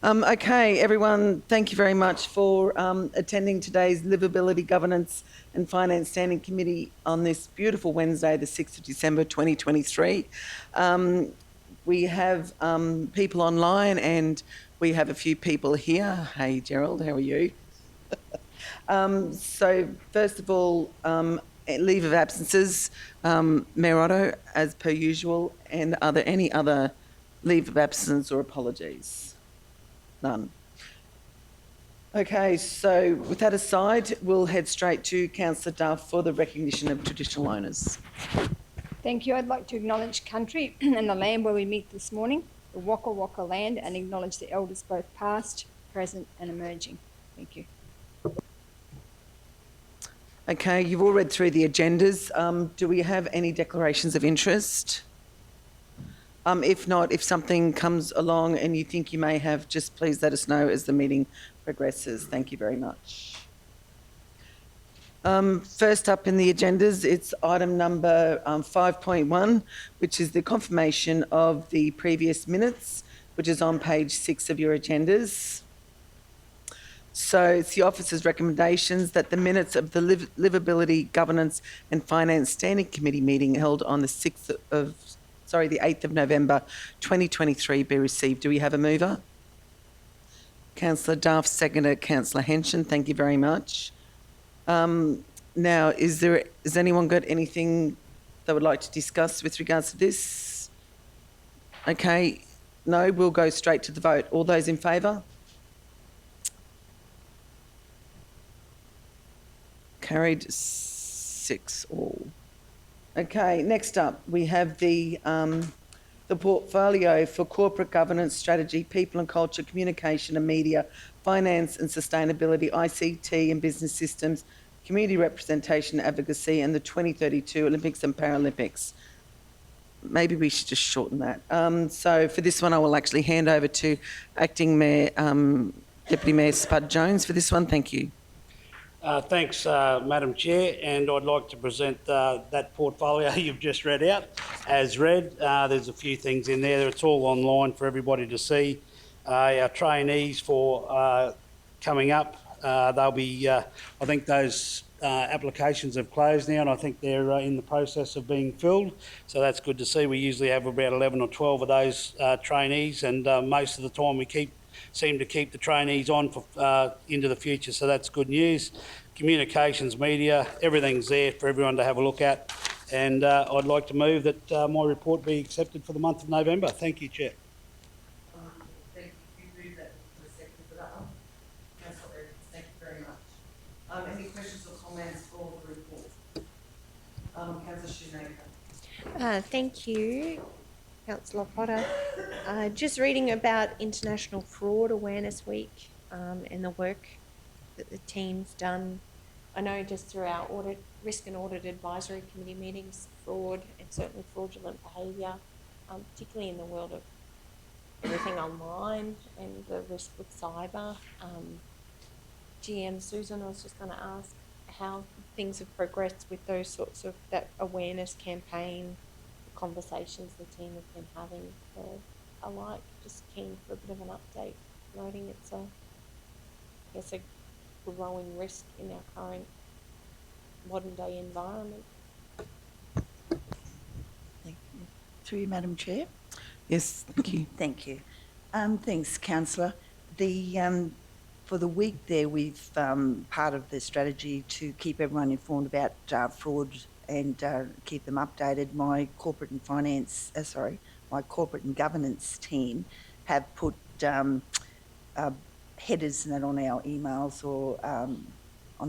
Okay, everyone, thank you very much for attending today's Liveability Governance and Finance Standing Committee on this beautiful Wednesday, the 6th of December 2023. We have people online and we have a few people here. Hey, Gerald, how are you? So first of all, leave of absences, Mayor Otto, as per usual, and are there any other leave of absence or apologies? None. Okay, so with that aside, we'll head straight to Councillor Duff for the recognition of traditional owners. Thank you. I'd like to acknowledge country and the land where we meet this morning, the Waka Waka land, and acknowledge the elders both past, present and emerging. Thank you. Okay, you've all read through the agendas. Do we have any declarations of interest? If not, if something comes along and you think you may have, just please let us know as the meeting progresses. Thank you very much. First up in the agendas, it's item number 5.1, which is the confirmation of the previous minutes, which is on page 6 of your agendas. So it's the officer's recommendations that the minutes of the Liveability, Governance and Finance Standing Committee meeting held on the 8th of November 2023 be received. Do we have a mover? Councillor Duff, seconder Councillor Henshin. Thank you very much. Now, has anyone got anything they would like to discuss with regards to this? Okay, no, we'll go straight to the vote. All those in favour? Carried 6 all. Okay, next up we have the portfolio for corporate governance, strategy, people and culture, communication and media, finance and sustainability, ICT and business systems, community representation, advocacy, and the 2032 Olympics and Paralympics. Maybe we should just shorten that. So for this one, I will actually hand over to Acting Mayor, Deputy Mayor Spud Jones for this one. Thank you. Thanks, Madam Chair, and I'd like to present that portfolio you've just read out as read. There's a few things in there. It's all online for everybody to see. Our trainees for coming up, they'll be, I think those applications have closed now and I think they're in the process of being filled. So that's good to see. We usually have about 11 or 12 of those trainees, and most of the time we seem to keep the trainees on for into the future, so that's good news. Communications, media, everything's there for everyone to have a look at, and I'd like to move that my report be accepted for the month of November. Thank you, Chair. Thank you. You that for a second for that one. Councillor Evans, thank you very much. Any questions or comments for the report? Councillor Shoemaker. Thank you, Councillor Potter. Just reading about International Fraud Awareness Week and the work that the team's done. I know just through our Risk and Audit Advisory Committee meetings, fraud and certainly fraudulent behaviour, particularly in the world of everything online and the risk with cyber. GM Susan, I was just going to ask how things have progressed with those sorts of that awareness campaign, conversations the team have been having. I like just keen for a bit of an update, noting it's a growing risk in our current modern day environment. Thank you. Through you, Madam Chair. Yes, thank you. Thank you. Thanks, Councillor. For the week there, we've part of the strategy to keep everyone informed about fraud and keep them updated. My corporate and governance team have put headers and that on our emails or on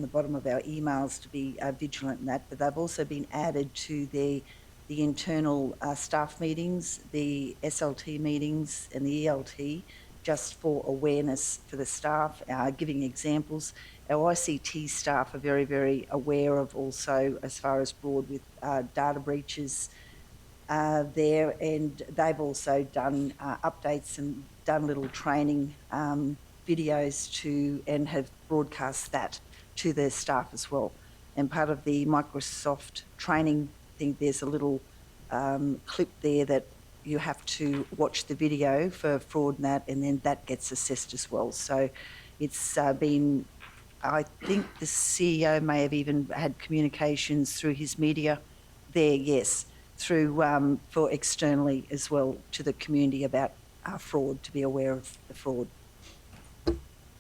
the bottom of our emails to be vigilant in that, but they've also been added to the internal staff meetings, the SLT meetings and the ELT, just for awareness for the staff, giving examples. Our ICT staff are very, very aware of also as far as fraud with data breaches there, and they've also done updates and done little training videos and have broadcast that to their staff as well. And part of the Microsoft training thing, there's a little clip there that you have to watch the video for fraud and then that gets assessed as well. So it's been, I think the CEO may have even had communications through his media there, yes, through for externally as well to the community about fraud, to be aware of the fraud.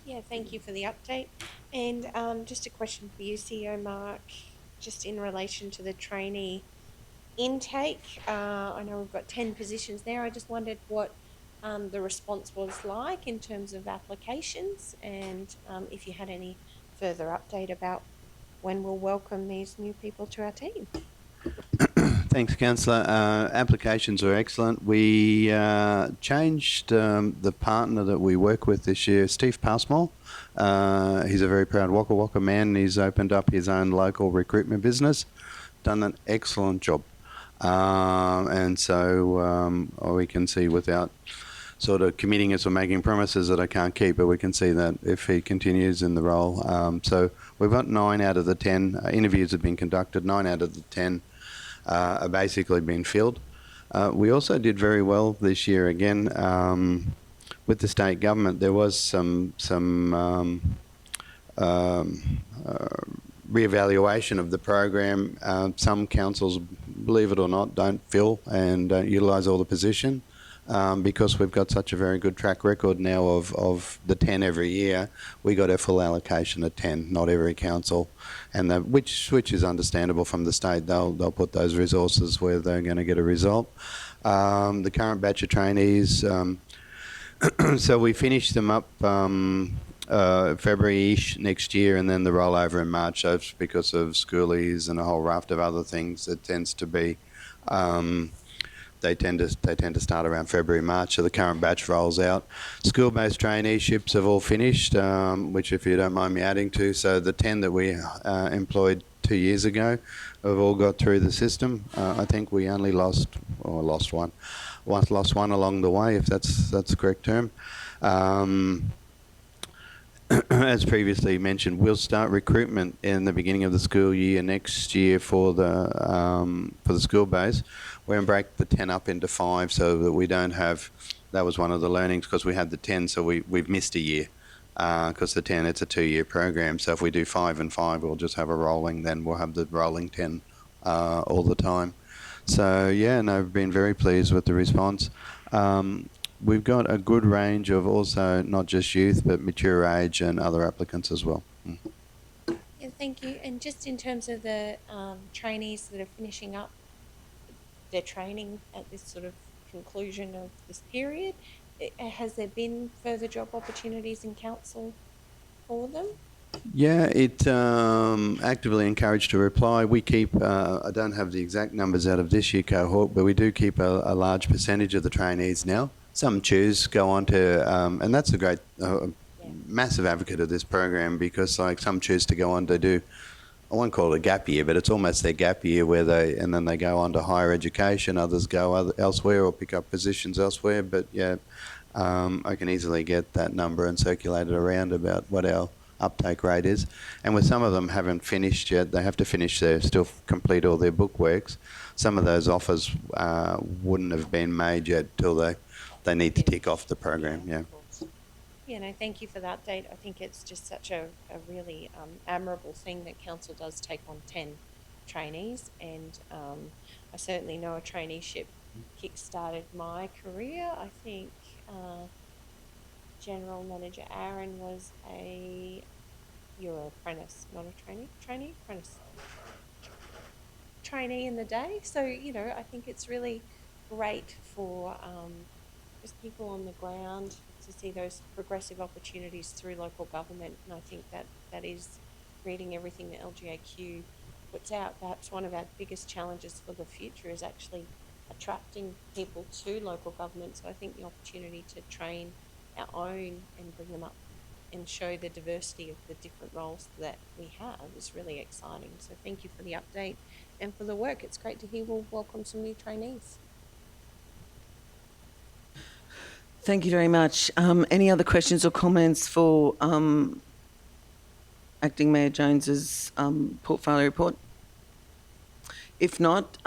Yeah, thank you for the update. And just a question for you, CEO Mark, just in relation to the trainee intake. I know we've got 10 positions there. I just wondered what the response was like in terms of applications, and if you had any further update about when we'll welcome these new people to our team. Thanks, Councillor. Applications are excellent. We changed the partner that we work with this year, Steve Passmore. He's a very proud Waka Waka man. He's opened up his own local recruitment business, done an excellent job. And so we can see, without sort of committing us or making promises that I can't keep, but we can see that if he continues in the role. So we've got 9 out of the 10 interviews have been conducted. 9 out of the 10 are basically been filled. We also did very well this year again with the state government. There was some re-evaluation of the program. Some councils, believe it or not, don't fill and don't utilise all the position. Because we've got such a very good track record now of the 10 every year, we got a full allocation of 10, not every council, and which is understandable from the state. They'll put those resources where they're going to get a result. The current batch of trainees, so we finish them up February-ish next year, and then the rollover in March. So because of schoolies and a whole raft of other things, it tends to be. They tend to start around February, March, so the current batch rolls out. School-based traineeships have all finished, which, if you don't mind me adding to, so the 10 that we employed 2 years ago have all got through the system. I think we only lost one along the way, if that's the correct term. As previously mentioned, we'll start recruitment in the beginning of the school year next year for the school base. We're going to break the 10 up into 5 so that we don't have. That was one of the learnings, because we had the 10, so we've missed a year. Because the 10, it's a 2-year program. So if we do 5 and 5, we'll just have a rolling. Then we'll have the rolling 10 all the time. So yeah, no, I've been very pleased with the response. We've got a good range of also not just youth, but mature age and other applicants as well. Yeah, thank you. And just in terms of the trainees that are finishing up their training at this sort of conclusion of this period, has there been further job opportunities in council for them? Yeah, it actively encouraged to reply. We keep, I don't have the exact numbers out of this year cohort, but we do keep a large percentage of the trainees now. Some choose go on to, and that's a great, massive advocate of this program, because like some choose to go on to do, I won't call it a gap year, but it's almost their gap year and then they go on to higher education. Others go elsewhere or pick up positions elsewhere. But yeah, I can easily get that number and circulate it around about what our uptake rate is. And with some of them haven't finished yet, they have to finish still complete all their bookworks. Some of those offers wouldn't have been made yet till they need to tick off the program. Yeah. Yeah, no, thank you for the update. I think it's just such a really admirable thing that council does take on 10 trainees, and I certainly know a traineeship kick-started my career. I think General Manager Aaron was you're an apprentice, not a trainee, apprentice. Trainee in the day. So, you know, I think it's really great for just people on the ground to see those progressive opportunities through local government. And I think that is, reading everything that LGAQ puts out, perhaps one of our biggest challenges for the future is actually attracting people to local government. So I think the opportunity to train our own and bring them up and show the diversity of the different roles that we have is really exciting. So thank you for the update and for the work. It's great to hear we'll welcome some new trainees. Thank you very much. Any other questions or comments for Acting Mayor Jones's portfolio report? If not,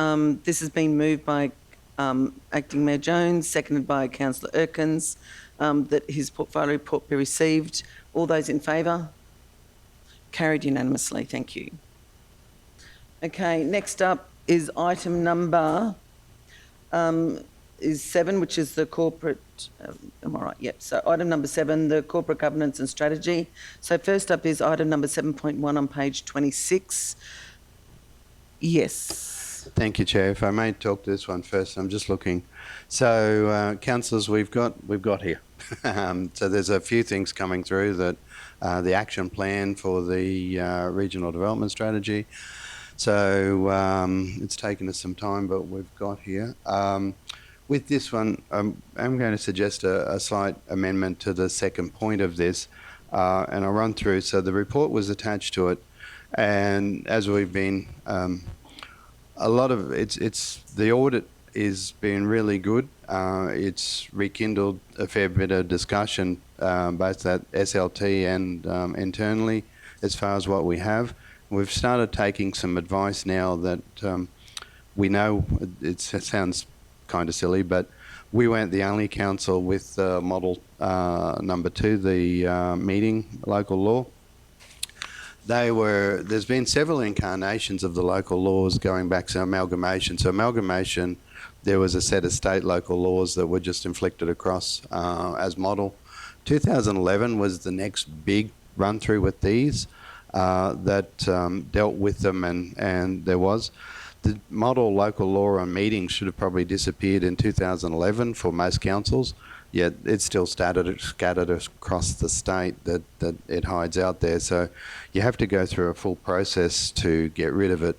this has been moved by Acting Mayor Jones, seconded by Councillor Erkins, that his portfolio report be received. All those in favour? Carried unanimously. Thank you. Okay, next up is item number is 7, which is the corporate, am I right? Yep. So item number 7, the corporate governance and strategy. So first up is item number 7.1 on page 26. Yes. Thank you, Chair. If I may talk to this one first, I'm just looking. So, councillors, we've got here. So there's a few things coming through that the action plan for the regional development strategy. So it's taken us some time, but we've got here. With this one, I'm going to suggest a slight amendment to the second point of this, and I'll run through. So the report was attached to it, and as we've been, a lot of it's the audit is been really good. It's rekindled a fair bit of discussion, both at SLT and internally, as far as what we have. We've started taking some advice now that we know it sounds kind of silly, but we weren't the only council with model number 2, the meeting local law. There's been several incarnations of the local laws going back to amalgamation. So amalgamation, there was a set of state local laws that were just inflicted across as model. 2011 was the next big run through with these that dealt with them, and there was. The model local law on meetings should have probably disappeared in 2011 for most councils, yet it's still scattered across the state that it hides out there. So you have to go through a full process to get rid of it.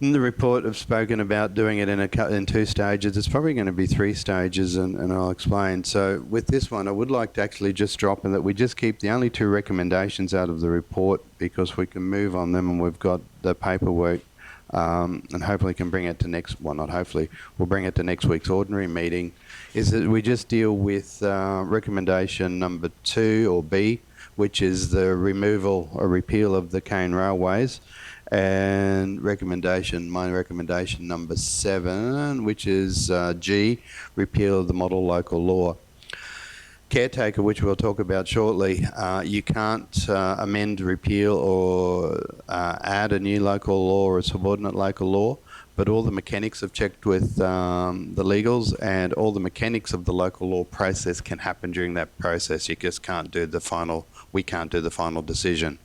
In the report, I've spoken about doing it in 2 stages. It's probably going to be 3 stages, and I'll explain. So with this one, I would like to actually just drop in that we just keep the only 2 recommendations out of the report, because we can move on them and we've got the paperwork, and hopefully can bring it to we'll bring it to next week's ordinary meeting, is that we just deal with recommendation number 2, or B, which is the removal or repeal of the cane railways, and my recommendation number 7, which is G, repeal of the model local law. Caretaker, which we'll talk about shortly, you can't amend, repeal, or add a new local law or a subordinate local law, but all the mechanics have checked with the legals, and all the mechanics of the local law process can happen during that process. You just can't do we can't do the final decision.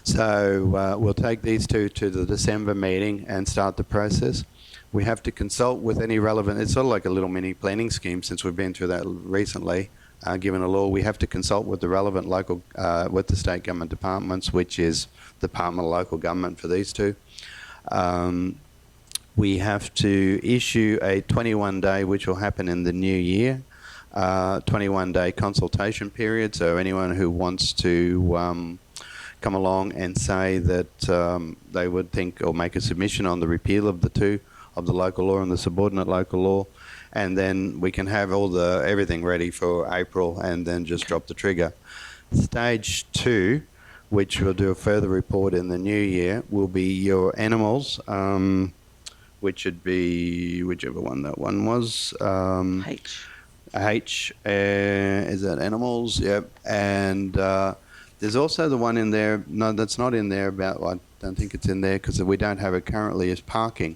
So we'll take these 2 to the December meeting and start the process. We have to consult with any relevant, it's sort of like a little mini planning scheme since we've been through that recently. Given a law, we have to consult with the relevant local, with the state government departments, which is Department of Local Government for these 2. We have to issue a 21-day, which will happen in the new year, 21-day consultation period. So anyone who wants to come along and say that they would think or make a submission on the repeal of the 2, of the local law and the subordinate local law, and then we can have everything ready for April and then just drop the trigger. Stage 2, which we'll do a further report in the new year, will be your animals, which would be whichever one that one was. H. Is that animals? Yep. And there's also the one in there, no, that's not in there about, I don't think it's in there because we don't have it currently, is parking.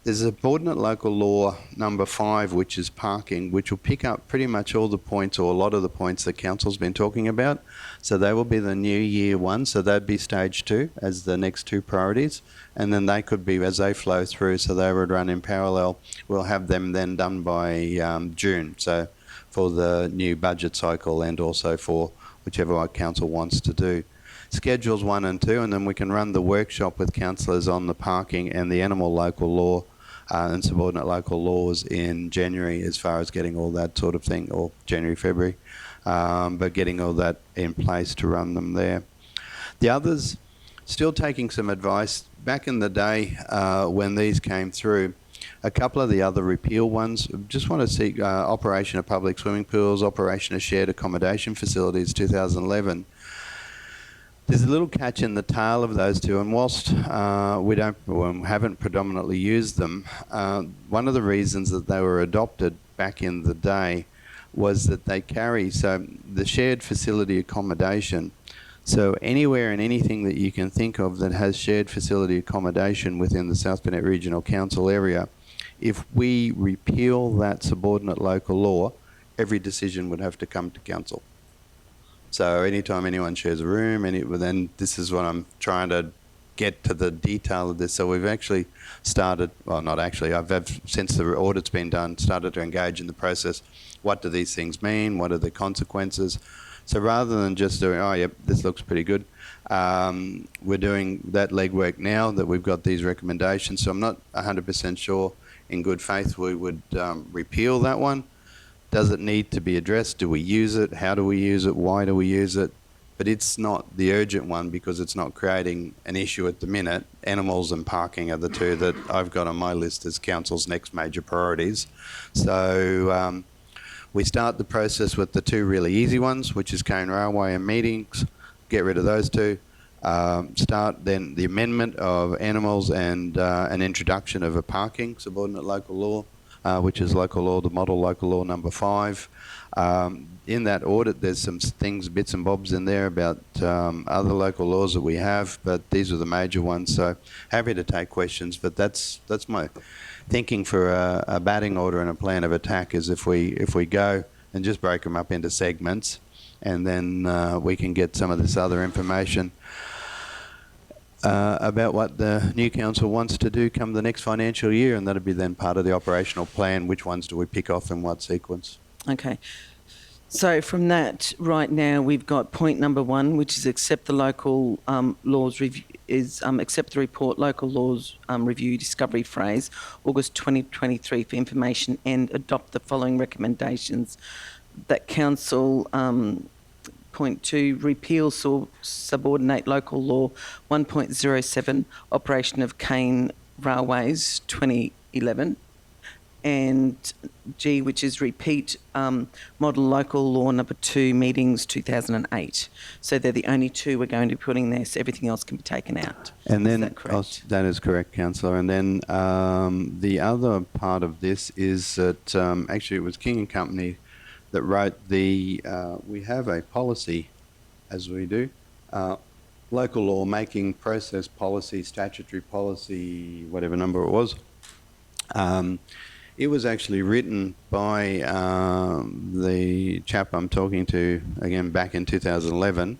There's a subordinate local law number 5, which is parking, which will pick up pretty much all the points, or a lot of the points that council's been talking about. So they will be the new year one. So that'd be stage 2 as the next 2 priorities. And then they could be, as they flow through, so they would run in parallel. We'll have them then done by June. So for the new budget cycle, and also for whichever council wants to do. Schedules 1 and 2, and then we can run the workshop with councillors on the parking and the animal local law and subordinate local laws in January, as far as getting all that sort of thing, or January, February, but getting all that in place to run them there. The others, still taking some advice. Back in the day when these came through, a couple of the other repeal ones, just want to see operation of public swimming pools, operation of shared accommodation facilities, 2011. There's a little catch in the tail of those two, and whilst we haven't predominantly used them, one of the reasons that they were adopted back in the day was that they carry the shared facility accommodation. So anywhere and anything that you can think of that has shared facility accommodation within the South Burnett Regional Council area, if we repeal that subordinate local law, every decision would have to come to council. So anytime anyone shares a room, then this is what I'm trying to get to the detail of this. So we've actually started, well, not actually, I've since the audit's been done, started to engage in the process. What do these things mean? What are the consequences? So rather than just doing, oh, yep, this looks pretty good, we're doing that legwork now that we've got these recommendations. So I'm not 100% sure in good faith we would repeal that one. Does it need to be addressed? Do we use it? How do we use it? Why do we use it? But it's not the urgent one because it's not creating an issue at the minute. Animals and parking are the two that I've got on my list as council's next major priorities. So we start the process with the two really easy ones, which is Cane Railway and meetings. Get rid of those two. Start then the amendment of animals and an introduction of a parking subordinate local law. Which is local law, the model local law number 5. In that audit, there's some things, bits and bobs in there about other local laws that we have, but these are the major ones. So happy to take questions, but that's my thinking for a batting order and a plan of attack is if we go and just break them up into segments, and then we can get some of this other information about what the new council wants to do come the next financial year, and that'll be then part of the operational plan. Which ones do we pick off in what sequence? Okay. So from that, right now we've got point number 1, which is accept the local laws review, accept the report local laws review discovery phrase August 2023 for information, and adopt the following recommendations. That council. Point 2, repeal subordinate local law 1.07, operation of Cane Railways 2011, and G, which is repeat model local law number 2, meetings 2008. So they're the only two we're going to be putting there, so everything else can be taken out. And then, is that correct? that is correct, Councillor. And then the other part of this is that actually it was King and Company that wrote we have a policy, as we do, local law making process policy, statutory policy, whatever number it was. It was actually written by the chap I'm talking to, again, back in 2011.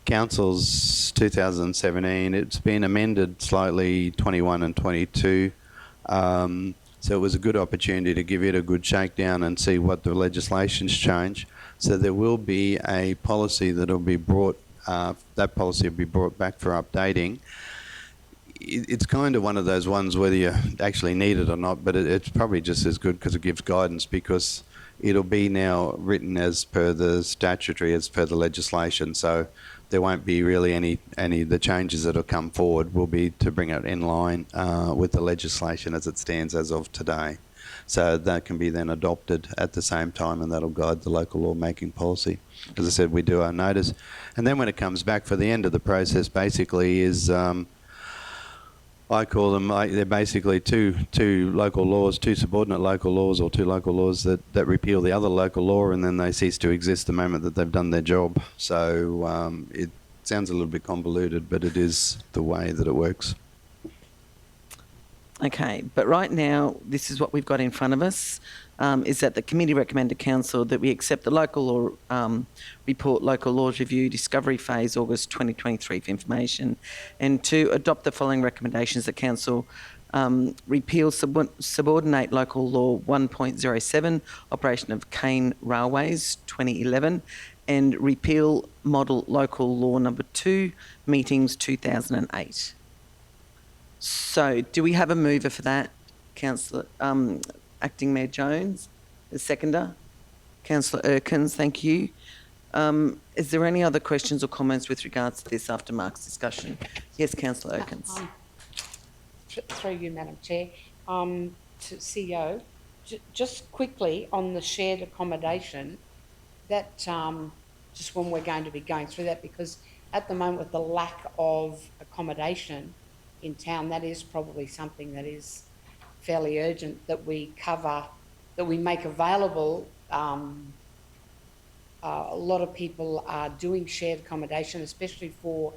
Council's 2017. It's been amended slightly 21 and 22. So it was a good opportunity to give it a good shakedown and see what the legislation's changed. So there will be a policy that will be brought, that policy will be brought back for updating. It's kind of one of those ones whether you actually need it or not, but it's probably just as good because it gives guidance, because it'll be now written as per the statutory, as per the legislation. So there won't be really any the changes that will come forward will be to bring it in line with the legislation as it stands as of today. So that can be then adopted at the same time, and that'll guide the local law making policy. As I said, we do our notice. And then when it comes back for the end of the process, basically is, I call them, they're basically two local laws, two subordinate local laws, or two local laws that repeal the other local law, and then they cease to exist the moment that they've done their job. So it sounds a little bit convoluted, but it is the way that it works. Okay, but right now, this is what we've got in front of us, is that the committee recommended council that we accept the local law report, local laws review, discovery phase, August 2023 for information, and 2, adopt the following recommendations. That council repeal subordinate local law 1.07, operation of Cane Railways 2011, and repeal model local law number 2, meetings 2008. So, do we have a mover for that, Councillor, Acting Mayor Jones? The seconder? Councillor Erkins, thank you. Is there any other questions or comments with regards to this after Mark's discussion? Yes, Councillor Erkins. Through you, Madam Chair, to CEO, just quickly on the shared accommodation, that just when we're going to be going through that, because at the moment with the lack of accommodation in town, that is probably something that is fairly urgent that we cover, that we make available. A lot of people are doing shared accommodation, especially for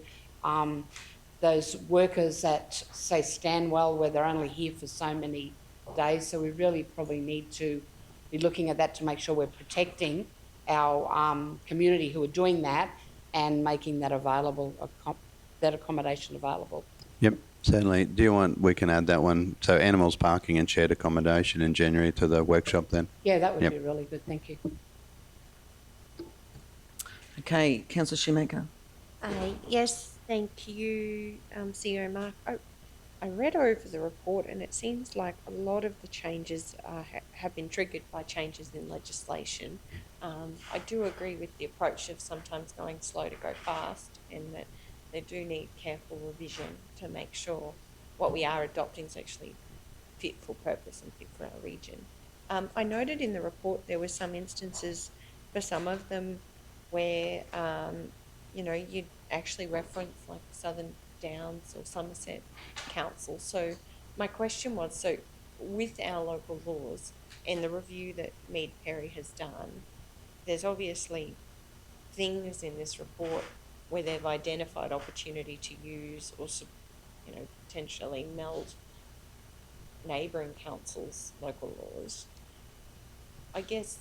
those workers at, say, Stanwell, where they're only here for so many days. So we really probably need to be looking at that to make sure we're protecting our community who are doing that and making that available, that accommodation available. Yep, certainly. Do you want, we can add that one, so animals parking and shared accommodation in January to the workshop then? Yeah, that would Yep. be really good. Thank you. Okay, Councillor Shoemaker. Yes, thank you, CEO Mark. I read over the report and it seems like a lot of the changes have been triggered by changes in legislation. I do agree with the approach of sometimes going slow to go fast, and that they do need careful revision to make sure what we are adopting is actually fit for purpose and fit for our region. I noted in the report there were some instances for some of them where, you know, you'd actually reference like Southern Downs or Somerset Council. So my question was, so with our local laws and the review that Mead Perry has done, there's obviously things in this report where they've identified opportunity to use or, you know, potentially meld neighbouring councils' local laws. I guess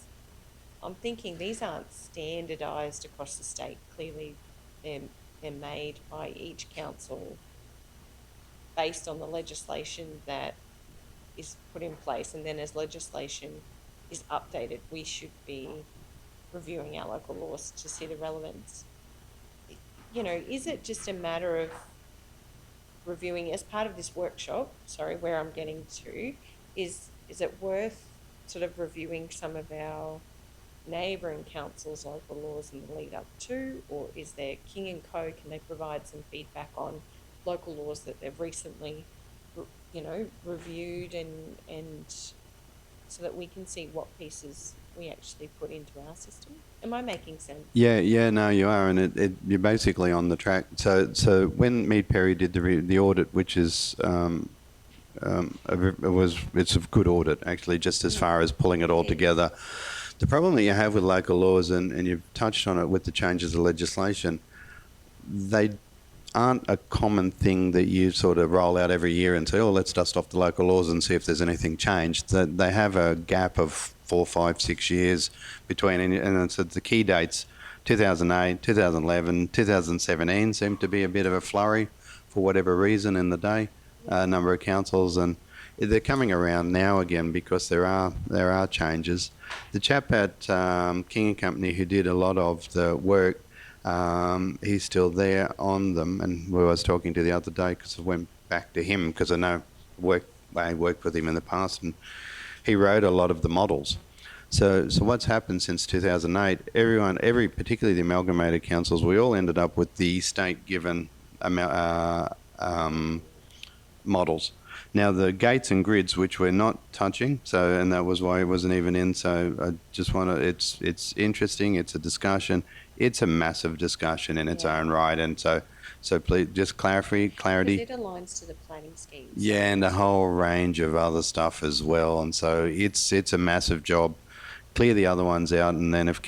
I'm thinking these aren't standardised across the state. Clearly, they're made by each council based on the legislation that is put in place, and then as legislation is updated, we should be reviewing our local laws to see the relevance. You know, is it just a matter of reviewing as part of this workshop? Sorry, where I'm getting to is it worth sort of reviewing some of our neighbouring councils' local laws in the lead up to, or is there King and Co? Can they provide some feedback on local laws that they've recently, you know, reviewed and so that we can see what pieces we actually put into our system? Am I making sense? Yeah, no, you are, and you're basically on the track. So when Mead Perry did the audit, which is it's a good audit actually, just as far as pulling it all together. The problem that you have with local laws, and you've touched on it with the changes of legislation, they aren't a common thing that you sort of roll out every year and say, oh, let's dust off the local laws and see if there's anything changed. They have a gap of 4, 5, 6 years between, and so the key dates, 2008, 2011, 2017 seem to be a bit of a flurry for whatever reason in the day, number of councils, and they're coming around now again because there are changes. The chap at King and Company who did a lot of the work, he's still there on them, and I was talking to the other day because I went back to him because I know I worked with him in the past, and he wrote a lot of the models. So what's happened since 2008? Particularly the amalgamated councils, we all ended up with the state-given models. Now the gates and grids, which we're not touching, and that was why it wasn't even in. So I just want to. It's interesting. It's a discussion. It's a massive discussion in its own right, and so please just clarity. Because it aligns to the planning schemes. Yeah, and a whole range of other stuff as well, and so it's a massive job. Clear the other ones out, and then if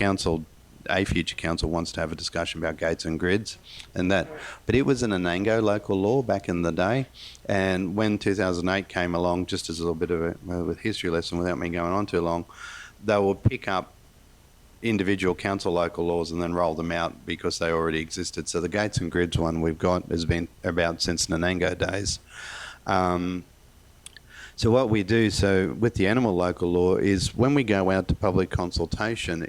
a future council wants to have a discussion about gates and grids and that. But it was an Anango local law back in the day, and when 2008 came along, just as a little bit of a history lesson without me going on too long, they will pick up individual council local laws and then roll them out because they already existed. So the gates and grids one we've got has been about since Nanango days. So what we do, with the animal local law, is when we go out to public consultation,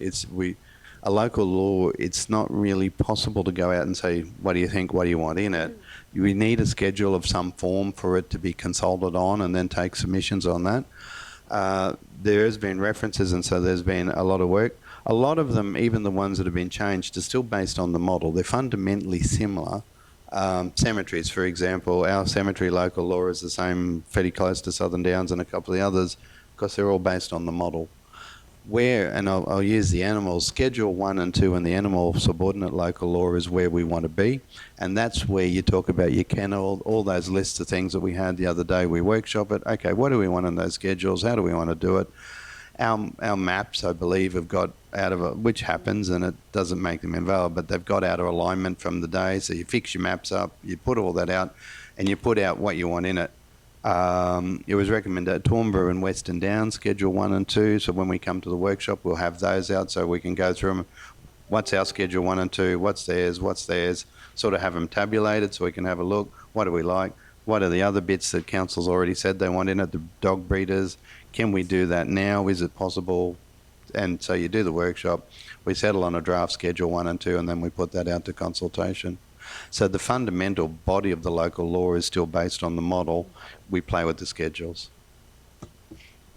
a local law, it's not really possible to go out and say, what do you think, what do you want in it? We need a schedule of some form for it to be consulted on and then take submissions on that. There has been references, and so there's been a lot of work. A lot of them, even the ones that have been changed, are still based on the model. They're fundamentally similar. Cemeteries, for example, our cemetery local law is the same, fairly close to Southern Downs and a couple of the others, because they're all based on the model. where, and I'll use the animals, Schedule 1 and 2 and the animal subordinate local law is where we want to be. And that's where you talk about your kennel, all those lists of things that we had the other day. We workshop it. Okay, what do we want in those schedules? How do we want to do it? Our maps, I believe, have got out of it, which happens, and it doesn't make them invalid, but they've got out of alignment from the day. So you fix your maps up, you put all that out, and you put out what you want in it. It was recommended Toowoomba and Western Downs, Schedule 1 and 2. So when we come to the workshop, we'll have those out so we can go through them. What's our Schedule 1 and 2? What's theirs? Sort of have them tabulated so we can have a look. What do we like? What are the other bits that council's already said they want in it? The dog breeders. Can we do that now? Is it possible? And so you do the workshop. We settle on a draft Schedule 1 and 2, and then we put that out to consultation. So the fundamental body of the local law is still based on the model. We play with the schedules.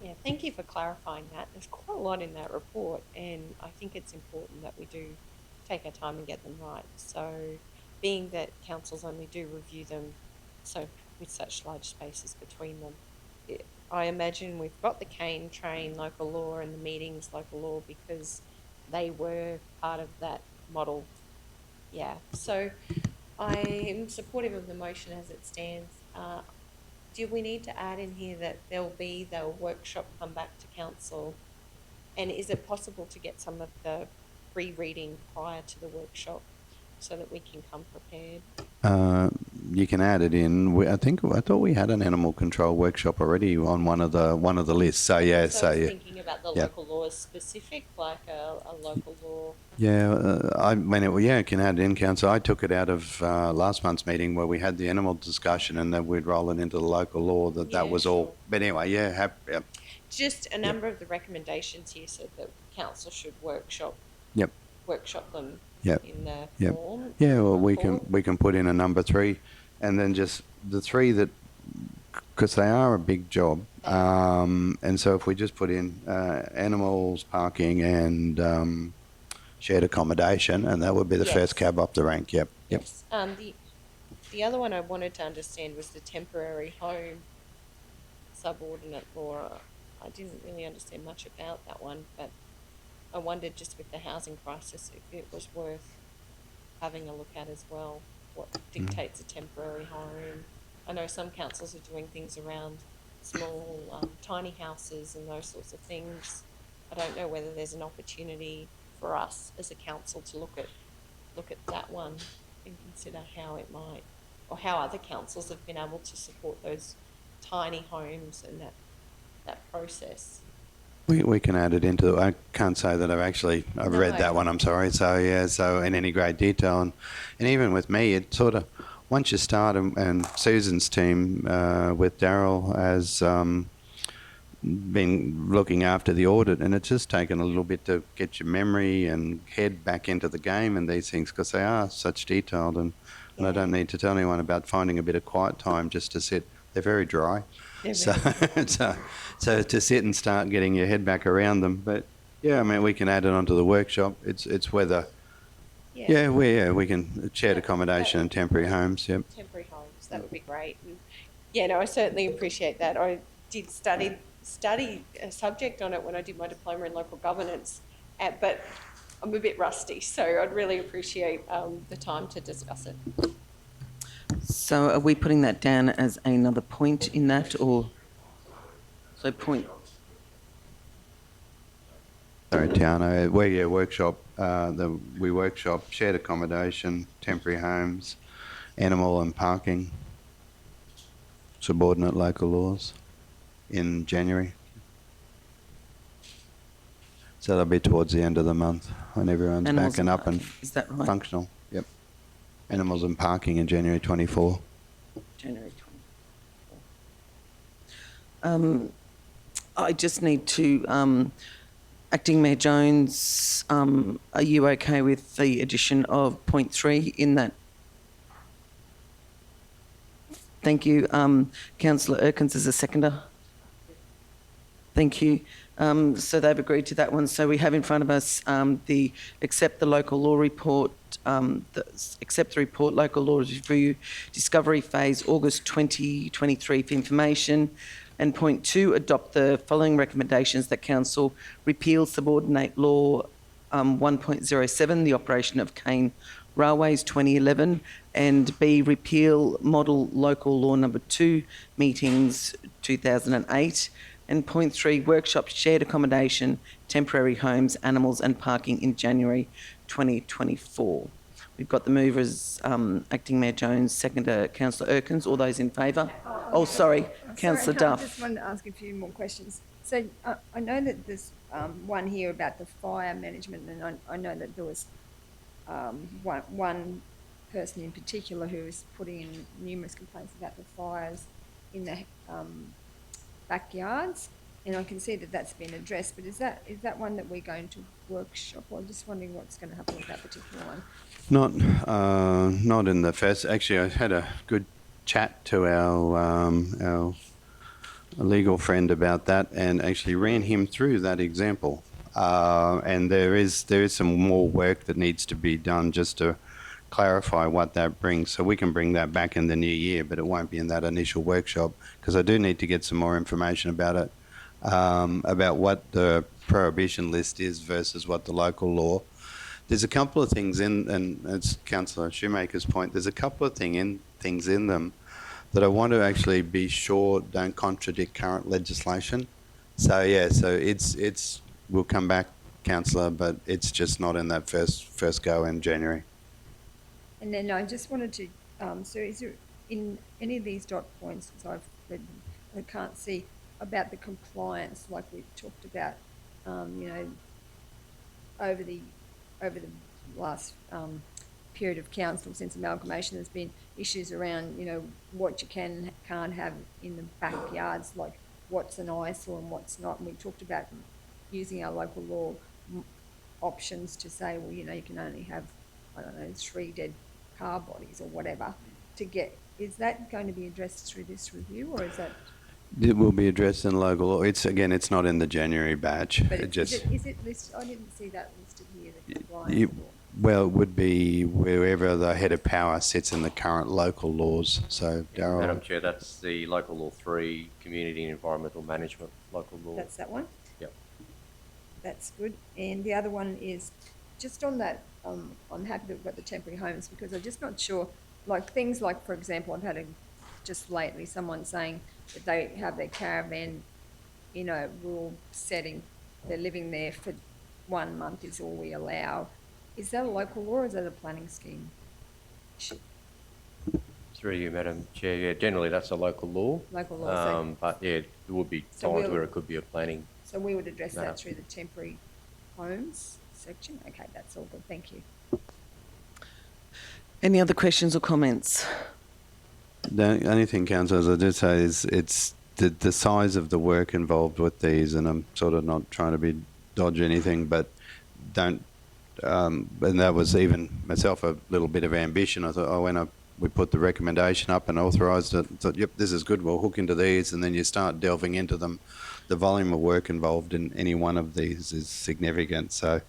Yeah, thank you for clarifying that. There's quite a lot in that report, and I think it's important that we do take our time and get them right. So, being that councils only do review them, so with such large spaces between them, I imagine we've got the cane train local law and the meetings local law because they were part of that model. Yeah, so I am supportive of the motion as it stands. Do we need to add in here that they'll workshop come back to council? And is it possible to get some of the pre-reading prior to the workshop so that we can come prepared? You can add it in. I thought we had an animal control workshop already on one of the lists. So yeah, So I was thinking about the local laws specific, like a local law. Yeah, can add it in, council. I took it out of last month's meeting where we had the animal discussion, and then we'd roll it into the local law. That was all. Sure. But anyway, yeah. Just a number of the recommendations here said that council should workshop them in the form. Yeah, well, we can put in a number 3, and then just the 3 that, because they are a big job, and so if we just put in animals, parking, and shared accommodation, and that would be the first cab up the rank. Yep. Yes. The other one I wanted to understand was the temporary home subordinate law. I didn't really understand much about that one, but I wondered just with the housing crisis if it was worth having a look at as well. What dictates a temporary home? I know some councils are doing things around small, tiny houses and those sorts of things. I don't know whether there's an opportunity for us as a council to look at that one and consider how it might, or how other councils have been able to support those tiny homes and that process. We can add it into. I can't say that I've read that one. I'm sorry. So in any great detail, and even with me, it sort of once you start, and Susan's team with Daryl has been looking after the audit, and it's just taken a little bit to get your memory and head back into the game and these things because they are such detailed, and I don't need to tell anyone about finding a bit of quiet time just to sit. They're very dry. So to sit and start getting your head back around them. But yeah, I mean, we can add it onto the workshop. It's whether we can shared accommodation and temporary homes. Yep. Temporary homes, that would be great. And yeah, no, I certainly appreciate that. I did study a subject on it when I did my diploma in local governance, but I'm a bit rusty, so I'd really appreciate the time to discuss it. So are we putting that down as another point in that, or so point? Sorry, Tiana. We workshop. We workshop shared accommodation, temporary homes, animal and parking, subordinate local laws in January. So that'll be towards the end of the month when everyone's Animals back and up and is that right? functional. Yep. Animals and parking in January 24. January 24. I just need to, Acting Mayor Jones, are you okay with the addition of point 3 in that? Thank you. Councillor Erkins is a seconder. Thank you. So they've agreed to that one. So we have in front of us the accept the local law report, accept the report, local law review, discovery phase, August 2023 for information, And point 2, adopt the following recommendations that Council repeal Subordinate Law 1.07, the operation of Cane Railways 2011, and B, repeal Model Local Law number 2, meetings 2008. And point 3, workshop shared accommodation, temporary homes, animals and parking in January 2024. We've got the movers, Acting Mayor Jones, seconder Councillor Erkins. All those in favour? Oh, sorry, Councillor I Duff. just wanted to ask a few more questions. So I know that there's one here about the fire management, and I know that there was one person in particular who was putting in numerous complaints about the fires in the backyards, and I can see that that's been addressed. But is that one that we're going to workshop? I'm just wondering what's going to happen with that particular one. Not in the first. Actually, I had a good chat to our legal friend about that, and actually ran him through that example. And there is some more work that needs to be done just to clarify what that brings. So we can bring that back in the new year, but it won't be in that initial workshop, because I do need to get some more information about it, about what the prohibition list is versus what the local law. There's a couple of things in, and it's Councillor Shoemaker's point, there's a couple of things in them that I want to actually be sure don't contradict current legislation. So yeah, so it's we'll come back, Councillor, but it's just not in that first go in January. And then I just wanted to, so is there in any of these dot points, as I've read them, I can't see about the compliance like we've talked about, over the last period of council since amalgamation, there's been issues around, what you can't have in the backyards, like what's an eyesore and what's not. And we talked about using our local law options to say, well, you can only have, 3 dead car bodies or whatever to get. Is that going to be addressed through this review, or is that? It will be addressed in local law. It's not in the January batch. But is it listed? I didn't see that listed here. The compliance law. Well, it would be wherever the head of power sits in the current local laws. So, Darryl. Madam Chair, that's the Local Law 3, Community and Environmental Management Local Law. That's that one? Yep. That's good. And the other one is just on that, I'm happy that we've got the temporary homes, because I'm just not sure, like things like, for example, I've had just lately someone saying that they have their caravan in a rural setting, they're living there for 1 month is all we allow. Is that a local law or is that a planning scheme? Through you, Madam Chair. Yeah, generally that's a local law. Local law. But yeah, there would be So times where it could be a planning. So we would address matter. that through the temporary homes section. Okay, that's all good. Thank you. Any other questions or comments? The only thing, Councillor, as I did say, is it's the size of the work involved with these, and I'm sort of not trying to dodge anything, but don't. And that was even myself a little bit of ambition. I thought, when we put the recommendation up and authorised it, I thought, yep, this is good, we'll hook into these, and then you start delving into them. The volume of work involved in any one of these is significant, so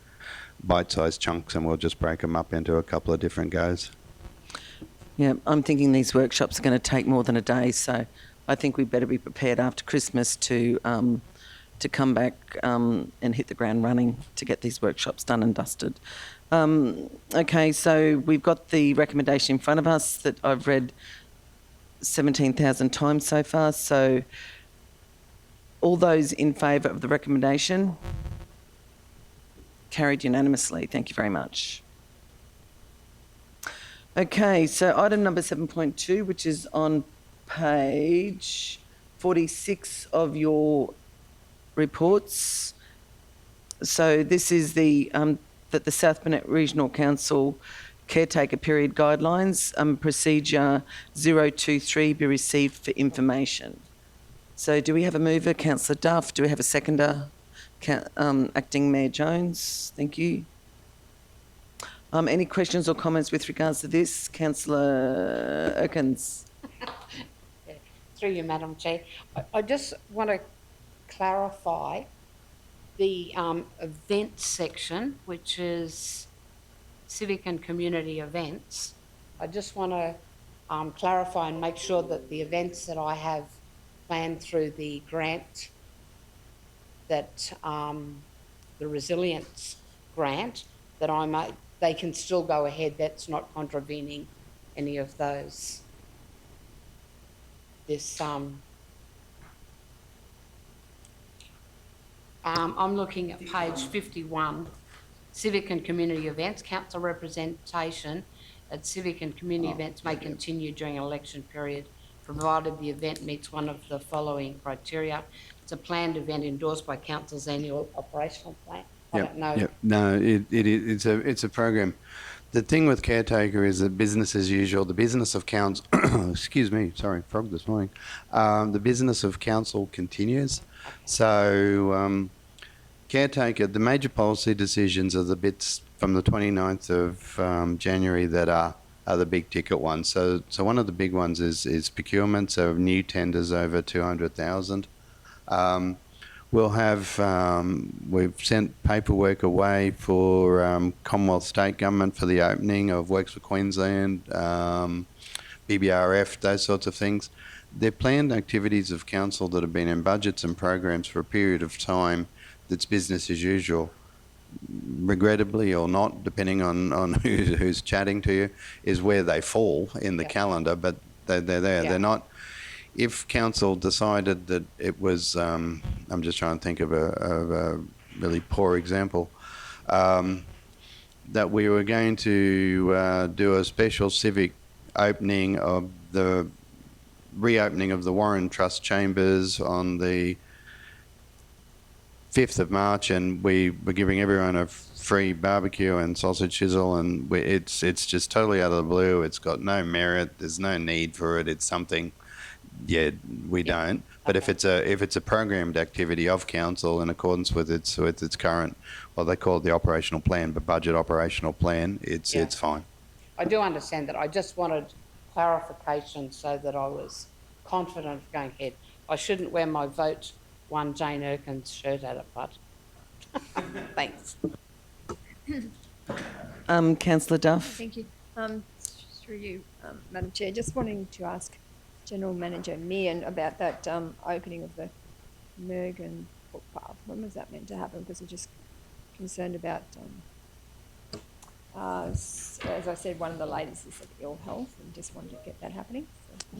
bite-sized chunks, and we'll just break them up into a couple of different goes. Yeah, I'm thinking these workshops are going to take more than a day, so I think we better be prepared after Christmas to come back and hit the ground running to get these workshops done and dusted. Okay, so we've got the recommendation in front of us that I've read 17,000 times so far. So all those in favour of the recommendation? Carried unanimously. Thank you very much. Okay, so item number 7.2, which is on page 46 of your reports. So this is that the South Burnett Regional Council caretaker period guidelines, procedure 023 be received for information. So do we have a mover? Councillor Duff. Do we have a seconder? Acting Mayor Jones. Thank you. Any questions or comments with regards to this? Councillor Erkins. Through you, Madam Chair. I just want to clarify the event section, which is civic and community events. I just want to clarify and make sure that the events that I have plan through the grant that, the resilience grant, that they can still go ahead. That's not contravening any of those. I'm looking at page 51, civic and community events. Council representation at civic and community events may continue during an election period, provided the event meets one of the following criteria. It's a planned event endorsed by council's annual operational plan. I don't know. Yep. No, it's a program. The thing with caretaker is that business as usual. The business of council, excuse me, sorry, frog this morning. The business of council continues. So caretaker, the major policy decisions are the bits from the 29th of January that are the big ticket ones. So one of the big ones is procurements of new tenders over 200,000. We'll have, we've sent paperwork away for Commonwealth State Government for the opening of Works for Queensland, BBRF, those sorts of things. They're planned activities of council that have been in budgets and programs for a period of time that's business as usual. Regrettably or not, depending on who's chatting to you, is where they fall in the calendar, but they're there. Yeah. They're not. If council decided that it was, I'm just trying to think of a really poor example, that we were going to do a special civic opening of the reopening of the Warren Trust Chambers on the 5th of March, and we were giving everyone a free barbecue and sausage sizzle, and it's just totally out of the blue. It's got no merit. There's no need for it. It's something. Yeah, we don't. But if it's a programmed activity of council in accordance with its current, well, they call it the operational plan, but budget operational plan, it's fine. I do understand that. I just wanted clarification so that I was confident of going ahead. I shouldn't wear my vote one Jane Erkins shirt at it, but thanks. Councillor Duff. Thank you. Through you, Madam Chair, just wanting to ask General Manager Meehan about that opening of the Mergen footpath. When was that meant to happen? Because we're just concerned about, as I said, one of the ladies is of ill health, and just wanted to get that happening. So.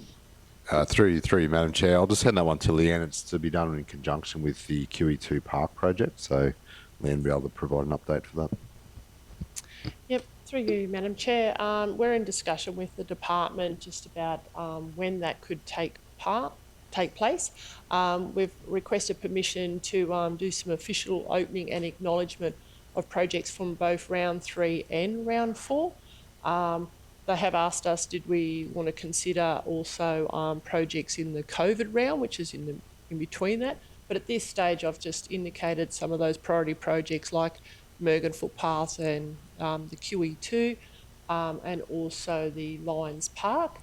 Through you, Madam Chair, I'll just hand that one to Leanne. It's to be done in conjunction with the QE2 Park project, so Leanne will be able to provide an update for that. Yep, through you, Madam Chair. We're in discussion with the department just about when that could take place. We've requested permission to do some official opening and acknowledgement of projects from both round 3 and round 4. They have asked us, did we want to consider also projects in the COVID round, which is in between that. But at this stage, I've just indicated some of those priority projects like Mergen footpath and the QE2 and also the Lions Park.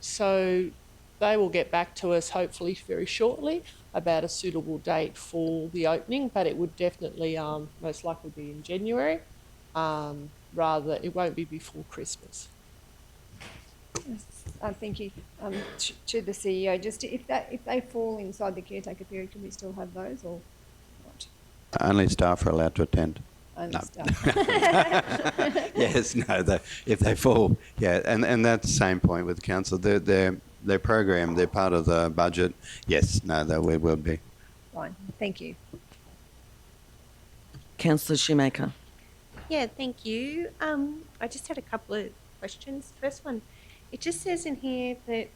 So they will get back to us hopefully very shortly about a suitable date for the opening, but it would definitely most likely be in January. Rather, it won't be before Christmas. Yes, thank you. To the CEO, just if they fall inside the caretaker period, can we still have those or not? Only staff are allowed to attend. Only No. staff. Yes, no. If they fall, yeah, and that's the same point with council. They're programmed. They're part of the budget. Yes, no, we will be. Fine. Thank you. Councillor Shoemaker. Yeah, thank you. I just had a couple of questions. First one, it just says in here that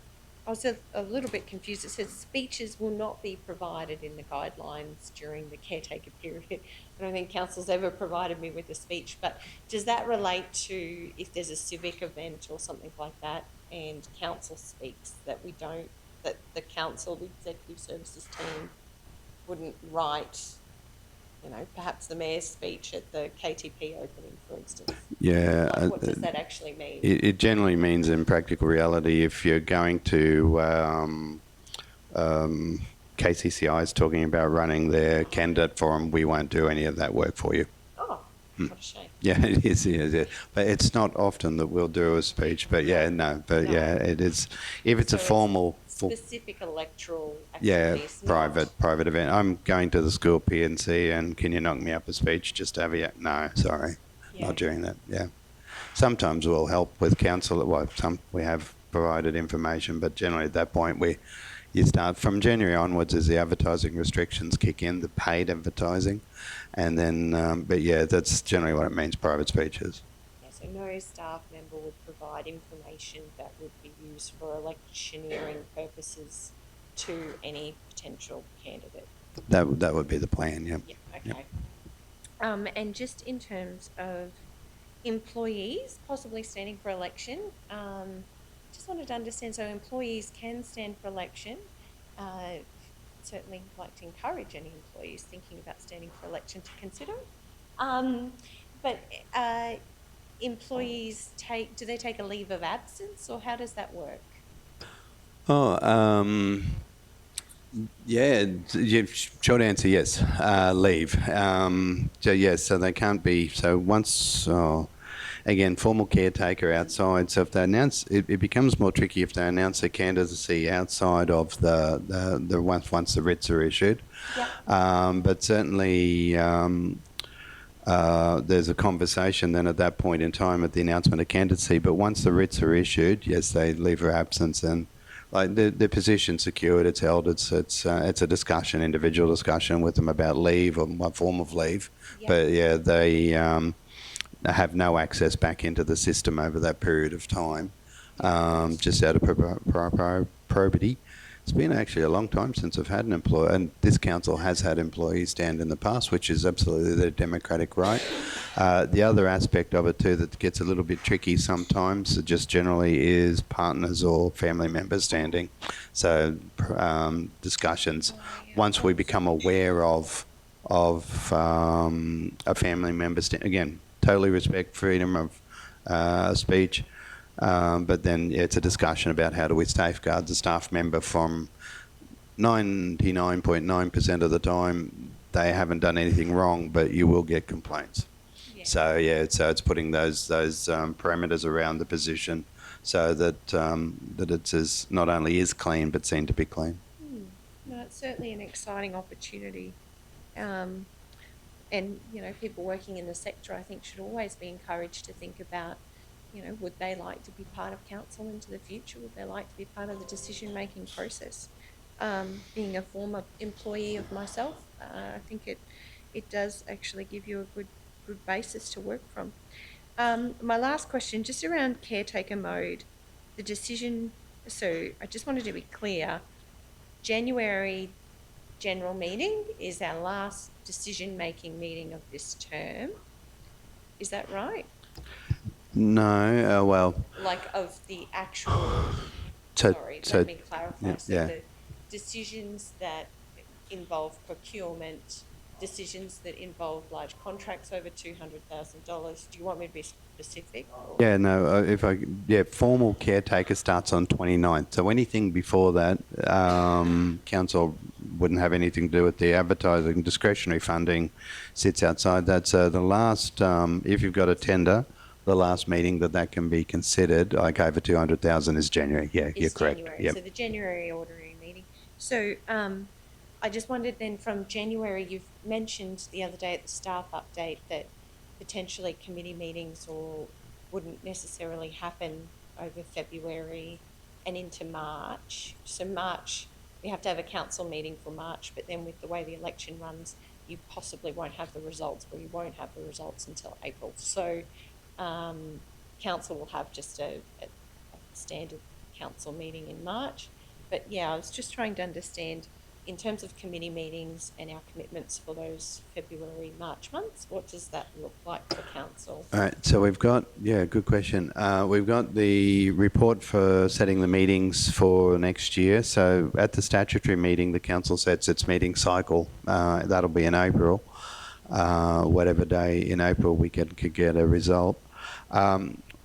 I was a little bit confused. It says speeches will not be provided in the guidelines during the caretaker period. I don't think council's ever provided me with a speech, but does that relate to if there's a civic event or something like that and council speaks that the council, the executive services team wouldn't write, perhaps the mayor's speech at the KTP opening, for instance? Yeah. What does that actually mean? It generally means, in practical reality, if you're going to KCCI is talking about running their candidate forum, we won't do any of that work for you. Oh, what a shame. Yeah, it is. Yeah. But it's not often that we'll do a speech. But yeah, no. But No. yeah, it is. If it's a formal specific electoral Yeah, activities. not- private event. I'm going to the school PNC, and can you knock me up a speech just to have a no, sorry, Yeah. not during that. Yeah, sometimes we'll help with council. Well, we have provided information, but generally at that point you start from January onwards as the advertising restrictions kick in, the paid advertising, and then but yeah, that's generally what it means. Private speeches. Yeah, so no staff member would provide information that would be used for electioneering purposes to any potential candidate. That would be the plan. Yeah. Yeah, okay. And just in terms of employees possibly standing for election, just wanted to understand, so employees can stand for election. Certainly like to encourage any employees thinking about standing for election to consider. But employees do they take a leave of absence, or how does that work? Oh, yeah, short answer, yes. Leave. So yes, so they can't be. So once, again, formal caretaker outside. So if they announce, it becomes more tricky if they announce their candidacy outside of the once the writs are issued. Yep. But certainly. There's a conversation then at that point in time at the announcement of candidacy. But once the writs are issued, yes, they leave of absence, and like their position secured, it's held. It's a discussion, individual discussion with them about leave or what form of leave. Yep. But yeah, they have no access back into the system over that period of time, just out of probity. It's been actually a long time since I've had an employee, and this council has had employees stand in the past, which is absolutely their democratic right. The other aspect of it too that gets a little bit tricky sometimes, just generally, is partners or family members standing. So discussions, once we become aware of a family member again, totally respect freedom of speech. But then it's a discussion about how do we safeguard the staff member from 99.9% of the time they haven't done anything wrong, but you will get complaints. Yeah. So yeah, so it's putting those parameters around the position so that that it's not only is clean but seen to be clean. No, it's certainly an exciting opportunity. And, you know, people working in the sector, I think, should always be encouraged to think about, you know, would they like to be part of council into the future? Would they like to be part of the decision-making process? Being a former employee of myself, I think it does actually give you a good basis to work from. My last question, just around caretaker mode, the decision, so I just wanted to be clear, January general meeting is our last decision-making meeting of this term. Is that right? No, well. Like of the actual, So, sorry, so let me clarify. yeah, So yeah. the decisions that involve procurement, decisions that involve large contracts over $200,000, do you want me to be specific? Or? Yeah, no, formal caretaker starts on 29th. So anything before that, council wouldn't have anything to do with the advertising. Discretionary funding sits outside that. So the last, if you've got a tender, the last meeting that can be considered, like over 200,000, is January. Yeah, you're correct. January. Yep. So the January ordinary meeting. So I just wondered then, from January, you've mentioned the other day at the staff update that potentially committee meetings wouldn't necessarily happen over February and into March. So March, we have to have a council meeting for March, but then with the way the election runs, you possibly won't have the results, or you won't have the results until April. So council will have just a standard council meeting in March. But yeah, I was just trying to understand, in terms of committee meetings and our commitments for those February, March months, what does that look like for council? All right, so we've got, good question. We've got the report for setting the meetings for next year. So at the statutory meeting, the council sets its meeting cycle. That'll be in April. Whatever day in April we could get a result.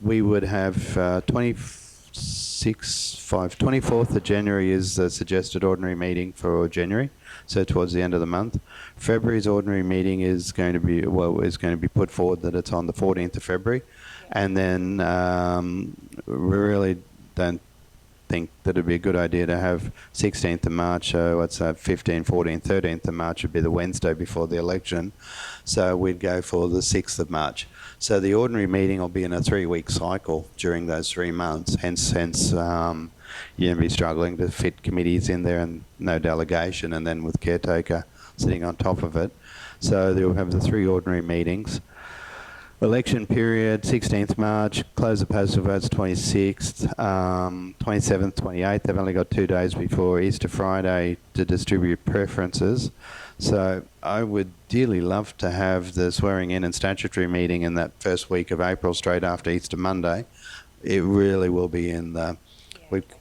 We would have 24th of January is the suggested ordinary meeting for January, so towards the end of the month. February's ordinary meeting is going to be put forward that it's on the 14th of February, and then we really don't think that it'd be a good idea to have 16th of March, so what's that, 15, 14, 13th of March would be the Wednesday before the election. So we'd go for the 6th of March. So the ordinary meeting will be in a 3-week cycle during those 3 months, hence you're going to be struggling to fit committees in there and no delegation, and then with caretaker sitting on top of it. So they'll have the 3 ordinary meetings. Election period, 16th March, close the postal votes 26th, 27th, 28th. They've only got 2 days before Easter Friday to distribute preferences. So I would dearly love to have the swearing in and statutory meeting in that first week of April, straight after Easter Monday. It really will be in the...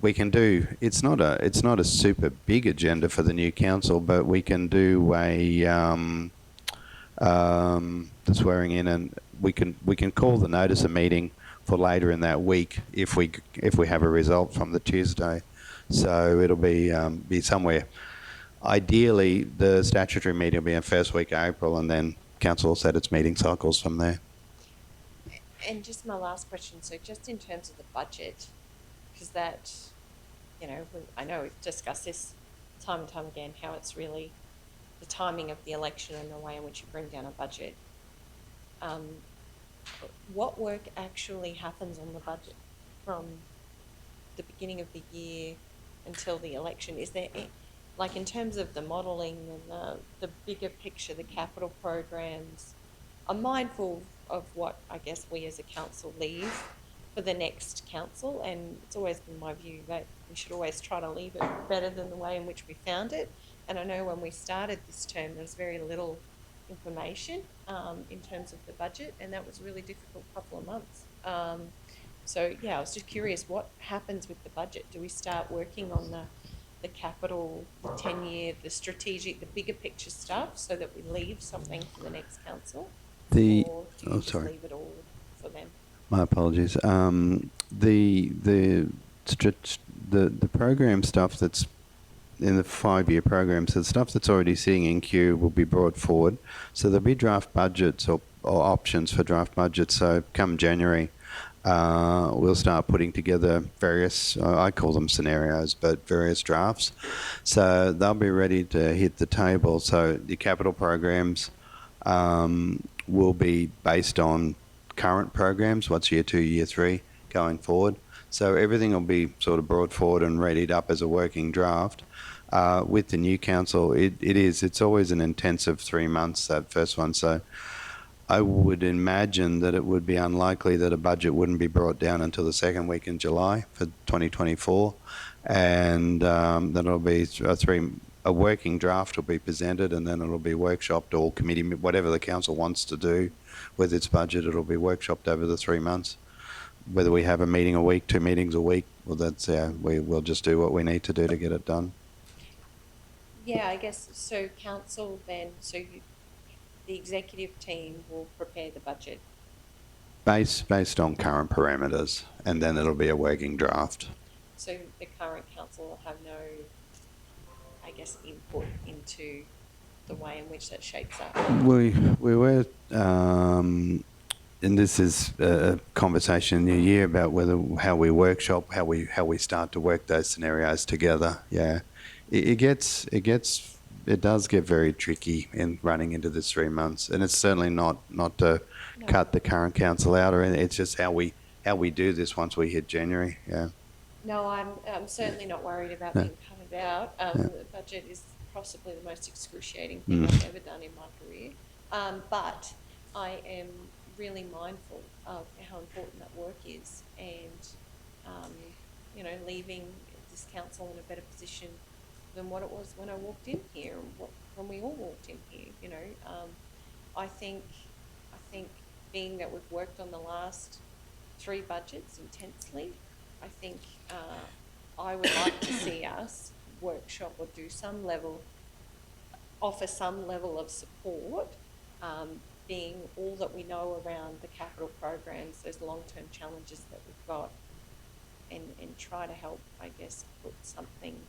We can do... It's not a super big agenda for the new council, but we can do the swearing in, and we can call the notice a meeting for later in that week if we have a result from the Tuesday. So it'll be somewhere. Ideally, the statutory meeting will be in first week of April, and then council will set its meeting cycles from there. And just my last question, so just in terms of the budget, because that, I know we've discussed this time and time again, how it's really the timing of the election and the way in which you bring down a budget. What work actually happens on the budget from the beginning of the year until the election? Is there, like in terms of the modelling and the bigger picture, the capital programs, I'm mindful of what I guess we as a council leave for the next council, and it's always been my view that we should always try to leave it better than the way in which we found it. And I know when we started this term, there was very little information in terms of the budget, and that was a really difficult couple of months. So yeah, I was just curious, what happens with the budget? Do we start working on the capital, the 10-year, the strategic, the bigger picture stuff, so that we leave something for the next council? Or do you just leave it all for them? My apologies. The program stuff that's in the 5-year program, so the stuff that's already sitting in queue will be brought forward. So there'll be draft budgets or options for draft budgets. So come January, we'll start putting together various, I call them scenarios, but various drafts. So they'll be ready to hit the table. So the capital programs will be based on current programs, what's year 2, year 3 going forward. So everything will be sort of brought forward and readied up as a working draft. With the new council, it's always an intensive 3 months, that first one. So I would imagine that it would be unlikely that a budget wouldn't be brought down until the second week in July for 2024. And then it'll be a working draft will be presented, and then it'll be workshopped, all committee, whatever the council wants to do with its budget, it'll be workshopped over the 3 months. Whether we have a meeting a week, 2 meetings a week, well, that's we'll just do what we need to do to get it done. Yeah, I guess, so council then, the executive team will prepare the budget? Based on current parameters, and then it'll be a working draft. So the current council will have no, I guess, input into the way in which that shapes up? We were, and this is a conversation in the year about how we workshop, how we start to work those scenarios together. Yeah. It does get very tricky in running into this 3 months, and it's certainly not to cut the current council out or anything. It's just how we do this once we hit January. Yeah. No, I'm certainly not worried about being cut out. The budget is possibly the most excruciating thing I've ever done in my career, but I am really mindful of how important that work is, and leaving this council in a better position than what it was when I walked in here, and when we all walked in here. I think being that we've worked on the last 3 budgets intensely, I think I would like to see us workshop or offer some level of support, being all that we know around the capital programs, those long-term challenges that we've got, and try to help, I guess, put something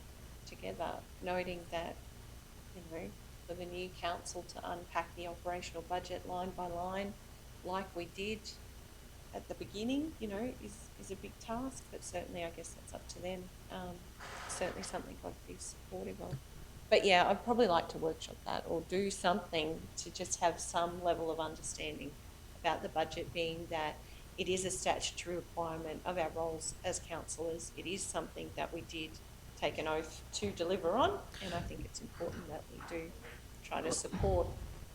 together, noting that, for the new council to unpack the operational budget line by line, like we did at the beginning, you know, is a big task, but certainly I guess that's up to them. Certainly something I'd be supportive of. But yeah, I'd probably like to workshop that or do something to just have some level of understanding about the budget, being that it is a statutory requirement of our roles as councillors. It is something that we did take an oath to deliver on, and I think it's important that we do try to support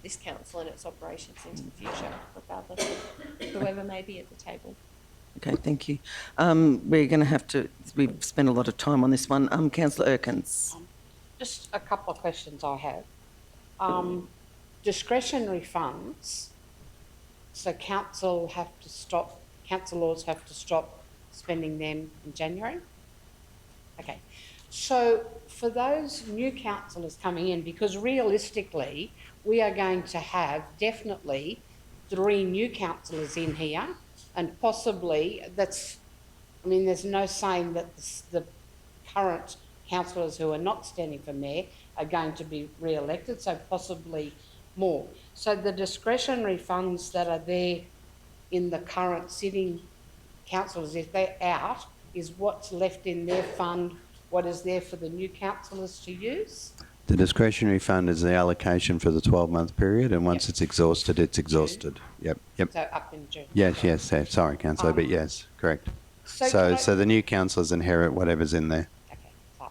this council and its operations into the future, regardless of whoever may be at the table. Okay, thank you. We're going to have to, we've spent a lot of time on this one. Councillor Erkins. Just a couple of questions I have. Discretionary funds, so councillors have to stop spending them in January? Okay, so for those new councillors coming in, because realistically, we are going to have definitely 3 new councillors in here, and possibly there's no saying that the current councillors who are not standing for mayor are going to be re-elected, so possibly more. So the discretionary funds that are there in the current sitting councillors, if they're out, is what's left in their fund, what is there for the new councillors to use? The discretionary fund is the allocation for the 12-month period, and once it's exhausted, it's exhausted. Yep. So up in June. Yes. Sorry, councillor, but yes, correct. So the new councillors inherit whatever's in there. Okay, fine.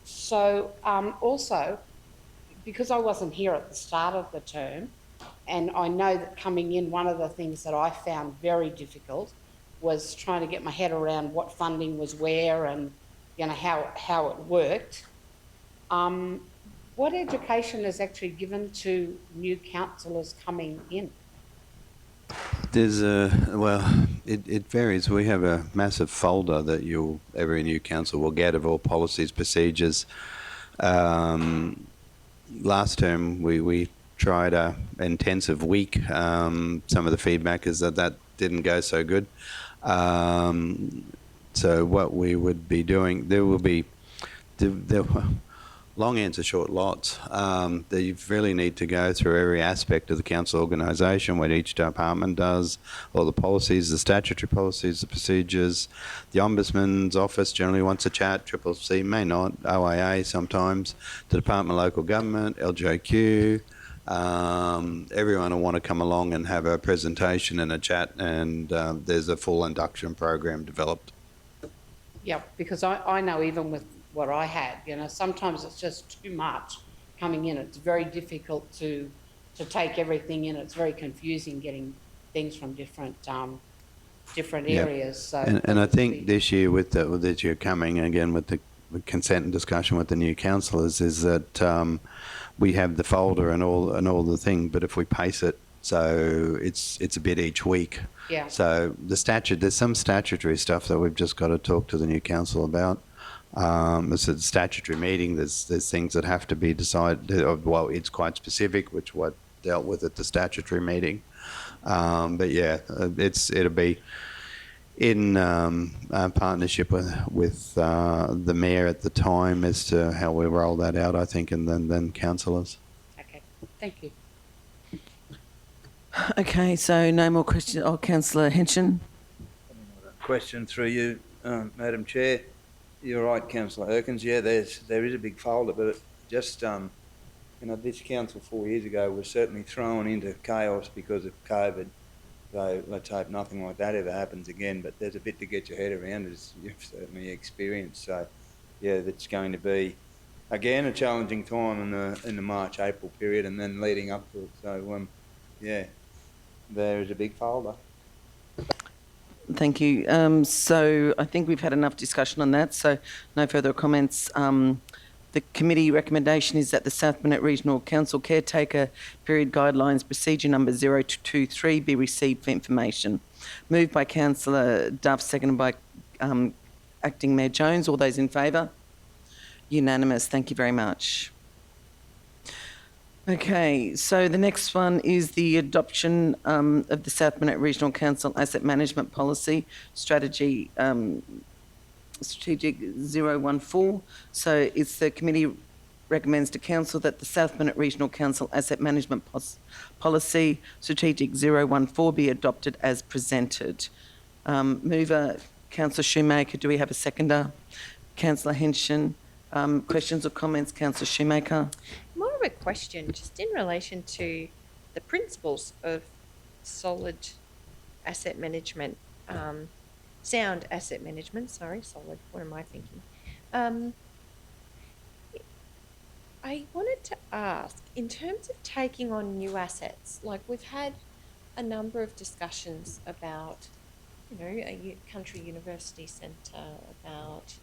So also, because I wasn't here at the start of the term, and I know that coming in, one of the things that I found very difficult was trying to get my head around what funding was where and, you know, how it worked. What education is actually given to new councillors coming in? There's it varies. We have a massive folder that every new council will get of all policies, procedures. Last term we tried a intensive week. Some of the feedback is that didn't go so good. So what we would be doing, there long answer short, lots. That you really need to go through every aspect of the council organisation, what each department does, all the policies, the statutory policies, the procedures. The Ombudsman's office generally wants a chat, Triple C may not, OIA sometimes, the Department of Local Government, LJQ. Everyone will want to come along and have a presentation and a chat, and there's a full induction program developed. Yeah, because I know even with what I had, you know, sometimes it's just too much coming in. It's very difficult to take everything in. It's very confusing getting things from different areas. So and I think this year with this year coming again with the consent and discussion with the new councillors is that we have the folder and all the thing, but if we pace it so it's a bit each week. Yeah. So there's some statutory stuff that we've just got to talk to the new council about. It's a statutory meeting. There's things that have to be decided. Well, it's quite specific, which what dealt with at the statutory meeting. But yeah, it'll be in partnership with the mayor at the time as to how we roll that out, I think, and then councillors. Okay, thank you. Okay, so no more questions. Councillor Henshin. Question through you, Madam Chair. You're right, Councillor Erkins. Yeah, there is a big folder, but it just this council 4 years ago was certainly thrown into chaos because of COVID. So let's hope nothing like that ever happens again. But there's a bit to get your head around, as you've certainly experienced. So yeah, that's going to be again a challenging time in the March-April period, and then leading up to it. So yeah, there is a big folder. Thank you. So I think we've had enough discussion on that, so no further comments. The committee recommendation is that the South Burnett Regional Council Caretaker Period Guidelines Procedure number 0223 be received for information. Moved by Councillor Duff, seconded by Acting Mayor Jones. All those in favour? Unanimous. Thank you very much. Okay, so the next one is the adoption of the South Burnett Regional Council Asset Management Policy Strategic 014. So it's the committee recommends to Council that the South Bennett Regional Council Asset Management Policy Strategic 014 be adopted as presented. Mover, Councillor Shoemaker. Do we have a seconder? Councillor Henshin. Questions or comments, Councillor Shoemaker? More of a question, just in relation to the principles of solid asset management, sound asset management, sorry, solid, what am I thinking? I wanted to ask, in terms of taking on new assets, like we've had a number of discussions about, a country university centre, about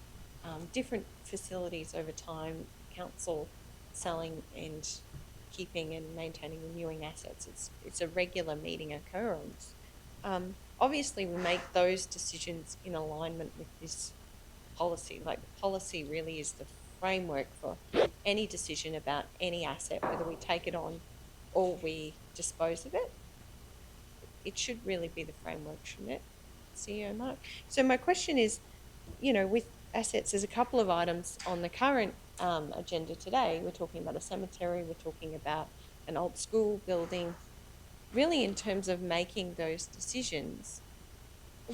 different facilities over time, council selling and keeping and maintaining, renewing assets. It's a regular meeting occurrence. Obviously, we make those decisions in alignment with this policy. Like, the policy really is the framework for any decision about any asset, whether we take it on or we dispose of it. It should really be the framework, shouldn't it, CEO Mark? So my question is, with assets, there's a couple of items on the current agenda today. We're talking about a cemetery, we're talking about an old school building. Really, in terms of making those decisions,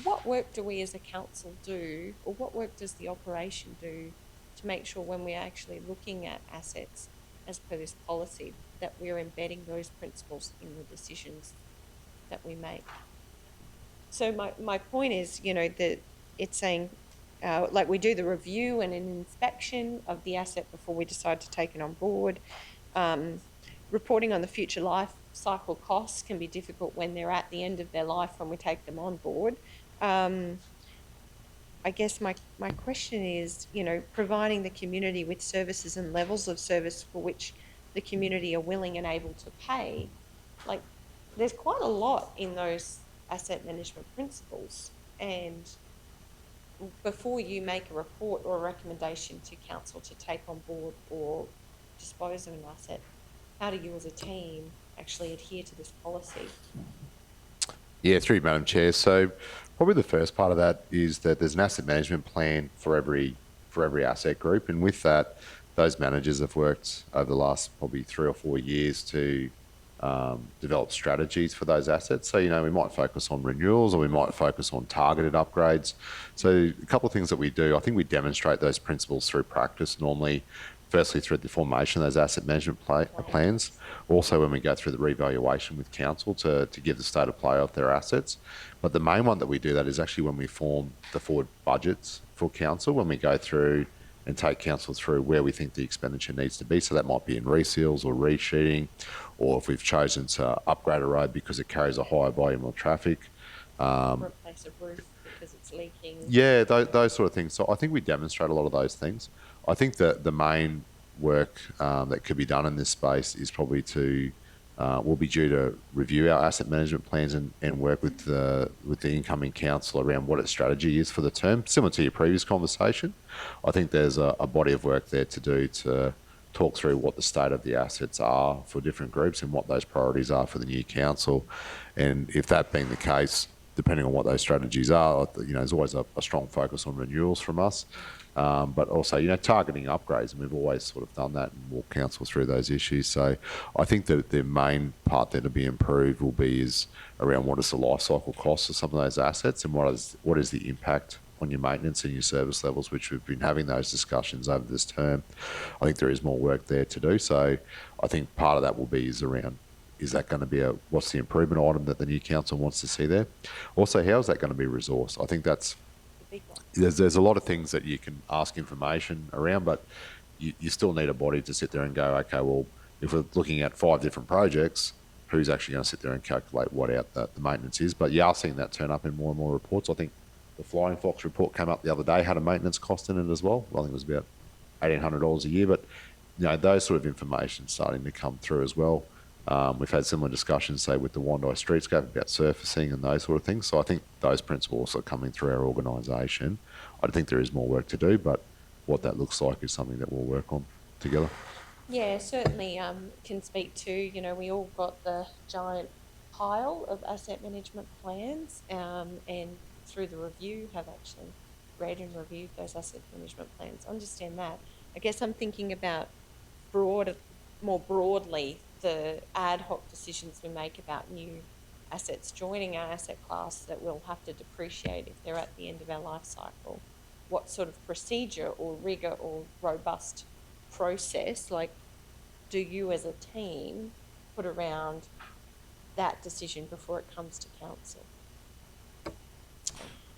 what work do we as a council do, or what work does the operation do to make sure when we're actually looking at assets as per this policy that we're embedding those principles in the decisions that we make? So my point is, that it's saying, like, we do the review and an inspection of the asset before we decide to take it on board. Reporting on the future life cycle costs can be difficult when they're at the end of their life when we take them on board. I guess my question is, providing the community with services and levels of service for which the community are willing and able to pay. Like, there's quite a lot in those asset management principles, and before you make a report or a recommendation to council to take on board or dispose of an asset, how do you as a team actually adhere to this policy? Yeah, through you, Madam Chair. So probably the first part of that is that there's an asset management plan for every asset group, and with that, those managers have worked over the last probably 3 or 4 years to develop strategies for those assets. So, we might focus on renewals, or we might focus on targeted upgrades. So a couple of things that we do, I think we demonstrate those principles through practice normally, firstly through the formation of those asset management plans, also when we go through the revaluation with council to give the state of play of their assets. But the main one that we do that is actually when we form the forward budgets for council, when we go through and take council through where we think the expenditure needs to be. So that might be in reseals or resheeting, or if we've chosen to upgrade a road because it carries a higher volume of traffic. Replace a roof because it's leaking. Yeah, those sort of things. So I think we demonstrate a lot of those things. I think that the main work that could be done in this space is probably we'll be due to review our asset management plans and work with the incoming council around what its strategy is for the term. Similar to your previous conversation, I think there's a body of work there to do to talk through what the state of the assets are for different groups and what those priorities are for the new council. And if that being the case, depending on what those strategies are, there's always a strong focus on renewals from us. But also, targeting upgrades, and we've always sort of done that and walk council through those issues. So I think that the main part that will be improved will be is around what is the life cycle cost of some of those assets, and what is the impact on your maintenance and your service levels, which we've been having those discussions over this term. I think there is more work there to do. So I think part of that will be is around, is that going to be what's the improvement item that the new council wants to see there? Also, how is that going to be resourced? I think that's, there's a lot of things that you can ask information around, but you still need a body to sit there and go, okay, well, if we're looking at 5 different projects, who's actually going to sit there and calculate what the maintenance is? But you are seeing that turn up in more and more reports. I think the Flying Fox report came up the other day, had a maintenance cost in it as well. I think it was about $1,800 a year, but those sort of information starting to come through as well. We've had similar discussions, say, with the Wandai Streetscape about surfacing and those sort of things. So I think those principles are coming through our organisation. I think there is more work to do, but what that looks like is something that we'll work on together. Yeah, certainly can speak to, we all got the giant pile of asset management plans and through the review have actually read and reviewed those asset management plans. Understand that. I guess I'm thinking about more broadly, the ad hoc decisions we make about new assets joining our asset class that we'll have to depreciate if they're at the end of our life cycle, what sort of procedure or rigor or robust process, like, do you as a team put around that decision before it comes to council?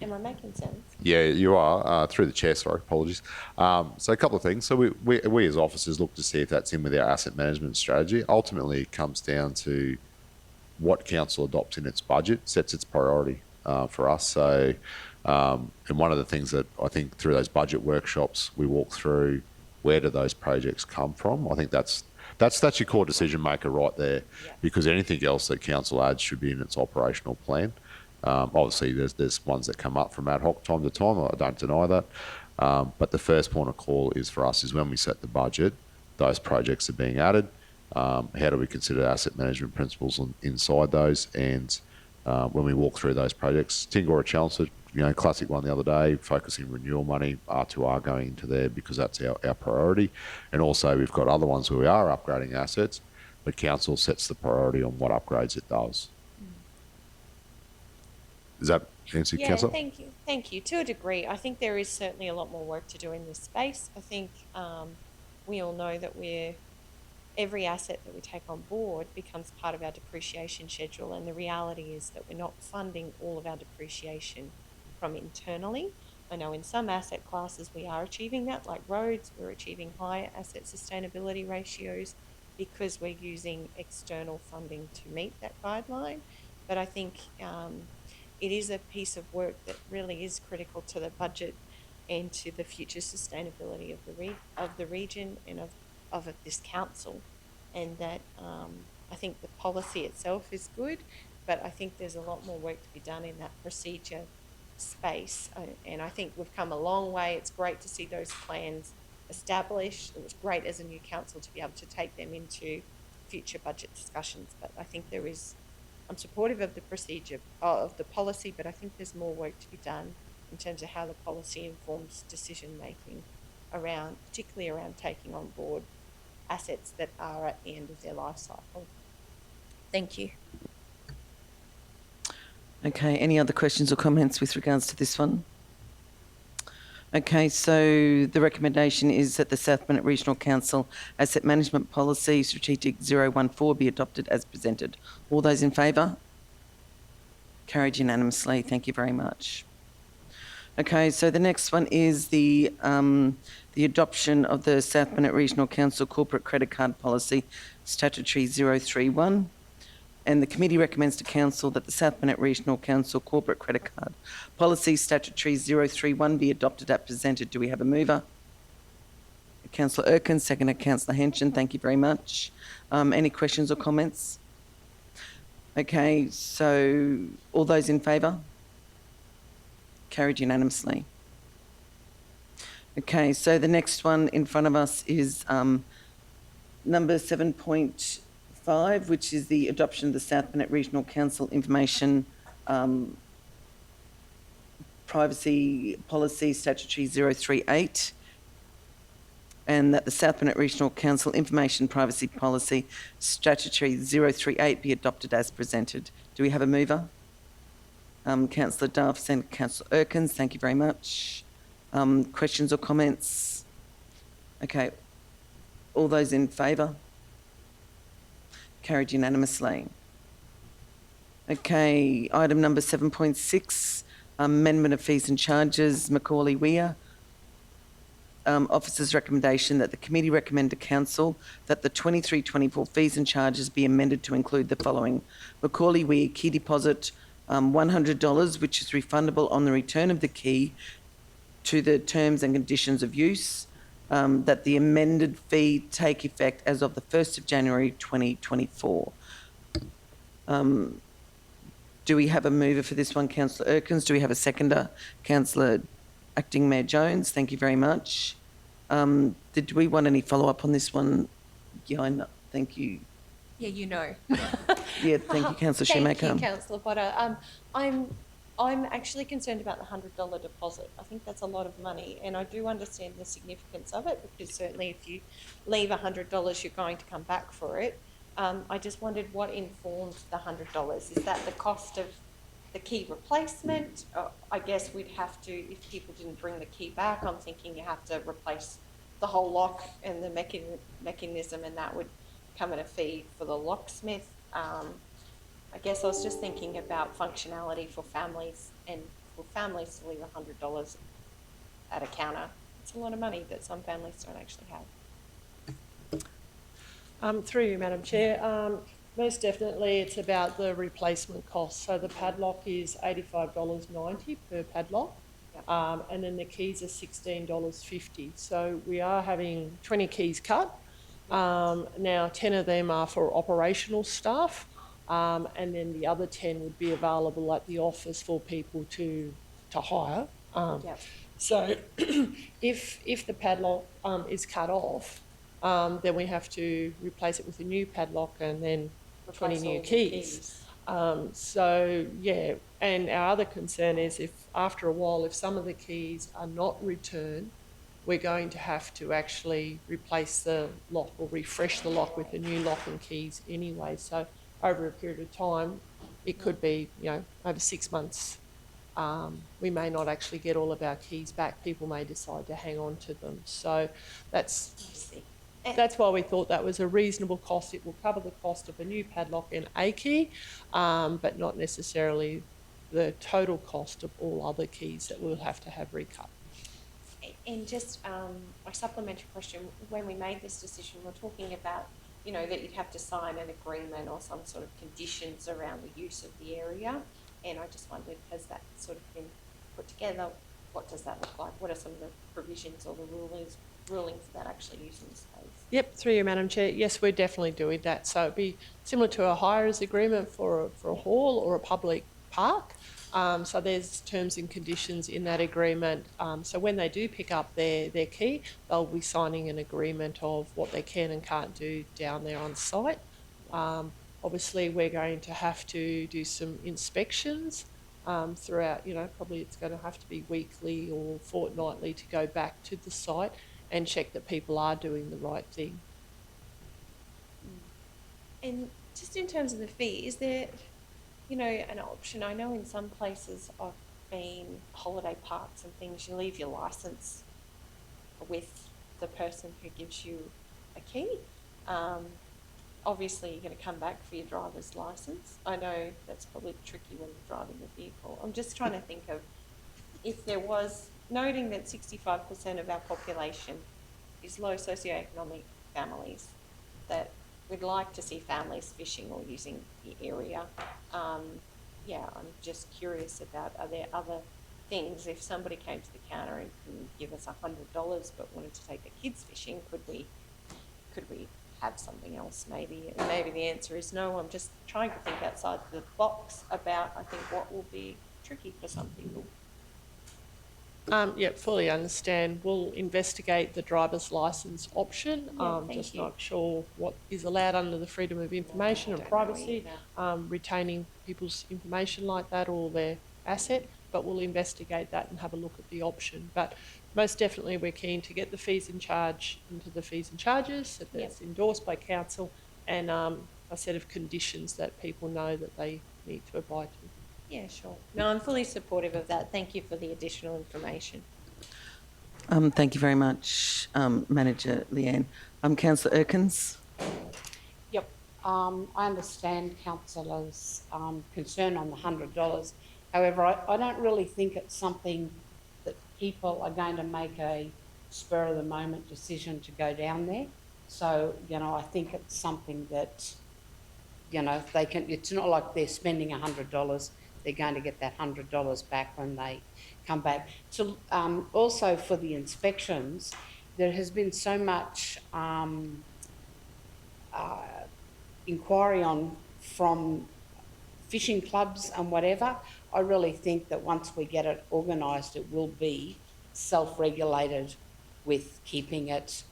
Am I making sense? Yeah, you are. Through the chair, sorry, apologies. So a couple of things. So we as officers look to see if that's in with our asset management strategy. Ultimately, it comes down to what council adopts in its budget, sets its priority for us. So, and one of the things that I think through those budget workshops, we walk through where do those projects come from. I think that's your core decision maker right there, because anything else that council adds should be in its operational plan. Obviously, there's ones that come up from ad hoc time to time. I don't deny that. But the first point of call is for us is when we set the budget, those projects are being added. How do we consider asset management principles inside those? And when we walk through those projects, Tingora Chelmsford, classic one the other day, focusing renewal money, R2R going into there because that's our priority. And also we've got other ones where we are upgrading assets, but council sets the priority on what upgrades it does. Does that answer, Yeah, Councillor? thank you. Thank you. To a degree, I think there is certainly a lot more work to do in this space. I think we all know that every asset that we take on board becomes part of our depreciation schedule, and the reality is that we're not funding all of our depreciation from internally. I know in some asset classes we are achieving that, like roads, we're achieving higher asset sustainability ratios because we're using external funding to meet that guideline. But I think it is a piece of work that really is critical to the budget and to the future sustainability of the region and of this council. And that I think the policy itself is good, but I think there's a lot more work to be done in that procedure space. And I think we've come a long way. It's great to see those plans established. It was great as a new council to be able to take them into future budget discussions. But I think I'm supportive of the procedure, of the policy, but I think there's more work to be done in terms of how the policy informs decision making particularly around taking on board assets that are at the end of their life cycle. Thank you. Okay, any other questions or comments with regards to this one? Okay, so the recommendation is that the South Bennett Regional Council Asset Management Policy Strategic 014 be adopted as presented. All those in favour? Carried unanimously. Thank you very much. Okay, so the next one is the adoption of the South Bennett Regional Council Corporate Credit Card Policy Statutory 031. And the committee recommends to council that the South Bennett Regional Council Corporate Credit Card Policy Statutory 031 be adopted as presented. Do we have a mover? Councillor Erkin, seconded Councillor Henson. Thank you very much. Any questions or comments? Okay, so all those in favour? Carried unanimously. Okay, so the next one in front of us is number 7.5, which is the adoption of the South Bennett Regional Council Information Privacy Policy Statutory 038, and that the South Bennett Regional Council Information Privacy Policy Statutory 038 be adopted as presented. Do we have a mover? Councillor Duff and Councillor Erkins, thank you very much. Questions or comments? Okay, all those in favour? Carried unanimously. Okay, item number 7.6, amendment of fees and charges, Macaulay Weir. Officer's recommendation that the committee recommend to council that the 23-24 fees and charges be amended to include the following: Macaulay Weir key deposit, $100, which is refundable on the return of the key to the terms and conditions of use, that the amended fee take effect as of the 1st of January 2024. Do we have a mover for this one, Councillor Erkins? Do we have a seconder? Councillor Acting Mayor Jones, thank you very much. Did we want any follow-up on this one? Yeah, I know. Thank you. Yeah, you know. Yeah, thank you, Councillor Thank Shoemaker. you, Councillor Potter. I'm I'm actually concerned about the $100 deposit. I think that's a lot of money, and I do understand the significance of it, because certainly if you leave $100, you're going to come back for it. I just wondered what informed the $100. Is that the cost of the key replacement? I guess we'd have to, if people didn't bring the key back, I'm thinking you have to replace the whole lock and the mechanism, and that would come at a fee for the locksmith. I guess I was just thinking about functionality for families, and for families to leave $100 at a counter. It's a lot of money that some families don't actually have. Through you, Madam Chair. Most definitely it's about the replacement cost. So the padlock is $85.90 per padlock. Yep. And then the keys are $16.50. So we are having 20 keys cut. Now 10 of them are for operational staff. And then the other 10 would be available at the office for people to hire. Yep. So if the padlock is cut off, then we have to replace it with a new padlock and then 20 new keys. So yeah, and our other concern is if after a while, if some of the keys are not returned, we're going to have to actually replace the lock or refresh the lock with a new lock and keys anyway. So over a period of time, it could be, over 6 months, we may not actually get all of our keys back. People may decide to hang on to them. So that's why we thought that was a reasonable cost. It will cover the cost of a new padlock and a key, but not necessarily the total cost of all other keys that we'll have to have recut. And just a supplementary question, when we made this decision, we're talking about, that you'd have to sign an agreement or some sort of conditions around the use of the area. And I just wondered, has that sort of been put together? What does that look like? What are some of the provisions or the rulings about actually using the space? Yep, through you, Madam Chair. Yes, we're definitely doing that. So it'd be similar to a hires agreement for a hall or a public park. So there's terms and conditions in that agreement. So when they do pick up their key, they'll be signing an agreement of what they can and can't do down there on site. Obviously, we're going to have to do some inspections throughout, probably it's going to have to be weekly or fortnightly to go back to the site and check that people are doing the right thing. And just in terms of the fee, is there, an option? I know in some places I've been holiday parks and things, you leave your licence with the person who gives you a key. Obviously, you're going to come back for your driver's licence. I know that's probably tricky when you're driving a vehicle. I'm just trying to think of if there was, noting that 65% of our population is low socioeconomic families, that we'd like to see families fishing or using the area. I'm just curious about, are there other things, if somebody came to the counter and can give us $100 but wanted to take the kids fishing, could we have something else maybe? And maybe the answer is no. I'm just trying to think outside the box about, I think, what will be tricky for some people. Fully understand. We'll investigate the driver's licence option. Just not sure what is allowed under the freedom of information and privacy, retaining people's information like that or their asset, but we'll investigate that and have a look at the option. But most definitely we're keen to get the fees and charge into the fees and charges, so that's endorsed by council, and a set of conditions that people know that they need to abide to. Yeah, sure. No, I'm fully supportive of that. Thank you for the additional information. Thank you very much, Manager Leanne. Councillor Erkins. Yep. I understand councillors' concern on the $100. However, I don't really think it's something that people are going to make a spur of the moment decision to go down there. So, I think it's something that, they can, it's not like they're spending $100. They're going to get that $100 back when they come back. So also for the inspections, there has been so much inquiry from fishing clubs and whatever. I really think that once we get it organised, it will be self-regulated with keeping it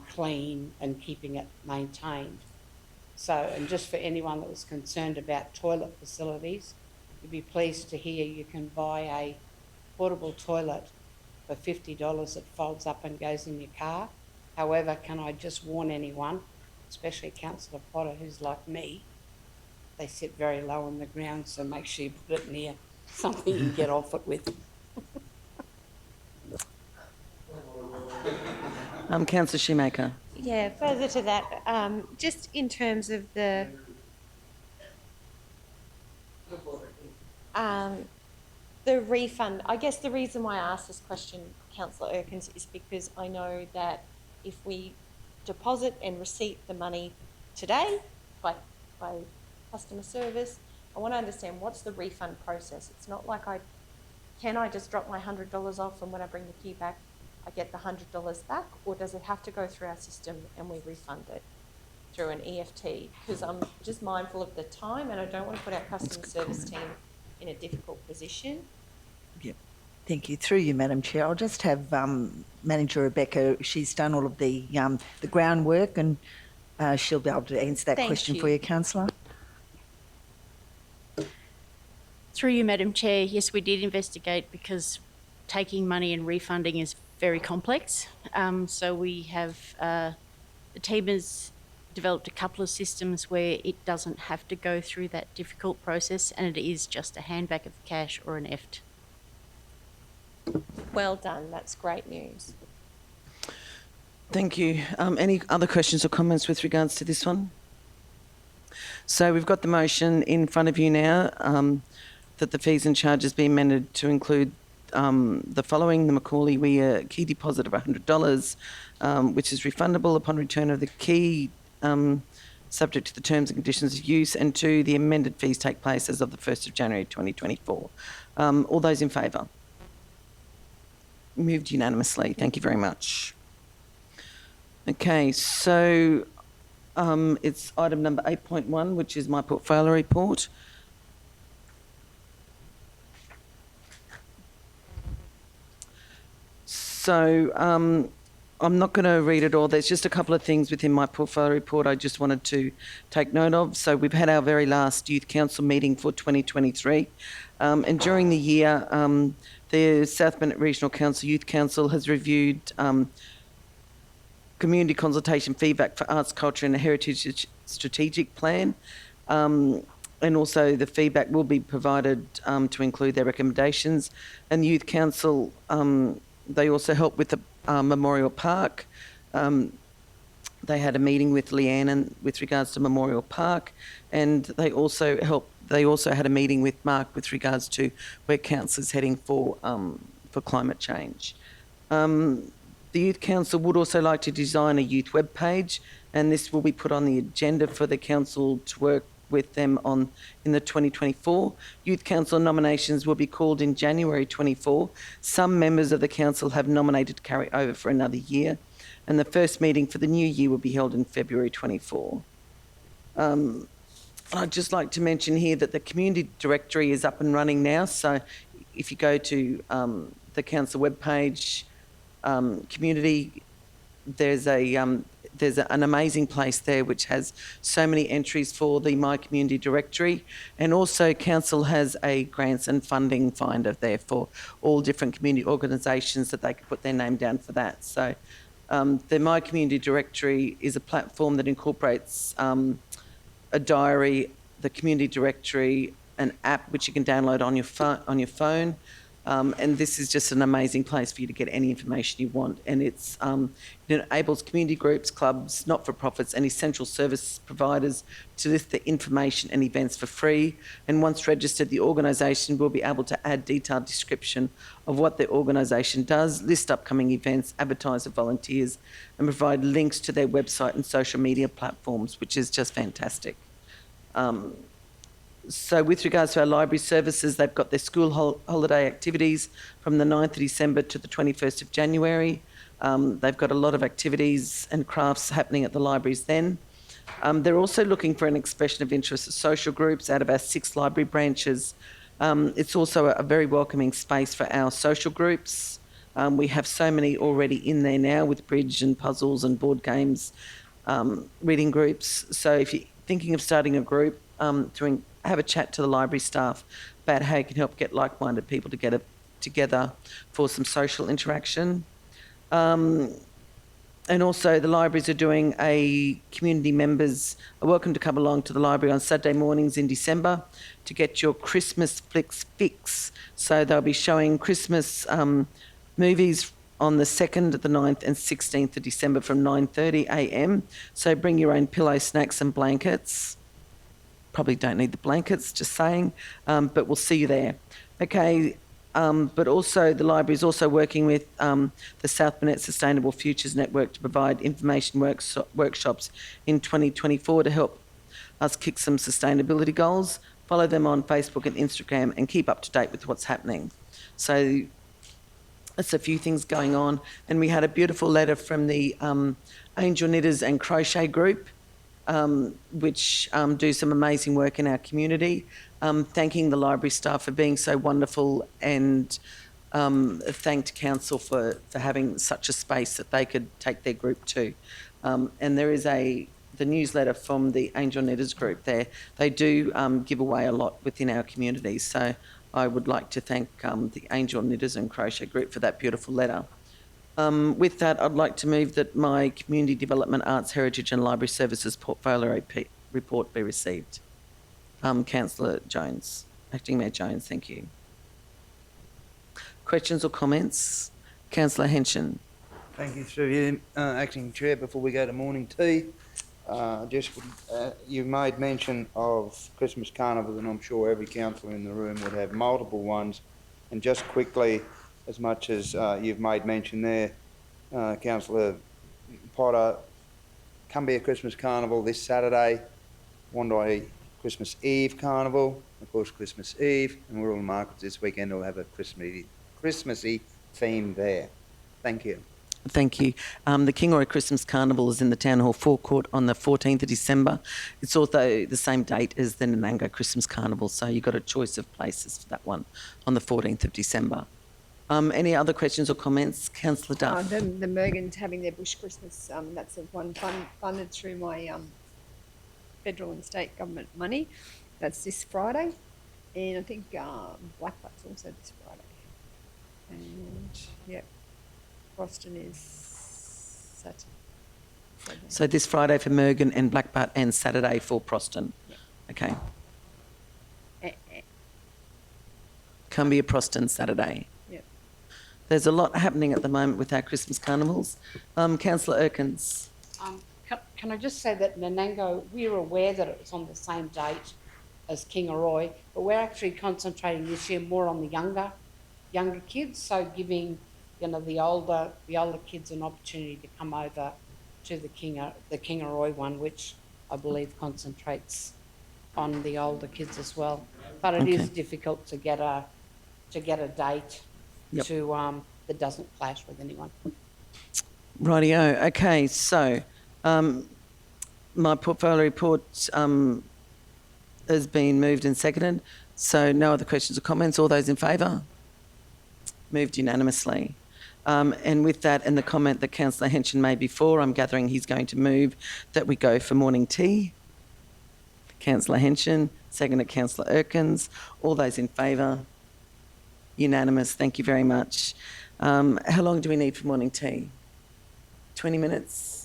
clean and keeping it maintained. So, and just for anyone that was concerned about toilet facilities, you'd be pleased to hear you can buy a portable toilet for $50 that folds up and goes in your car. However, can I just warn anyone, especially Councillor Potter, who's like me, they sit very low on the ground, so make sure you put it near something you can get off it with. Councillor Shoemaker. Yeah, further to that, just in terms of the refund, I guess the reason why I asked this question, Councillor Erkins, is because I know that if we deposit and receipt the money today by customer service, I want to understand what's the refund process. It's not like can I just drop my $100 off and when I bring the key back, I get the $100 back, or does it have to go through our system and we refund it through an EFT? Because I'm just mindful of the time and I don't want to put our customer service team in a difficult position. Yep. Thank you. Through you, Madam Chair, I'll just have Manager Rebecca. She's done all of the groundwork and she'll be able to answer that Thank question you. for you, Councillor. Through you, Madam Chair, yes, we did investigate because taking money and refunding is very complex. So we have, the team has developed a couple of systems where it doesn't have to go through that difficult process and it is just a handback of cash or an EFT. Well done. That's great news. Thank you. Any other questions or comments with regards to this one? So we've got the motion in front of you now that the fees and charges be amended to include the following: the Macaulay Weir key deposit of $100, which is refundable upon return of the key, subject to the terms and conditions of use, and 2, the amended fees take place as of the 1st of January 2024. All those in favour? Moved unanimously. Thank you very much. Okay, so it's item number 8.1, which is my portfolio report. So I'm not going to read it all. There's just a couple of things within my portfolio report I just wanted to take note of. So we've had our very last Youth Council meeting for 2023. And during the year, the South Bennett Regional Council Youth Council has reviewed community consultation feedback for arts, culture and heritage strategic plan. And also the feedback will be provided to include their recommendations. And the Youth Council, they also help with the Memorial Park. They had a meeting with Leanne with regards to Memorial Park, and they also had a meeting with Mark with regards to where council is heading for climate change. The Youth Council would also like to design a youth web page, and this will be put on the agenda for the council to work with them on in the 2024. Youth Council nominations will be called in January 24. Some members of the council have nominated to carry over for another year, and the first meeting for the new year will be held in February 24. I'd just like to mention here that the community directory is up and running now. So if you go to the council webpage, community, there's an amazing place there which has so many entries for the My Community directory, and also council has a grants and funding finder there for all different community organisations that they can put their name down for that. So the My Community directory is a platform that incorporates a diary, the community directory, an app which you can download on your phone. And this is just an amazing place for you to get any information you want. And it enables community groups, clubs, not-for-profits and essential service providers to list their information and events for free. And once registered, the organisation will be able to add detailed description of what their organisation does, list upcoming events, advertise for volunteers, and provide links to their website and social media platforms, which is just fantastic. So with regards to our library services, they've got their school holiday activities from the 9th of December to the 21st of January. They've got a lot of activities and crafts happening at the libraries then. They're also looking for an expression of interest of social groups out of our 6 library branches. It's also a very welcoming space for our social groups. We have so many already in there now with bridge and puzzles and board games, reading groups. So if you're thinking of starting a group to have a chat to the library staff about how you can help get like-minded people together for some social interaction. And also the libraries are doing a community members are welcome to come along to the library on Saturday mornings in December to get your Christmas flicks fix. So they'll be showing Christmas movies on the 2nd, the 9th and 16th of December from 9:30 a.m. So bring your own pillow, snacks and blankets. Probably don't need the blankets, just saying, but we'll see you there. Okay, but also the library is also working with the South Burnett Sustainable Futures Network to provide information workshops in 2024 to help us kick some sustainability goals. Follow them on Facebook and Instagram and keep up to date with what's happening. So it's a few things going on. And we had a beautiful letter from the Angel Knitters and Crochet Group, which do some amazing work in our community, thanking the library staff for being so wonderful, and thanked council for having such a space that they could take their group to. And there is the newsletter from the Angel Knitters group there. They do give away a lot within our community. So I would like to thank the Angel Knitters and Crochet group for that beautiful letter. With that, I'd like to move that my Community Development, Arts, Heritage and Library Services Portfolio report be received. Councillor Jones, Acting Mayor Jones, thank you. Questions or comments? Councillor Henson. Thank you, through you, Acting Chair. Before we go to morning tea, you made mention of Christmas Carnival, and I'm sure every councillor in the room would have multiple ones. And just quickly, as much as you've made mention there, Councillor Potter, Cumbria Christmas Carnival this Saturday, Wandai Christmas Eve Carnival, of course Christmas Eve, and Wirral Markets this weekend will have a Christmassy theme there. Thank you. Thank you. The Kingaroy Christmas Carnival is in the Town Hall forecourt on the 14th of December. It's also the same date as the Nanango Christmas Carnival, so you've got a choice of places for that one on the 14th of December. Any other questions or comments? Councillor Duff. The Mergans having their Bush Christmas, that's the one funded through my federal and state government money. That's this Friday. And I think Blackbutt's also this Friday. And, yeah, Boston is Saturday. So this Friday for Mergan and Blackbutt and Saturday for Proston. Yep. Okay. Cumbria Proston Saturday. Yep. There's a lot happening at the moment with our Christmas carnivals. Councillor Erkins. Can I just say that Nanango, we're aware that it was on the same date as Kingaroy, but we're actually concentrating this year more on the younger kids, so giving the older kids an opportunity to come over to the Kingaroy one, which I believe concentrates on the older kids as well. But it is difficult to get a date that doesn't clash with anyone. Rightio. Okay, so my portfolio report has been moved and seconded. So no other questions or comments. All those in favour? Moved unanimously. And with that and the comment that Councillor Henson made before, I'm gathering he's going to move that we go for morning tea. Councillor Henson, seconded Councillor Erkins. All those in favour? Unanimous. Thank you very much. How long do we need for morning tea? 20 minutes?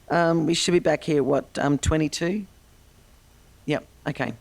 We should be back here, 22? Yep, okay.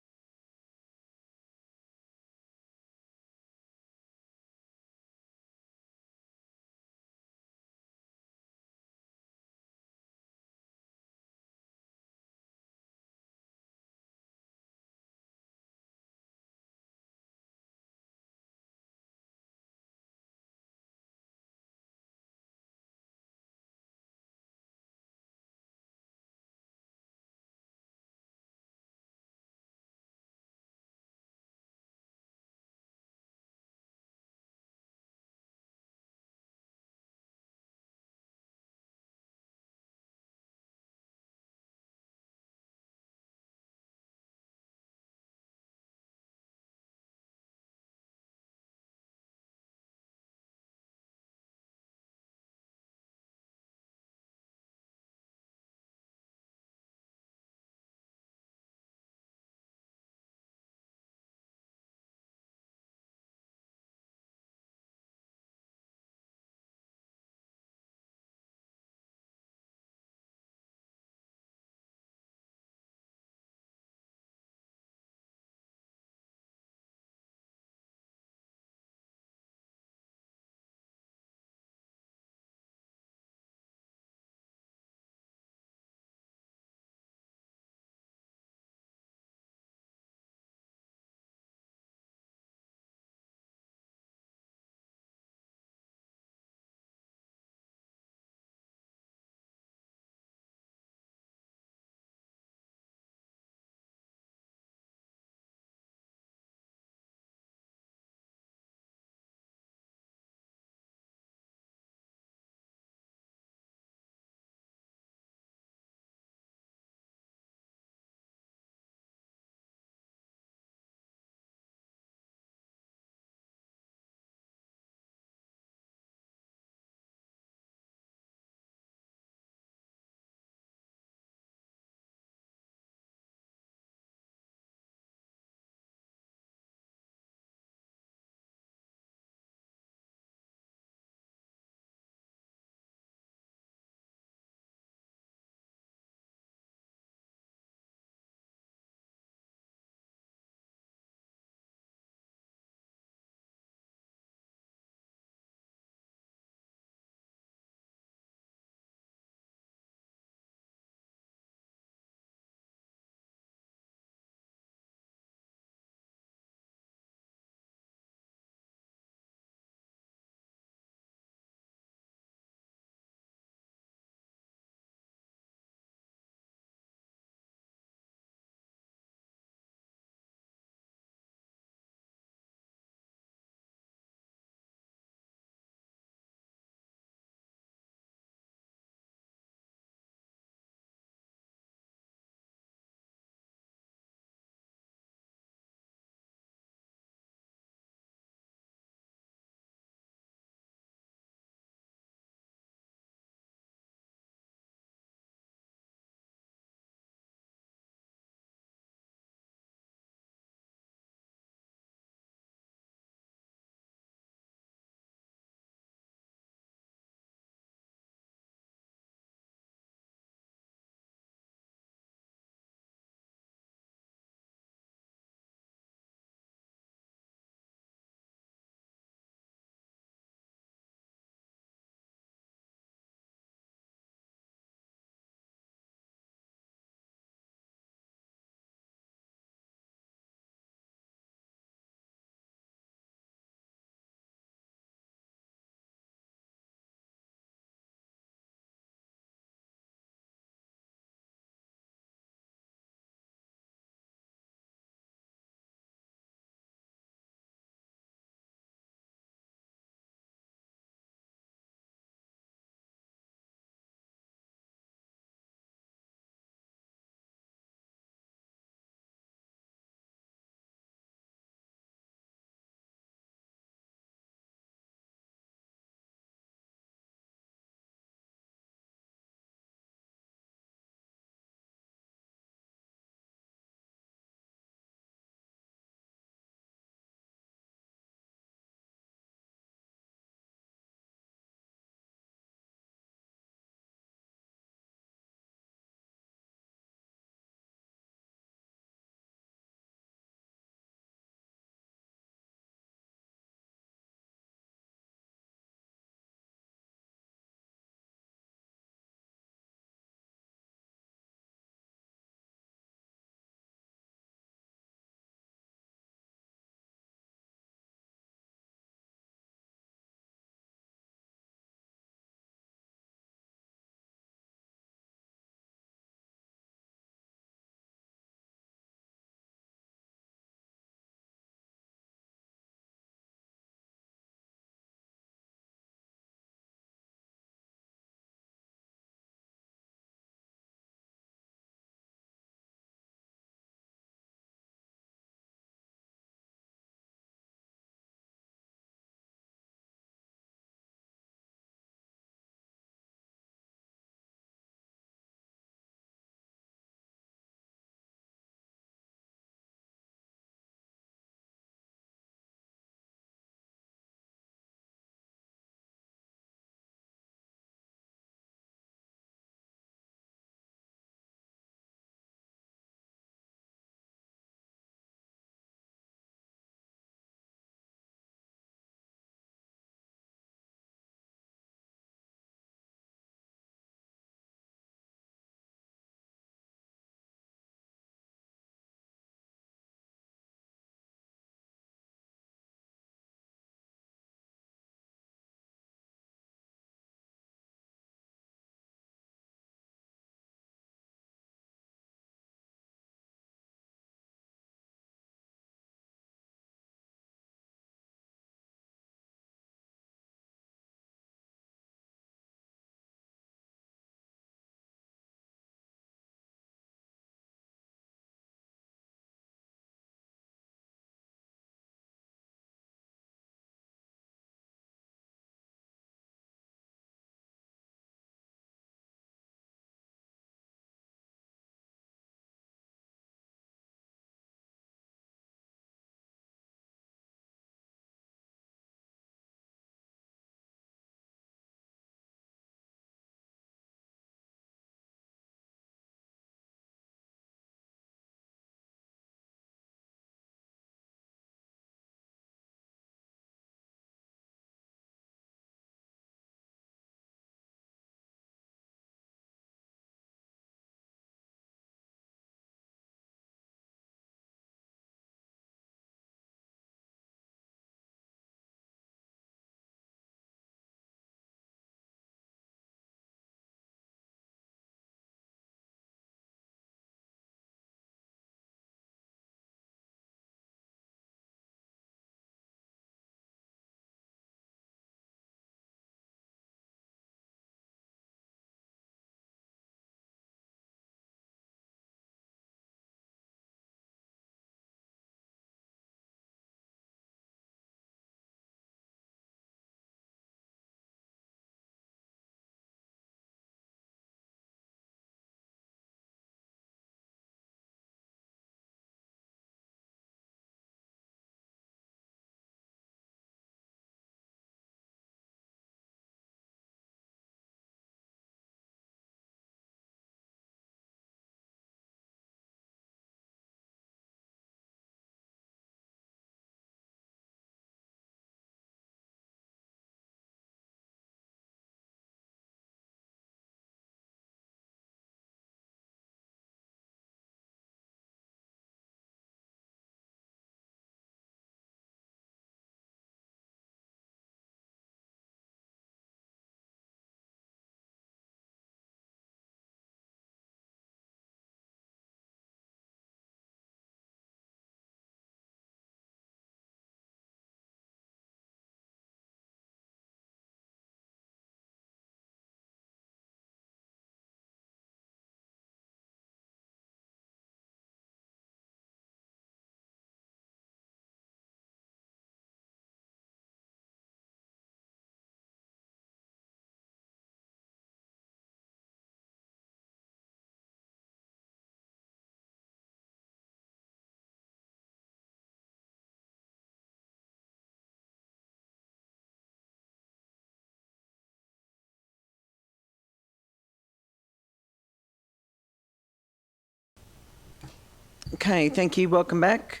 Okay, thank you. Welcome back.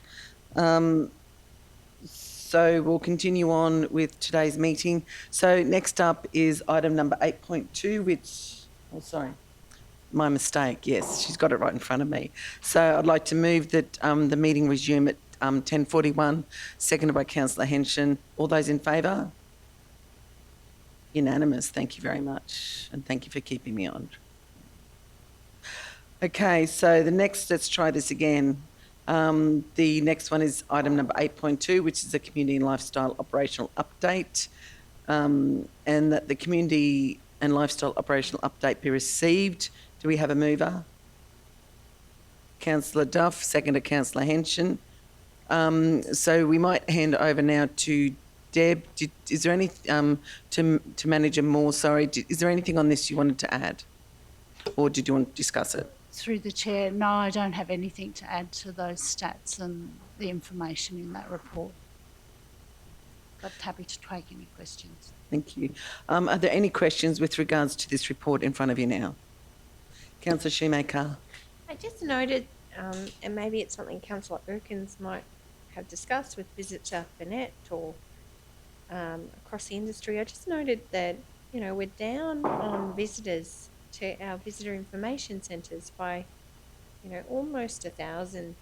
So we'll continue on with today's meeting. So next up is item number 8.2, which, oh, sorry, my mistake. Yes, she's got it right in front of me. So I'd like to move that the meeting resume at 10:41, seconded by Councillor Henshin. All those in favour? Unanimous. Thank you very much. And thank you for keeping me on. Okay, so let's try this again. The next one is item number 8.2, which is a community and lifestyle operational update. And that the community and lifestyle operational update be received. Do we have a mover? Councillor Duff, second to Councillor Henshin. So we might hand over now to Deb. Is there any, to Manager Moore, sorry, is there anything on this you wanted to add? Or did you want to discuss it? Through the chair, no, I don't have anything to add to those stats and the information in that report. But happy to take any questions. Thank you. Are there any questions with regards to this report in front of you now? Councillor Shoemaker. I just noted, and maybe it's something Councillor Erkins might have discussed with Visit South Burnett or across the industry. I just noted that, you know, we're down on visitors to our visitor information centres by, you know, almost 1,000,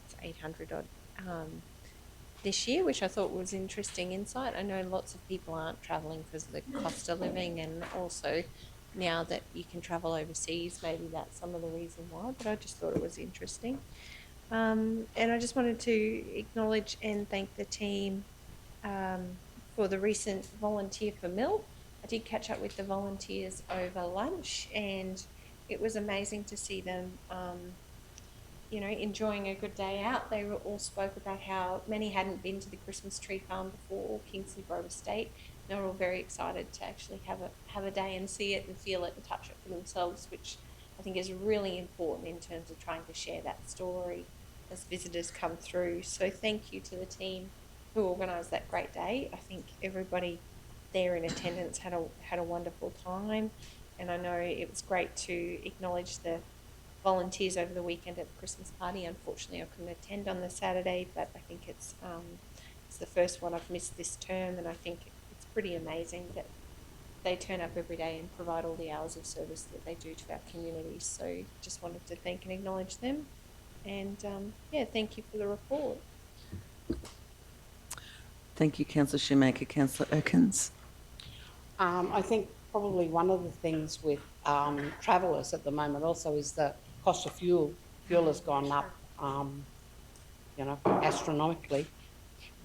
it's 800 odd this year, which I thought was interesting insight. I know lots of people aren't travelling because of the cost of living, and also now that you can travel overseas, maybe that's some of the reason why, but I just thought it was interesting. And I just wanted to acknowledge and thank the team for the recent Volunteer for Mill. I did catch up with the volunteers over lunch, and it was amazing to see them, you know, enjoying a good day out. They all spoke about how many hadn't been to the Christmas tree farm before, or Kingsley Grove Estate. They were all very excited to actually have a day and see it and feel it and touch it for themselves, which I think is really important in terms of trying to share that story as visitors come through. So thank you to the team who organised that great day. I think everybody there in attendance had a wonderful time, and I know it was great to acknowledge the volunteers over the weekend at the Christmas party. Unfortunately, I couldn't attend on the Saturday, but I think it's the first one I've missed this term, and I think it's pretty amazing that they turn up every day and provide all the hours of service that they do to our community. So just wanted to thank and acknowledge them, and yeah, thank you for the report. Thank you, Councillor Shoemaker. Councillor Erkins. I think probably one of the things with travellers at the moment also is the cost of fuel. Fuel has gone up, you know, astronomically.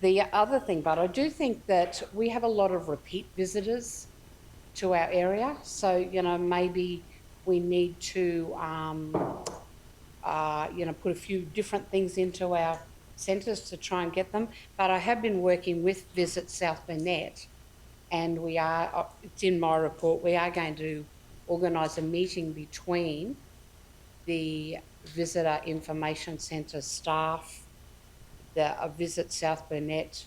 The other thing, but I do think that we have a lot of repeat visitors to our area. So, you know, maybe we need to, you know, put a few different things into our centres to try and get them. But I have been working with Visit South Burnett, and we are, it's in my report, we are going to organise a meeting between the Visitor Information Centre staff, the Visit South Burnett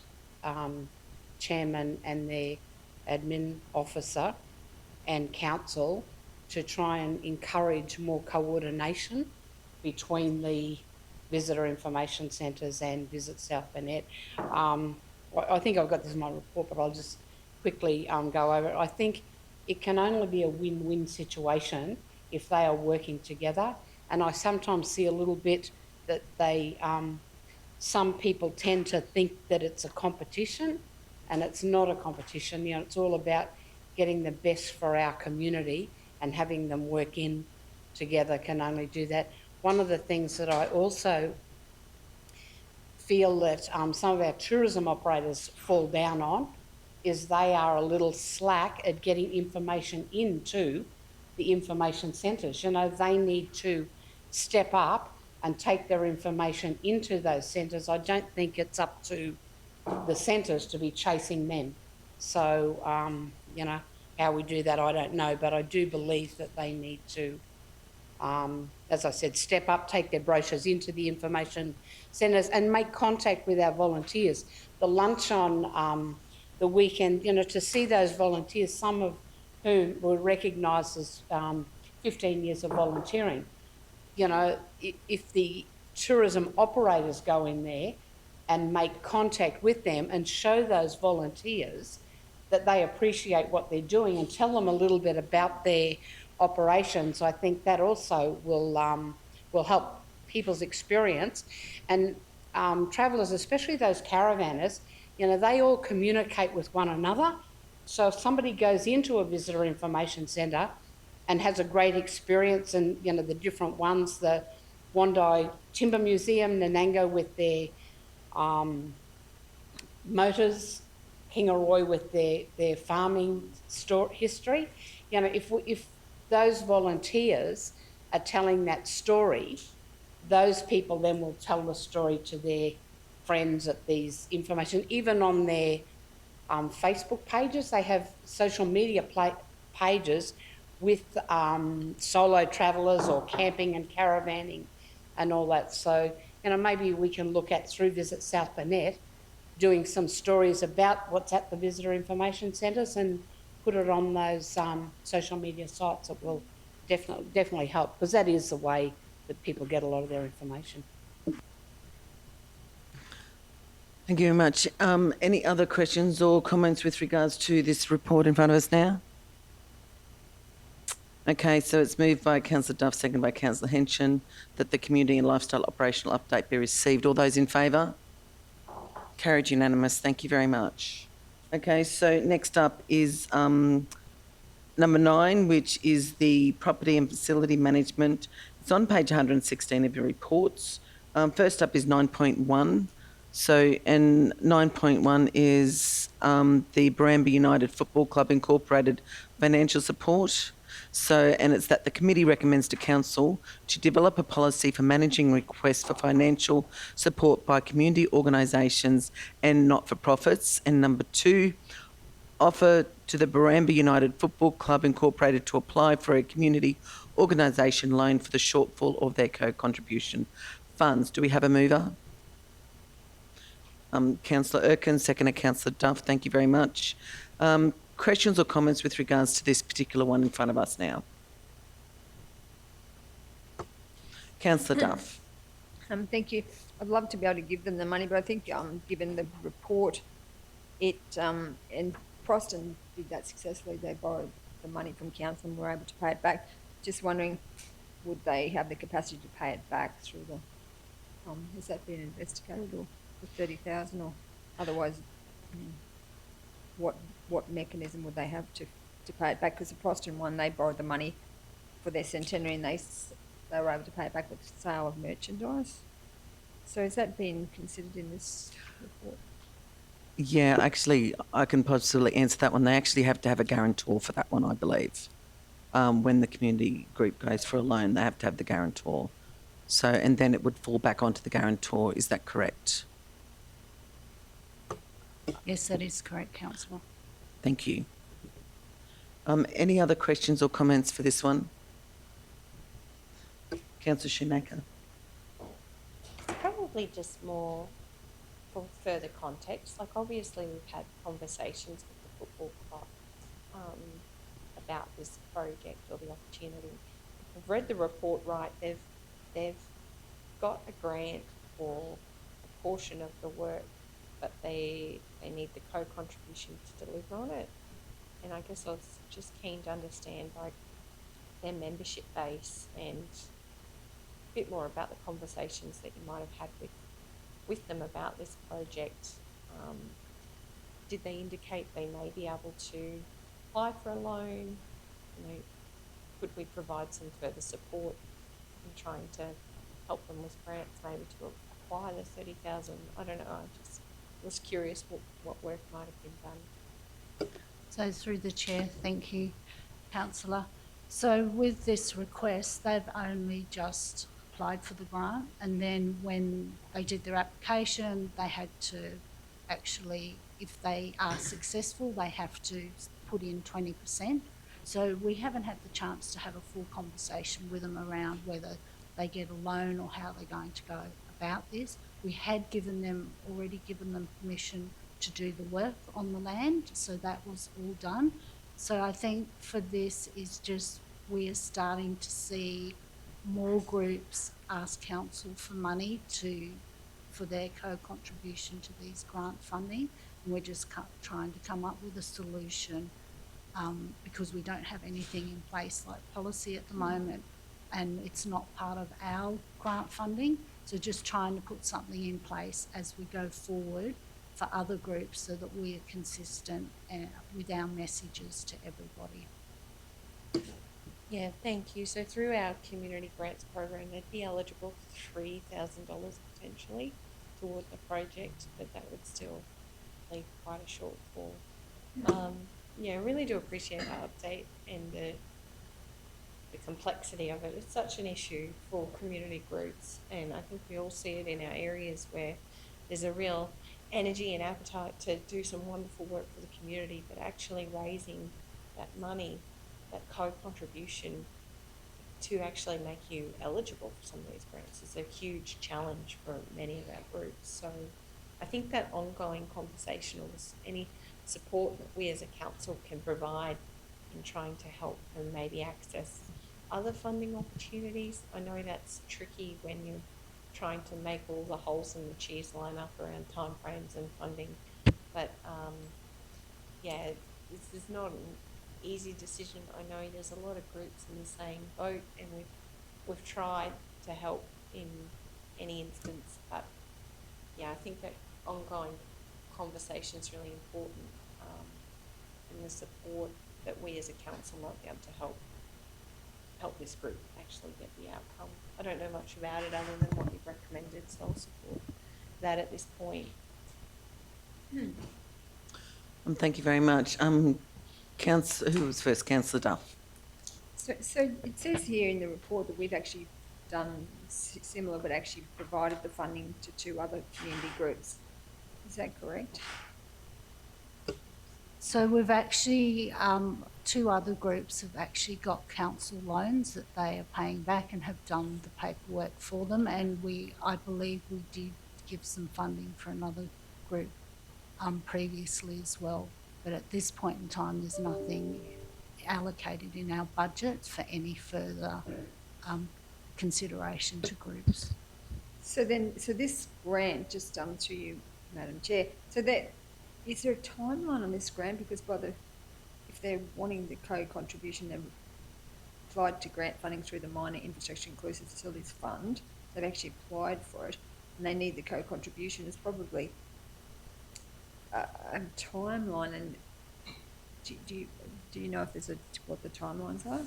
chairman and their admin officer and council to try and encourage more coordination between the visitor information centres and Visit South Burnett. I think I've got this in my report, but I'll just quickly go over it. I think it can only be a win-win situation if they are working together, and I sometimes see a little bit that they, some people tend to think that it's a competition, and it's not a competition. You know, it's all about getting the best for our community, and having them work in together can only do that. One of the things that I also feel that some of our tourism operators fall down on is they are a little slack at getting information into the information centres. You know, they need to step up and take their information into those centres. I don't think it's up to the centres to be chasing them. So, you know, how we do that, I don't know, but I do believe that they need to, as I said, step up, take their brochures into the information centres and make contact with our volunteers. The lunch on the weekend, you know, to see those volunteers, some of whom were recognised as 15 years of volunteering. You know, if the tourism operators go in there and make contact with them and show those volunteers that they appreciate what they're doing and tell them a little bit about their operations, I think that also will help people's experience. And travellers, especially those caravanners, you know, they all communicate with one another. So if somebody goes into a visitor information centre and has a great experience, and, you know, the different ones, the Wandai Timber Museum, Nanango with their motors, Kingaroy with their farming history. You know, if those volunteers are telling that story, those people then will tell the story to their friends at these information, even on their Facebook pages. They have social media pages with solo travellers or camping and caravanning and all that. So, you know, maybe we can look at, through Visit South Burnett, doing some stories about what's at the visitor information centres and put it on those social media sites. It will definitely help, because that is the way that people get a lot of their information. Thank you very much. Any other questions or comments with regards to this report in front of us now? Okay, so it's moved by Councillor Duff, seconded by Councillor Henson, that the Community and Lifestyle Operational Update be received. All those in favour? Carried unanimous. Thank you very much. Okay, so next up is number 9, which is the Property and Facility Management. It's on page 116 of your reports. First up is 9.1. So, and 9.1 is the Barambah United Football Club Incorporated financial support. So, and it's that the committee recommends to council to develop a policy for managing requests for financial support by community organisations and not-for-profits. And number 2, offer to the Barambah United Football Club Incorporated to apply for a community organisation loan for the shortfall of their co-contribution funds. Do we have a mover? Councillor Erkins, seconder Councillor Duff. Thank you very much. Questions or comments with regards to this particular one in front of us now? Councillor Duff. Thank you. I'd love to be able to give them the money, but I think given the report, and Proston did that successfully. They borrowed the money from council and were able to pay it back. Just wondering, would they have the capacity to pay it back through the, has that been investigated, or the 30,000, or otherwise, what mechanism would they have to pay it back? Because the Proston one, they borrowed the money for their centenary and they were able to pay it back with sale of merchandise. So has that been considered in this report? Yeah, actually, I can possibly answer that one. They actually have to have a guarantor for that one, I believe. When the community group goes for a loan, they have to have the guarantor. So, and then it would fall back onto the guarantor. Is that correct? Yes, that is correct, Councillor. Thank you. Any other questions or comments for this one? Councillor Schumacher. Probably just more for further context. Like, obviously we've had conversations with the football club about this project or the opportunity. If I've read the report right, they've got a grant for a portion of the work, but they need the co-contribution to deliver on it. And I guess I was just keen to understand, like, their membership base and a bit more about the conversations that you might have had with them about this project. Did they indicate they may be able to apply for a loan? You know, could we provide some further support in trying to help them with grants, maybe to apply the 30,000? I don't know. I just was curious what work might have been done. So through the chair, thank you, Councillor. So with this request, they've only just applied for the grant, and then when they did their application, they had to actually, if they are successful, they have to put in 20%. So we haven't had the chance to have a full conversation with them around whether they get a loan or how they're going to go about this. We had already given them permission to do the work on the land, so that was all done. So I think for this is just we are starting to see more groups asked council for money for their co-contribution to these grant funding. And we're just trying to come up with a solution because we don't have anything in place like policy at the moment, and it's not part of our grant funding. So just trying to put something in place as we go forward for other groups so that we are consistent with our messages to everybody. Yeah, thank you. So through our community grants program, they'd be eligible for $3,000 potentially toward the project, but that would still leave quite a shortfall. Yeah, I really do appreciate our update and the complexity of it. It's such an issue for community groups, and I think we all see it in our areas where there's a real energy and appetite to do some wonderful work for the community, but actually raising that money, that co-contribution to actually make you eligible for some of these grants is a huge challenge for many of our groups. So I think that ongoing conversation or any support that we as a council can provide in trying to help them maybe access other funding opportunities. I know that's tricky when you're trying to make all the holes in the cheese line up around timeframes and funding, but yeah, this is not an easy decision. I know there's a lot of groups in the same boat, and we've tried to help in any instance, but yeah, I think that ongoing conversation is really important, and the support that we as a council might be able to help this group actually get the outcome. I don't know much about it other than what you've recommended, so I'll support that at this point. Thank you very much. Who was first? Councillor Duff. So it says here in the report that we've actually done similar, but actually provided the funding to 2 other community groups. Is that correct? So we've actually, 2 other groups have actually got council loans that they are paying back and have done the paperwork for them, and I believe we did give some funding for another group previously as well. But at this point in time, there's nothing allocated in our budget for any further consideration to groups. So this grant, just through you, Madam Chair, is there a timeline on this grant? Because if they're wanting the co-contribution, they've applied to grant funding through the Minor Infrastructure Inclusive Facilities Fund. They've actually applied for it, and they need the co-contribution. It's probably a timeline. And do you know if there's what the timelines are?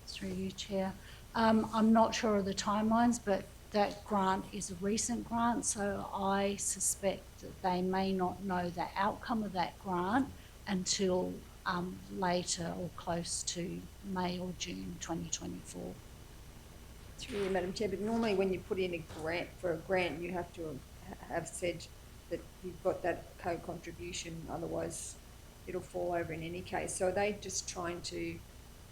Through you, Chair. I'm not sure of the timelines, but that grant is a recent grant, so I suspect that they may not know the outcome of that grant until later or close to May or June 2024. Through you, Madam Chair, but normally when you put in a grant for a grant, you have to have said that you've got that co-contribution, otherwise it'll fall over in any case. So are they just trying to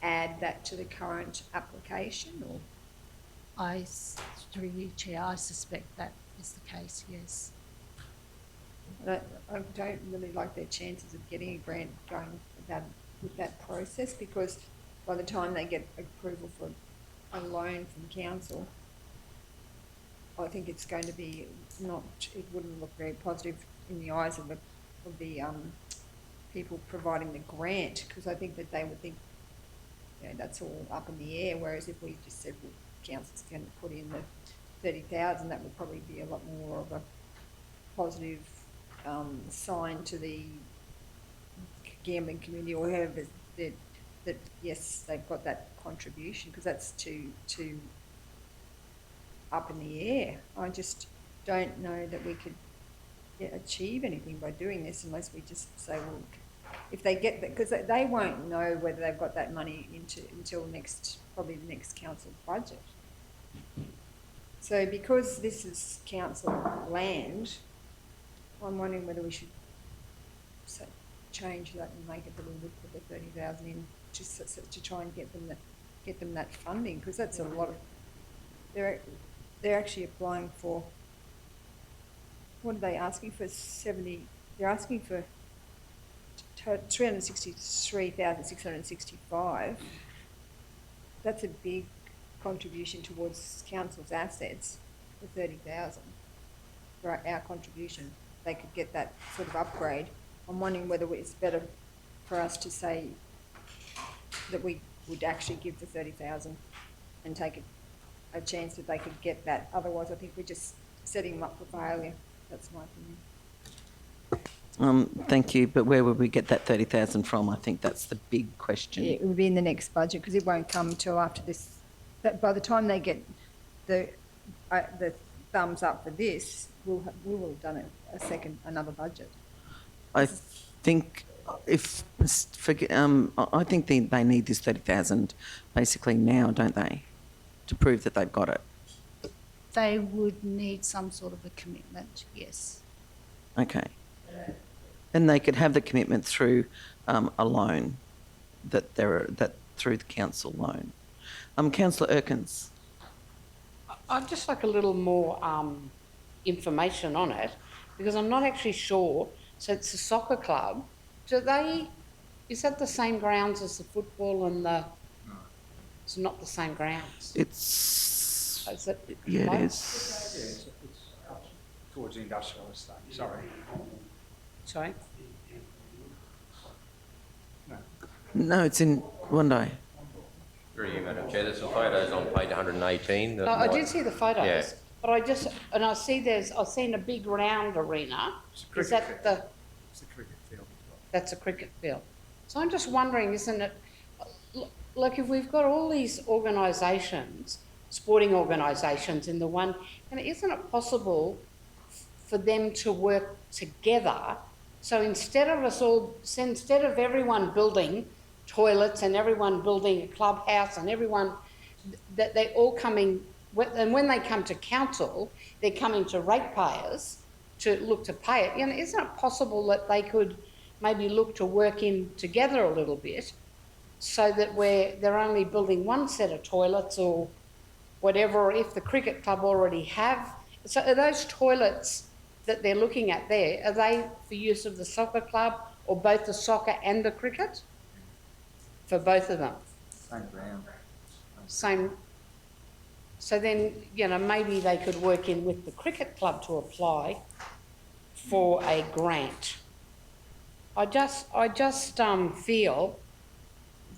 add that to the current application, or? Through you, Chair, I suspect that is the case, yes. I don't really like their chances of getting a grant going with that process, because by the time they get approval for a loan from council, I think it's going to be it wouldn't look very positive in the eyes of the people providing the grant, because I think that they would think, that's all up in the air, whereas if we just said, well, council's going to put in the 30,000, that would probably be a lot more of a positive sign to the gambling community or whoever that yes, they've got that contribution, because that's too up in the air. I just don't know that we could achieve anything by doing this unless we just say, well, if they get that, because they won't know whether they've got that money until probably the next council budget. So because this is council land, I'm wondering whether we should change that and make it a little bit, put the 30,000 in, just to try and get them that funding, because that's a lot of. They're actually applying for. What are they asking for? 70. They're asking for 363,665. That's a big contribution towards council's assets for 30,000 for our contribution. They could get that sort of upgrade. I'm wondering whether it's better for us to say that we would actually give the 30,000 and take a chance that they could get that. Otherwise, I think we're just setting them up for failure. That's my opinion. Thank you, but where would we get that 30,000 from? I think that's the big question. It will be in the next budget because it won't come till after this. That by the time they get the thumbs up for this, we will have done another budget. I think I think they need this 30,000 basically now, don't they, to prove that they've got it. They would need some sort of a commitment, yes. Okay. And they could have the commitment through a loan that through the council loan. Councillor Erkins. I'd just like a little more information on it because I'm not actually sure. So it's a soccer club. Is that the same grounds as the football and the? No. It's not the same grounds. It's. Is it? Yeah, Like? it is. It's up towards the industrial estate, sorry. Sorry? No, it's in Bondi. Through you, Madam Chair, there's some photos on page 118. that I might- did see the photos, Yeah. but I've seen a big round arena. Is that It's the cricket field. that's a cricket field? So I'm just wondering, isn't it, like if we've got all these organisations, sporting organisations in the one, and isn't it possible for them to work together? So instead of everyone building toilets and everyone building a clubhouse and everyone, that they're all coming, and when they come to council, they're coming to ratepayers to look to pay it. Isn't it possible that they could maybe look to work in together a little bit so that they're only building one set of toilets or whatever, or if the cricket club already have. So are those toilets that they're looking at there, are they for use of the soccer club or both the soccer and the cricket? For both of them? Same ground. Same. So then, maybe they could work in with the cricket club to apply for a grant. I just feel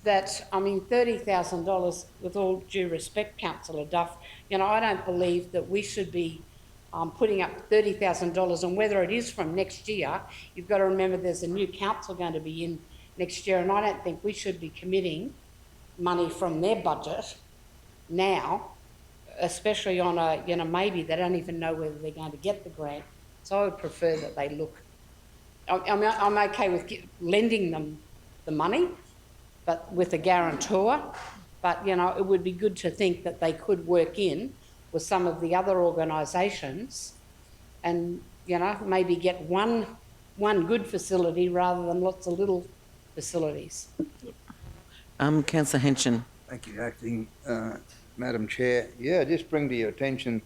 that, $30,000, with all due respect, Councillor Duff, I don't believe that we should be putting up $30,000, and whether it is from next year, you've got to remember there's a new council going to be in next year, and I don't think we should be committing money from their budget now, especially on maybe they don't even know whether they're going to get the grant. So I would prefer that they look. I'm okay with lending them the money, but with a guarantor. But it would be good to think that they could work in with some of the other organisations, and maybe get one good facility rather than lots of little facilities. Councillor Henson. Thank you, Acting Madam Chair. Yeah, just bring to your attention,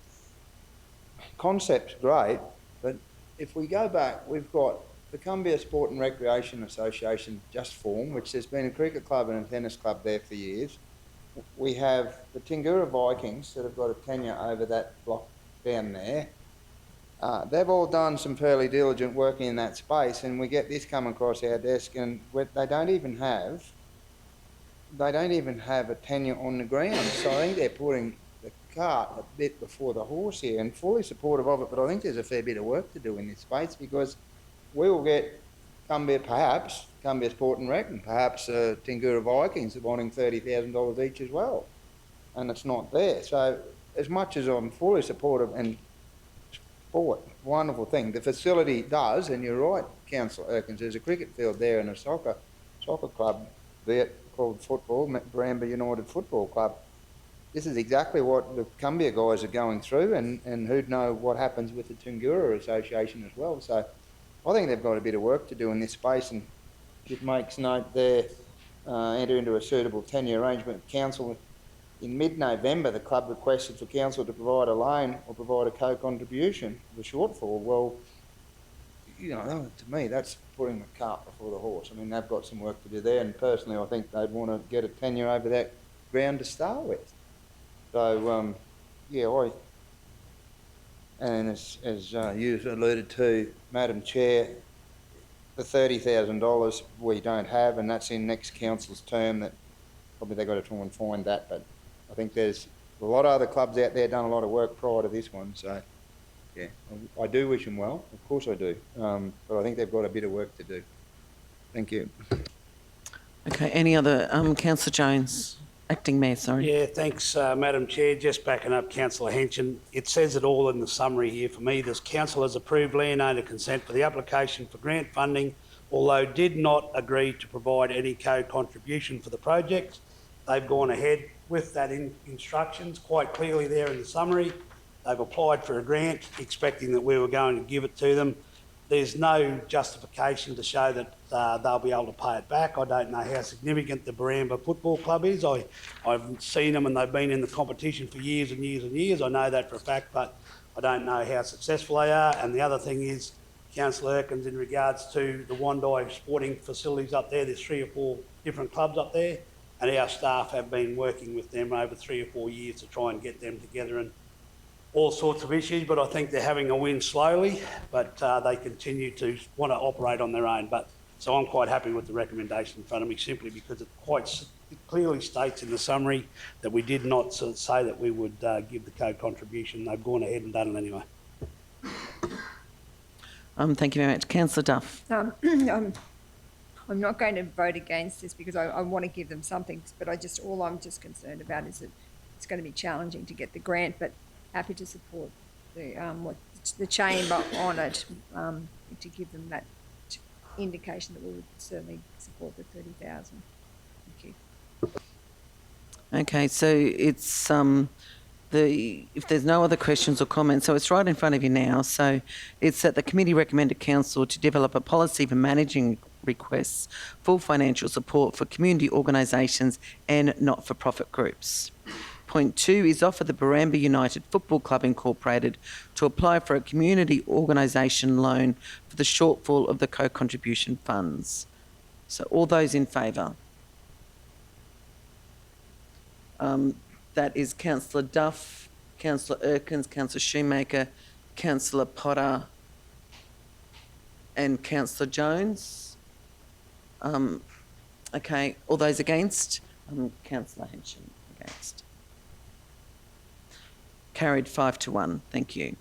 concept's great, but if we go back, we've got the Cumbria Sport and Recreation Association just formed, which there's been a cricket club and a tennis club there for years. We have the Tingura Vikings that have got a tenure over that block down there. They've all done some fairly diligent work in that space, and we get this come across our desk, and they don't even have a tenure on the ground. So I think they're putting the cart a bit before the horse here, and fully supportive of it. But I think there's a fair bit of work to do in this space, because we will get Cumbria Sport and Rec, and perhaps Tingura Vikings are wanting $30,000 each as well, and it's not there. So as much as I'm fully supportive, and sport, wonderful thing, the facility does, and you're right, Councillor Erkins, there's a cricket field there and a soccer club there called Bramber United Football Club. This is exactly what the Cumbria guys are going through, and who'd know what happens with the Tingura Association as well. So I think they've got a bit of work to do in this space, and it makes note there, enter into a suitable tenure arrangement with council. In mid-November, the club requested for council to provide a loan or provide a co-contribution, the shortfall. Well, to me, that's putting the cart before the horse. I mean, they've got some work to do there, and personally, I think they'd want to get a tenure over that ground to start with. So, and as you've alluded to, Madam Chair, the $30,000 we don't have, and that's in next council's term. That probably they've got to try and find that, but I think there's a lot of other clubs out there done a lot of work prior to this one. So, yeah, I do wish them well. Of course I do. But I think they've got a bit of work to do. Thank you. Okay, any other, Councillor Jones, Acting Mayor, sorry. Yeah, thanks, Madam Chair. Just backing up Councillor Henson. It says it all in the summary here for me. This council has approved landowner consent for the application for grant funding, although did not agree to provide any co-contribution for the project. They've gone ahead with that instructions quite clearly there in the summary. They've applied for a grant expecting that we were going to give it to them. There's no justification to show that they'll be able to pay it back. I don't know how significant the Baramba Football Club is. I've seen them and they've been in the competition for years and years and years. I know that for a fact, but I don't know how successful they are. And the other thing is, Councillor Erkins, in regards to the Wandai sporting facilities up there, there's 3 or 4 different clubs up there, and our staff have been working with them over 3 or 4 years to try and get them together and all sorts of issues, but I think they're having a win slowly, but they continue to want to operate on their own. So I'm quite happy with the recommendation in front of me, simply because it clearly states in the summary that we did not say that we would give the co-contribution. They've gone ahead and done it anyway. Thank you very much. Councillor Duff. I'm not going to vote against this because I want to give them something, but all I'm just concerned about is that it's going to be challenging to get the grant, but happy to support the chamber on it, to give them that indication that we would certainly support the 30,000. Thank you. Okay, so it's if there's no other questions or comments, so it's right in front of you now. So it's that the committee recommended council to develop a policy for managing requests for financial support for community organisations and not-for-profit groups. Point 2 is offer the Baramba United Football Club Incorporated to apply for a community organisation loan for the shortfall of the co-contribution funds. So all those in favour? That is Councillor Duff, Councillor Erkins, Councillor Shoemaker, Councillor Potter and Councillor Jones. Okay, all those against? Councillor Henson against. Carried 5-1. Thank you.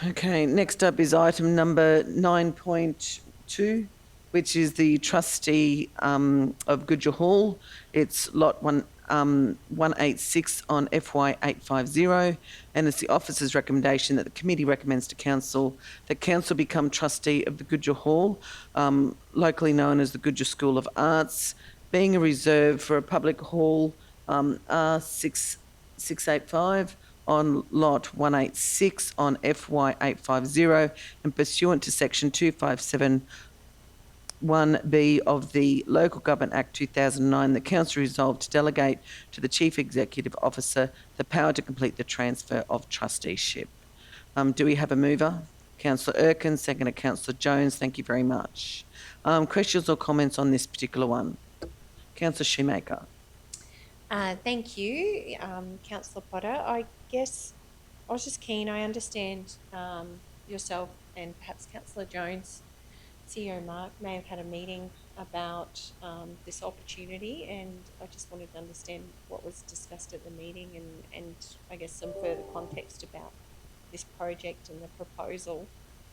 Okay, next up is item number 9.2, which is the trustee of Goodger Hall. It's lot 186 on FY 850, and it's the officer's recommendation that the committee recommends to council that council become trustee of the Goodger Hall, locally known as the Goodger School of Arts, being a reserve for a public hall, R685 on lot 186 on FY 850, and pursuant to section 257(1)(b) of the Local Government Act 2009, the council resolved to delegate to the Chief Executive Officer the power to complete the transfer of trusteeship. Do we have a mover? Councillor Erkin, seconded Councillor Jones. Thank you very much. Questions or comments on this particular one? Councillor Shoemaker. Thank you, Councillor Potter. I guess I was just keen, I understand yourself and perhaps Councillor Jones, CEO Mark, may have had a meeting about this opportunity, and I just wanted to understand what was discussed at the meeting and I guess some further context about this project and the proposal.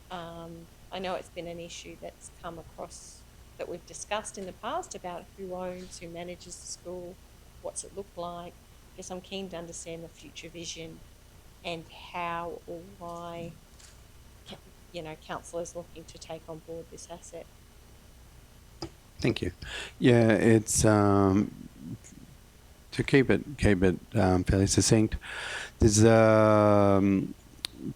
I know it's been an issue that's come across that we've discussed in the past about who owns, who manages the school, what's it look like. I guess I'm keen to understand the future vision and how or why, council is looking to take on board this asset. Thank you. Yeah, it's to keep it fairly succinct. There's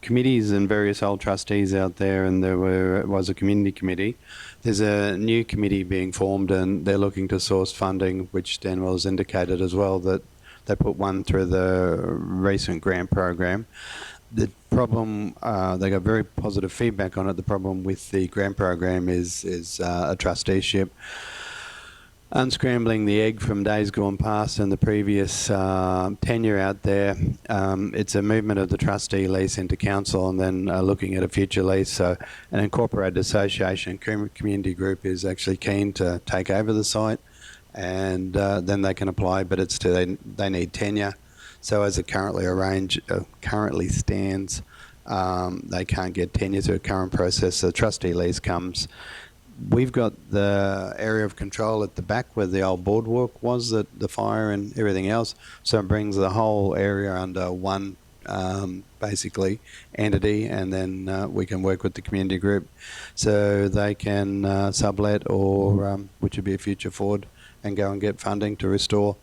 committees and various old trustees out there, and there was a community committee. There's a new committee being formed, and they're looking to source funding, which Stanwell has indicated as well that they put one through the recent grant program. The problem, they got very positive feedback on it. The problem with the grant program is a trusteeship. unscrambling the egg from days gone past and the previous tenure out there. It's a movement of the trustee lease into council and then looking at a future lease. So an incorporated association community group is actually keen to take over the site, and then they can apply, but it's they need tenure. So as it currently stands, they can't get tenure through a current process. So the trustee lease comes. We've got the area of control at the back where the old boardwalk was, the fire and everything else. So it brings the whole area under one, basically, entity, and then we can work with the community group so they can sublet or, which would be a future forward, and go and get funding to restore.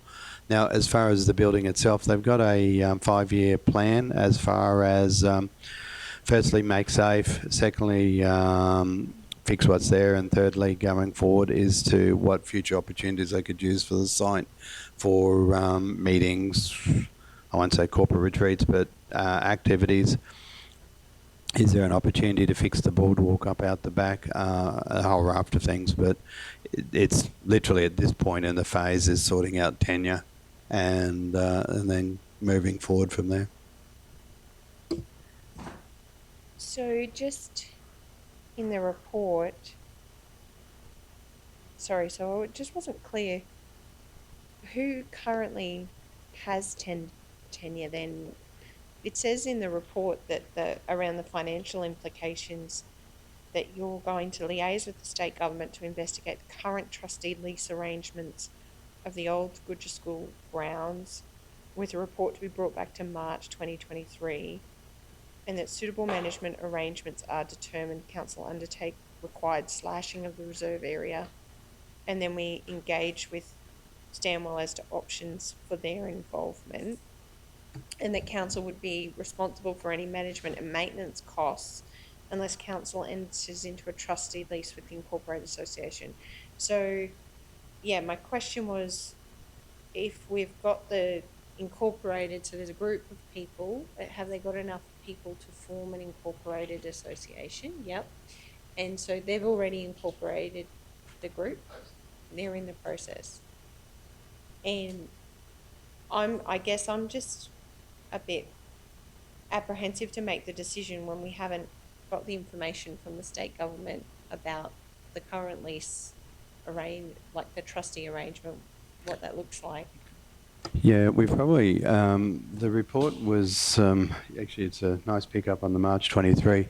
Now, as far as the building itself, they've got a 5-year plan as far as, firstly, make safe, secondly, fix what's there, and thirdly, going forward, is to what future opportunities they could use for the site for meetings, I won't say corporate retreats, but activities. Is there an opportunity to fix the boardwalk up out the back? A whole raft of things, but it's literally at this point in the phase is sorting out tenure and then moving forward from there. So just in the report, sorry, so it just wasn't clear who currently has tenure then. It says in the report that around the financial implications that you're going to liaise with the state government to investigate the current trustee lease arrangements of the old Goodger School grounds, with a report to be brought back to March 2023, and that suitable management arrangements are determined. Council undertake required slashing of the reserve area, and then we engage with Stanwell as to options for their involvement, and that council would be responsible for any management and maintenance costs unless council enters into a trustee lease with the incorporated association. So, yeah, my question was, if we've got the incorporated, so there's a group of people, have they got enough people to form an incorporated association? Yep. And so they've already incorporated the group. They're in the process. And I guess I'm just a bit apprehensive to make the decision when we haven't got the information from the state government about the current lease like the trustee arrangement, what that looks like. Yeah, we probably, the report was, actually it's a nice pickup on the March 23.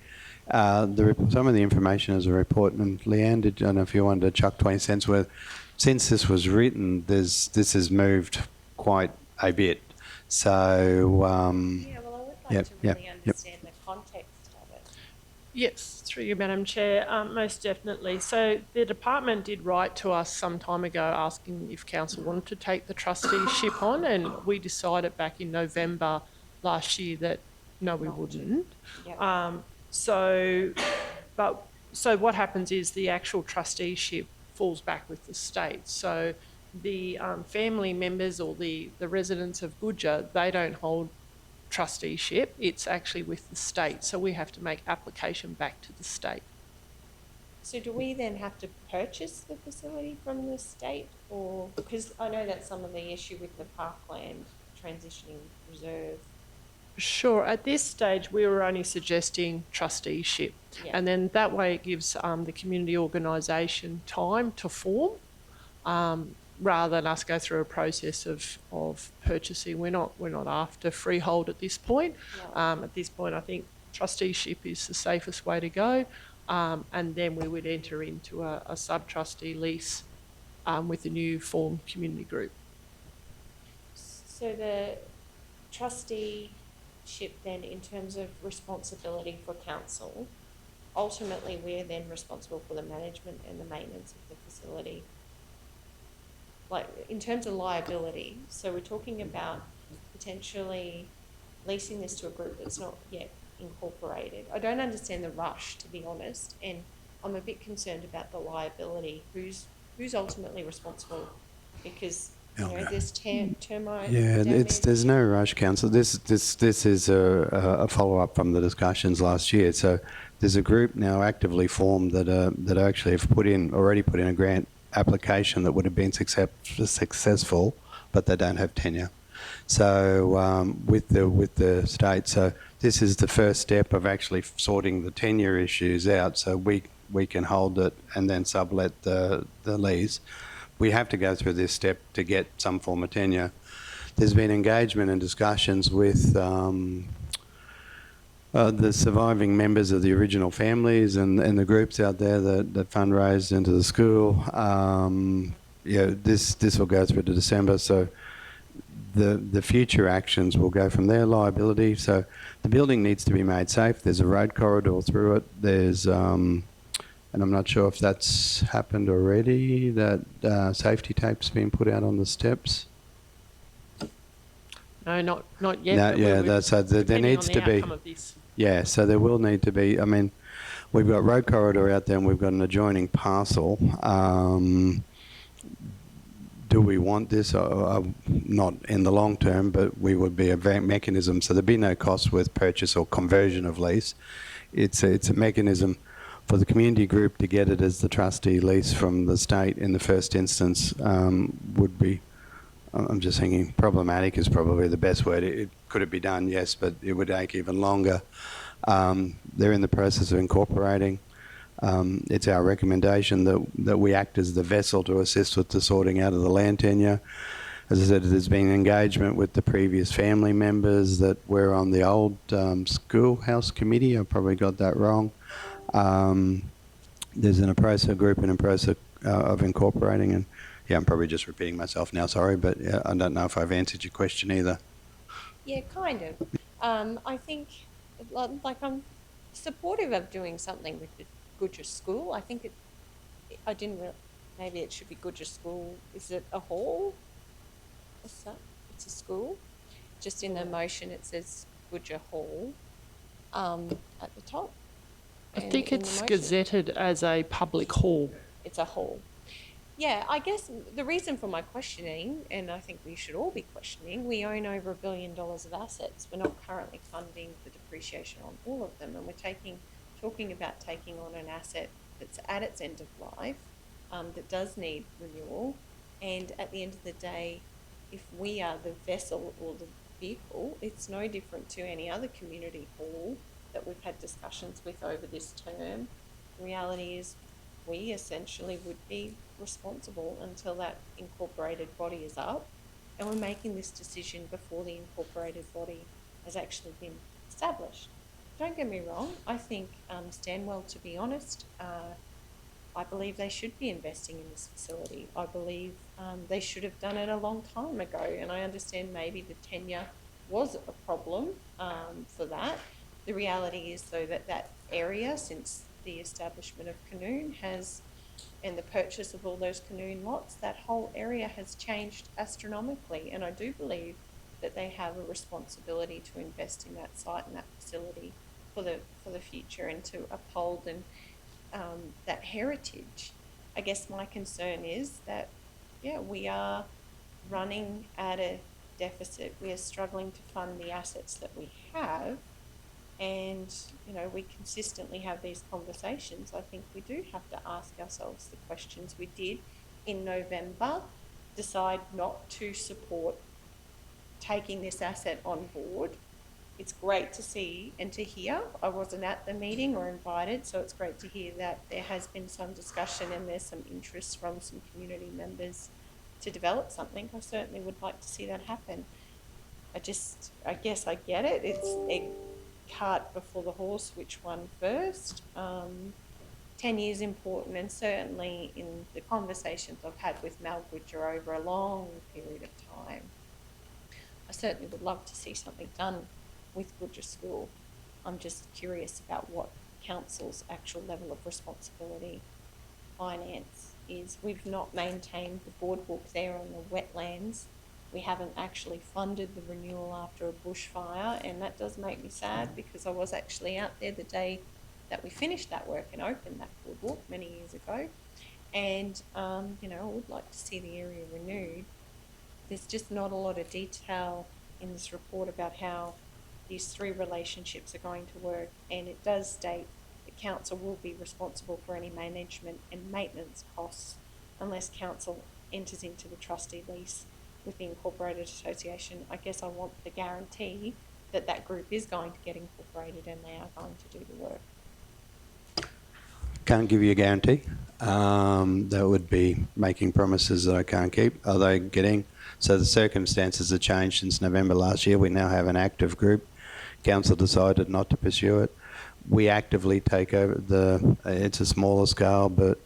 Some of the information is a report, and Leanne, I don't know if you wanted to chuck 20 cents worth. Since this was written, this has moved quite a bit. So, yeah, well, I would like to really understand the context of it. Yes, through you, Madam Chair, most definitely. So the department did write to us some time ago asking if council wanted to take the trusteeship on, and we decided back in November last year that no, we wouldn't. Yep. So what happens is the actual trusteeship falls back with the state. So the family members or the residents of Goodger, they don't hold trusteeship. It's actually with the state. So we have to make application back to the state. So do we then have to purchase the facility from the state, or, because I know that's some of the issue with the parkland transitioning reserve? Sure. At this stage, we were only suggesting trusteeship. Yeah. And then that way it gives the community organisation time to form, rather than us go through a process of purchasing. We're not after freehold at this point. No. At this point, I think trusteeship is the safest way to go. And then we would enter into a sub-trustee lease with the new formed community group. So the trusteeship then, in terms of responsibility for council, ultimately we're then responsible for the management and the maintenance of the facility. Like, in terms of liability, so we're talking about potentially leasing this to a group that's not yet incorporated. I don't understand the rush, to be honest, and I'm a bit concerned about the liability. Who's ultimately responsible? Because there's termite. Yeah, damage. there's no rush, council. This is a follow up from the discussions last year. So there's a group now actively formed that actually have already put in a grant application that would have been successful, but they don't have tenure. So with the state, so this is the first step of actually sorting the tenure issues out, so we can hold it and then sublet the lease. We have to go through this step to get some form of tenure. There's been engagement and discussions with the surviving members of the original families and the groups out there that fundraised into the school. This will go through to December, so the future actions will go from there. Liability, so the building needs to be made safe. There's a road corridor through it. There's and I'm not sure if that's happened already, that safety tape's been put out on the steps. No, not yet. No, but yeah, there depending needs on the to be. outcome of this. Yeah, so there will need to be, I mean, we've got road corridor out there and we've got an adjoining parcel. Do we want this? Not in the long term, but we would be a mechanism. So there'd be no cost with purchase or conversion of lease. It's a mechanism for the community group to get it as the trustee lease from the state in the first instance would be, I'm just thinking problematic is probably the best word. Could it be done? Yes, but it would take even longer. They're in the process of incorporating. It's our recommendation that we act as the vessel to assist with the sorting out of the land tenure. As I said, there's been engagement with the previous family members that were on the old schoolhouse committee. I probably got that wrong. There's a process group and a process of incorporating, and yeah, I'm probably just repeating myself now, sorry, but I don't know if I've answered your question either. Yeah, kind of. I think, like, I'm supportive of doing something with the Goodger School. I think I didn't really, maybe it should be Goodger School. Is it a hall? What's that? It's a school. Just in the motion it says Goodger Hall at the top. I think it's gazetted as a public hall. It's a hall. Yeah, I guess the reason for my questioning, and I think we should all be questioning, we own over $1 billion of assets. We're not currently funding the depreciation on all of them, and we're talking about taking on an asset that's at its end of life, that does need renewal, and at the end of the day, if we are the vessel or the vehicle, it's no different to any other community hall that we've had discussions with over this term. The reality is we essentially would be responsible until that incorporated body is up, and we're making this decision before the incorporated body has actually been established. Don't get me wrong, I think Stanwell, to be honest, I believe they should be investing in this facility. I believe they should have done it a long time ago, and I understand maybe the tenure was a problem for that. The reality is, though, that area, since the establishment of Canoon and the purchase of all those Canoon lots, that whole area has changed astronomically, and I do believe that they have a responsibility to invest in that site and that facility for the future and to uphold and that heritage. I guess my concern is that, yeah, we are running at a deficit. We are struggling to fund the assets that we have. And, you know, we consistently have these conversations. I think we do have to ask ourselves the questions. We did in November decide not to support taking this asset on board. It's great to see and to hear. I wasn't at the meeting or invited, so it's great to hear that there has been some discussion and there's some interest from some community members to develop something. I certainly would like to see that happen. I guess I get it. It's cart before the horse, which one first. 10 years important, and certainly in the conversations I've had with Mal Goodger over a long period of time, I certainly would love to see something done with Goodger School. I'm just curious about what council's actual level of responsibility finance is. We've not maintained the boardwalk there on the wetlands. We haven't actually funded the renewal after a bushfire, and that does make me sad because I was actually out there the day that we finished that work and opened that boardwalk many years ago. And, you know, I would like to see the area renewed. There's just not a lot of detail in this report about how these three relationships are going to work, and it does state the council will be responsible for any management and maintenance costs unless council enters into the trustee lease with the Incorporated Association. I guess I want the guarantee that that group is going to get incorporated and they are going to do the work. Can't give you a guarantee. That would be making promises that I can't keep. Are they getting? So the circumstances have changed since November last year. We now have an active group. Council decided not to pursue it. We actively take over it's a smaller scale, but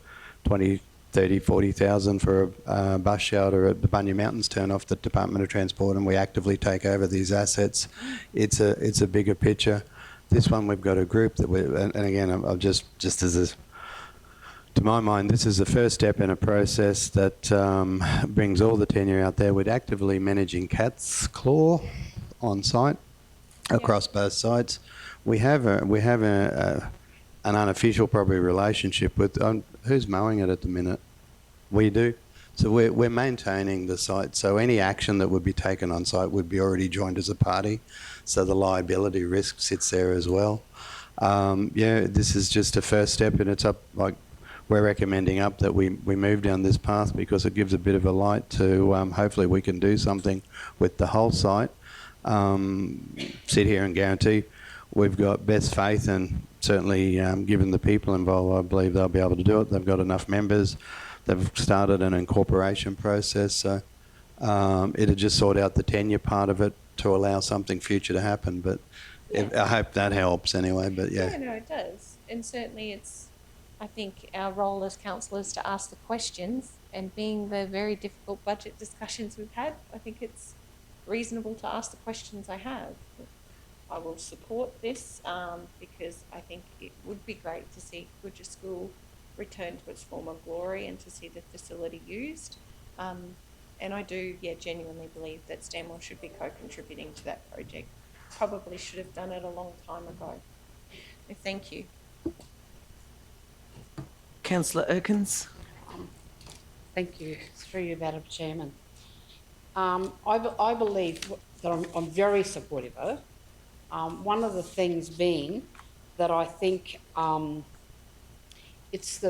20, 30, 40,000 for a bus shelter at the Bunya Mountains turn off the Department of Transport, and we actively take over these assets. It's a bigger picture. This one, we've got a group that and again, I'll just as a, to my mind, this is the first step in a process that brings all the tenure out there. We're actively managing cat's claw on site across both sites. We have an unofficial probably relationship with who's mowing it at the minute. We do. So we're maintaining the site. So any action that would be taken on site would be already joined as a party. So the liability risk sits there as well. Yeah, this is just a first step, and it's up. Like we're recommending up that we move down this path because it gives a bit of a light to hopefully we can do something with the whole site. Sit here and guarantee we've got best faith, and certainly given the people involved, I believe they'll be able to do it. They've got enough members. They've started an incorporation process, so it'll just sort out the tenure part of it to allow something future to happen. But I hope that helps anyway. But yeah. Yeah, no, it does. And certainly it's, I think, our role as councillors to ask the questions, and being the very difficult budget discussions we've had, I think it's reasonable to ask the questions I have. I will support this because I think it would be great to see Goodger School return to its former glory and to see the facility used. And I do, genuinely believe that Stanmore should be co-contributing to that project. Probably should have done it a long time ago. Thank you. Councillor Erkins. Thank you. Through you, Madam Chairman. I believe that I'm very supportive of it. One of the things being that I think it's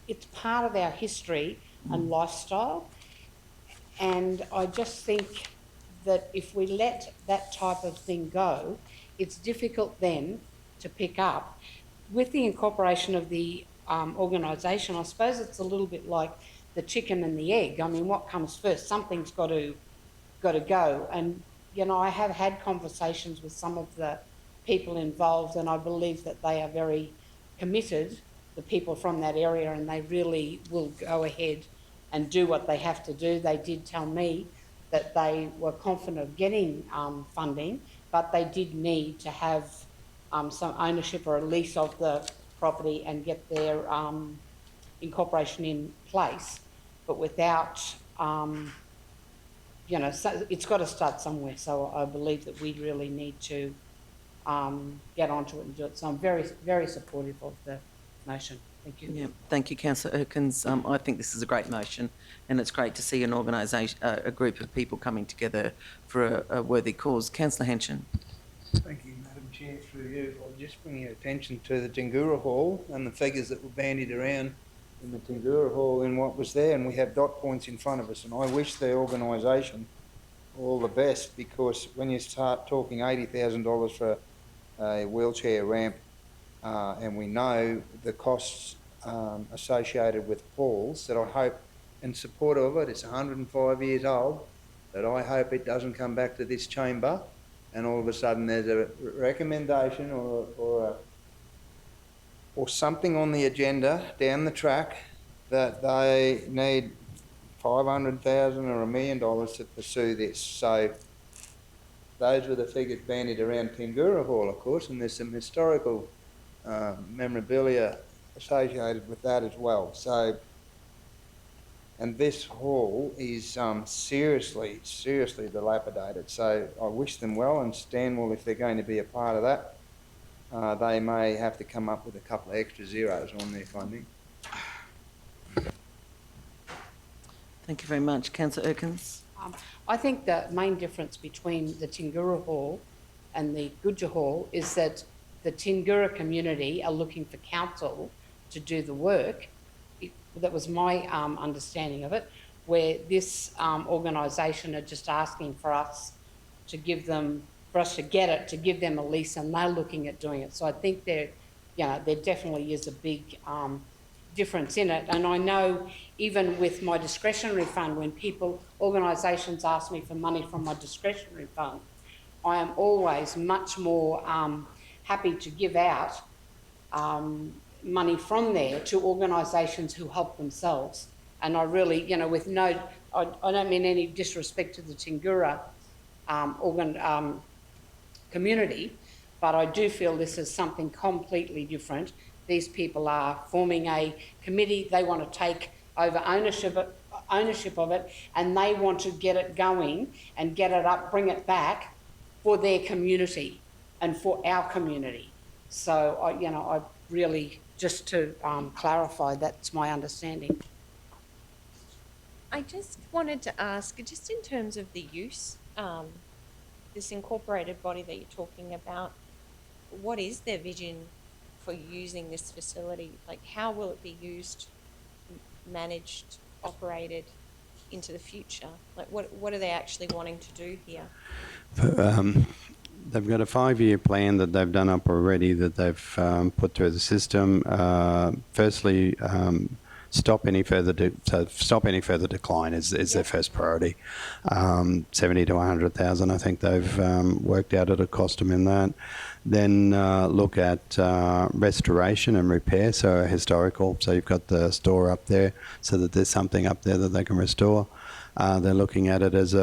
it's part of our history and lifestyle, and I just think that if we let that type of thing go, it's difficult then to pick up. With the incorporation of the organisation, I suppose it's a little bit like the chicken and the egg. I mean, what comes first? Something's got to go. And you know, I have had conversations with some of the people involved, and I believe that they are very committed, the people from that area, and they really will go ahead and do what they have to do. They did tell me that they were confident of getting funding, but they did need to have some ownership or a lease of the property and get their incorporation in place. But without, you know, so it's got to start somewhere. So I believe that we really need to get onto it and do it. So I'm very, very supportive of the motion. Thank you. Yeah, thank you, Councillor Erkins. I think this is a great motion, and it's great to see an organisation, a group of people coming together for a worthy cause. Councillor Henson. Thank you, Madam Chair. Through you, I'll just bring your attention to the Tingura Hall and the figures that were bandied around in the Tingura Hall in what was there, and we have dot points in front of us, and I wish the organisation all the best, because when you start talking $80,000 for a wheelchair ramp, and we know the costs associated with halls, that I hope, in support of it, it's 105 years old, that I hope it doesn't come back to this chamber and all of a sudden there's a recommendation or something on the agenda down the track that they need $500,000 or $1 million to pursue this. So those were the figures bandied around Tingura Hall, of course, and there's some historical memorabilia associated with that as well. So, and this hall is seriously dilapidated. So I wish them well, and Stanwell, if they're going to be a part of that, they may have to come up with a couple of extra zeros on their funding. Thank you very much. Councillor Erkins. I think the main difference between the Tingura Hall and the Goodger Hall is that the Tingura community are looking for council to do the work. That was my understanding of it, where this organisation are just asking for us to give them, for us to get it, to give them a lease, and they're looking at doing it. So I think there definitely is a big difference in it. And I know even with my discretionary fund, when organisations ask me for money from my discretionary fund, I am always much more happy to give out money from there to organisations who help themselves. And I really, with I don't mean any disrespect to the Tingura community, but I do feel this is something completely different. These people are forming a committee. They want to take over ownership of it, and they want to get it going and get it up, bring it back for their community and for our community. So, I really, just to clarify, that's my understanding. I just wanted to ask, just in terms of the use, this incorporated body that you're talking about, what is their vision for using this facility? Like, how will it be used, managed, operated into the future? Like, what are they actually wanting to do here? They've got a 5-year plan that they've done up already that they've put through the system. Firstly, stop any further decline is their first priority. 70 to 100,000, I think they've worked out it'll cost them in that. Then look at restoration and repair, so historical. So you've got the store up there, so that there's something up there that they can restore. They're looking at it as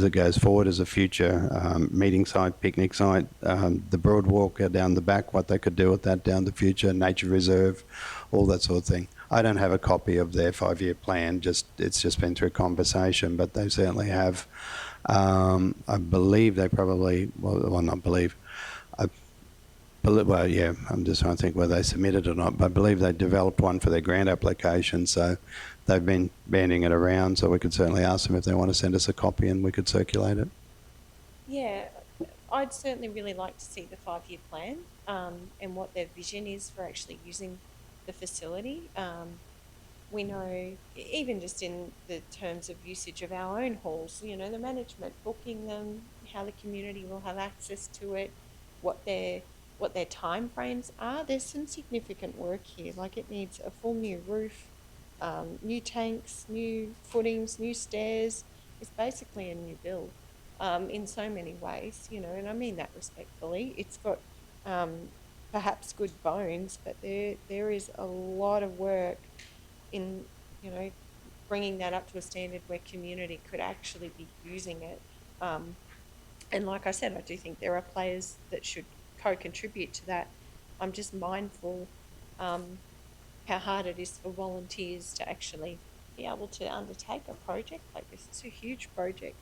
it goes forward as a future meeting site, picnic site. The Broadwalk down the back, what they could do with that down the future, nature reserve, all that sort of thing. I don't have a copy of their 5-year plan. It's just been through conversation, but they certainly have. I believe they probably not believe. Well, yeah, I'm just trying to think whether they submitted or not, but I believe they developed one for their grant application, so they've been banding it around, so we could certainly ask them if they want to send us a copy and we could circulate it. Yeah, I'd certainly really like to see the 5-year plan and what their vision is for actually using the facility. We know, even just in the terms of usage of our own halls, the management, booking them, how the community will have access to it, what their time frames are. There's some significant work here. Like, it needs a full new roof, new tanks, new footings, new stairs. It's basically a new build in so many ways, and I mean that respectfully. It's got perhaps good bones, but there is a lot of work in, bringing that up to a standard where community could actually be using it. And like I said, I do think there are players that should co-contribute to that. I'm just mindful how hard it is for volunteers to actually be able to undertake a project like this. It's a huge project.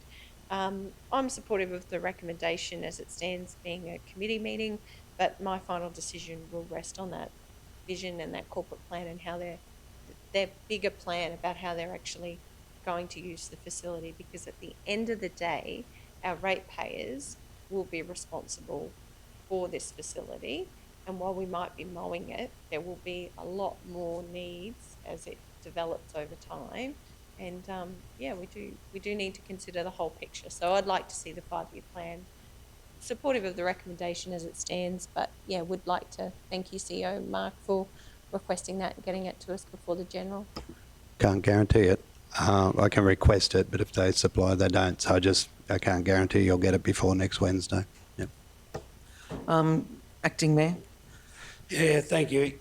I'm supportive of the recommendation as it stands, being a committee meeting, but my final decision will rest on that vision and that corporate plan and how their bigger plan about how they're actually going to use the facility, because at the end of the day, our ratepayers will be responsible for this facility, and while we might be mowing it, there will be a lot more needs as it develops over time, and we do need to consider the whole picture. So I'd like to see the 5-year plan. Supportive of the recommendation as it stands, but would like to thank you, CEO Mark, for requesting that and getting it to us before the general. Can't guarantee it. I can request it, but if they supply, they don't. So I can't guarantee you'll get it before next Wednesday. Yep. Acting Mayor. Yeah, thank you.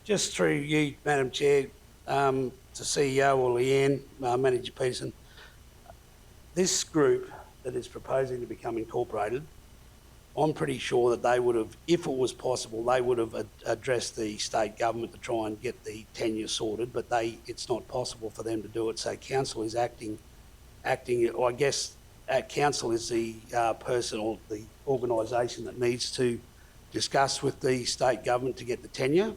Just through you, Madam Chair, to CEO or Leanne, Manager Peterson, this group that is proposing to become incorporated, I'm pretty sure that they would have, if it was possible, they would have addressed the state government to try and get the tenure sorted, but it's not possible for them to do it. So council is acting. I guess council is the person or the organisation that needs to discuss with the state government to get the tenure.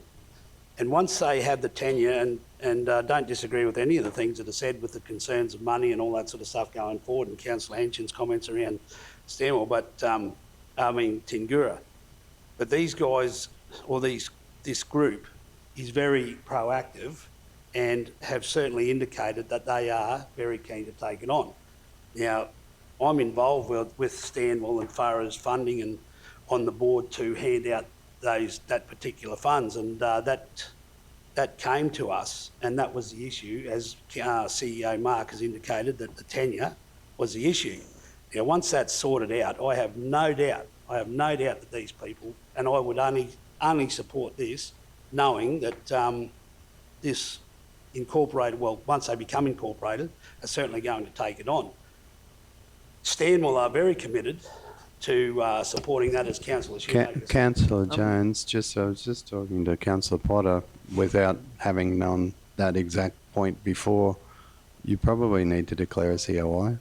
And once they have the tenure, and don't disagree with any of the things that are said with the concerns of money and all that sort of stuff going forward, and Councillor Hanchin's comments around Stanwell, but Tingura. But these guys, or this group, is very proactive and have certainly indicated that they are very keen to take it on. Now, I'm involved with Stanwell as far as funding and on the board to hand out that particular funds, and that came to us, and that was the issue, as CEO Mark has indicated, that the tenure was the issue. Now, once that's sorted out, I have no doubt that these people, and I would only support this, knowing that this incorporated, well, once they become incorporated, are certainly going to take it on. Stanwell are very committed to supporting that, as Councillor Shoemaker said. Councillor Jones, I was just talking to Councillor Potter without having known that exact point before. You probably need to declare a COI.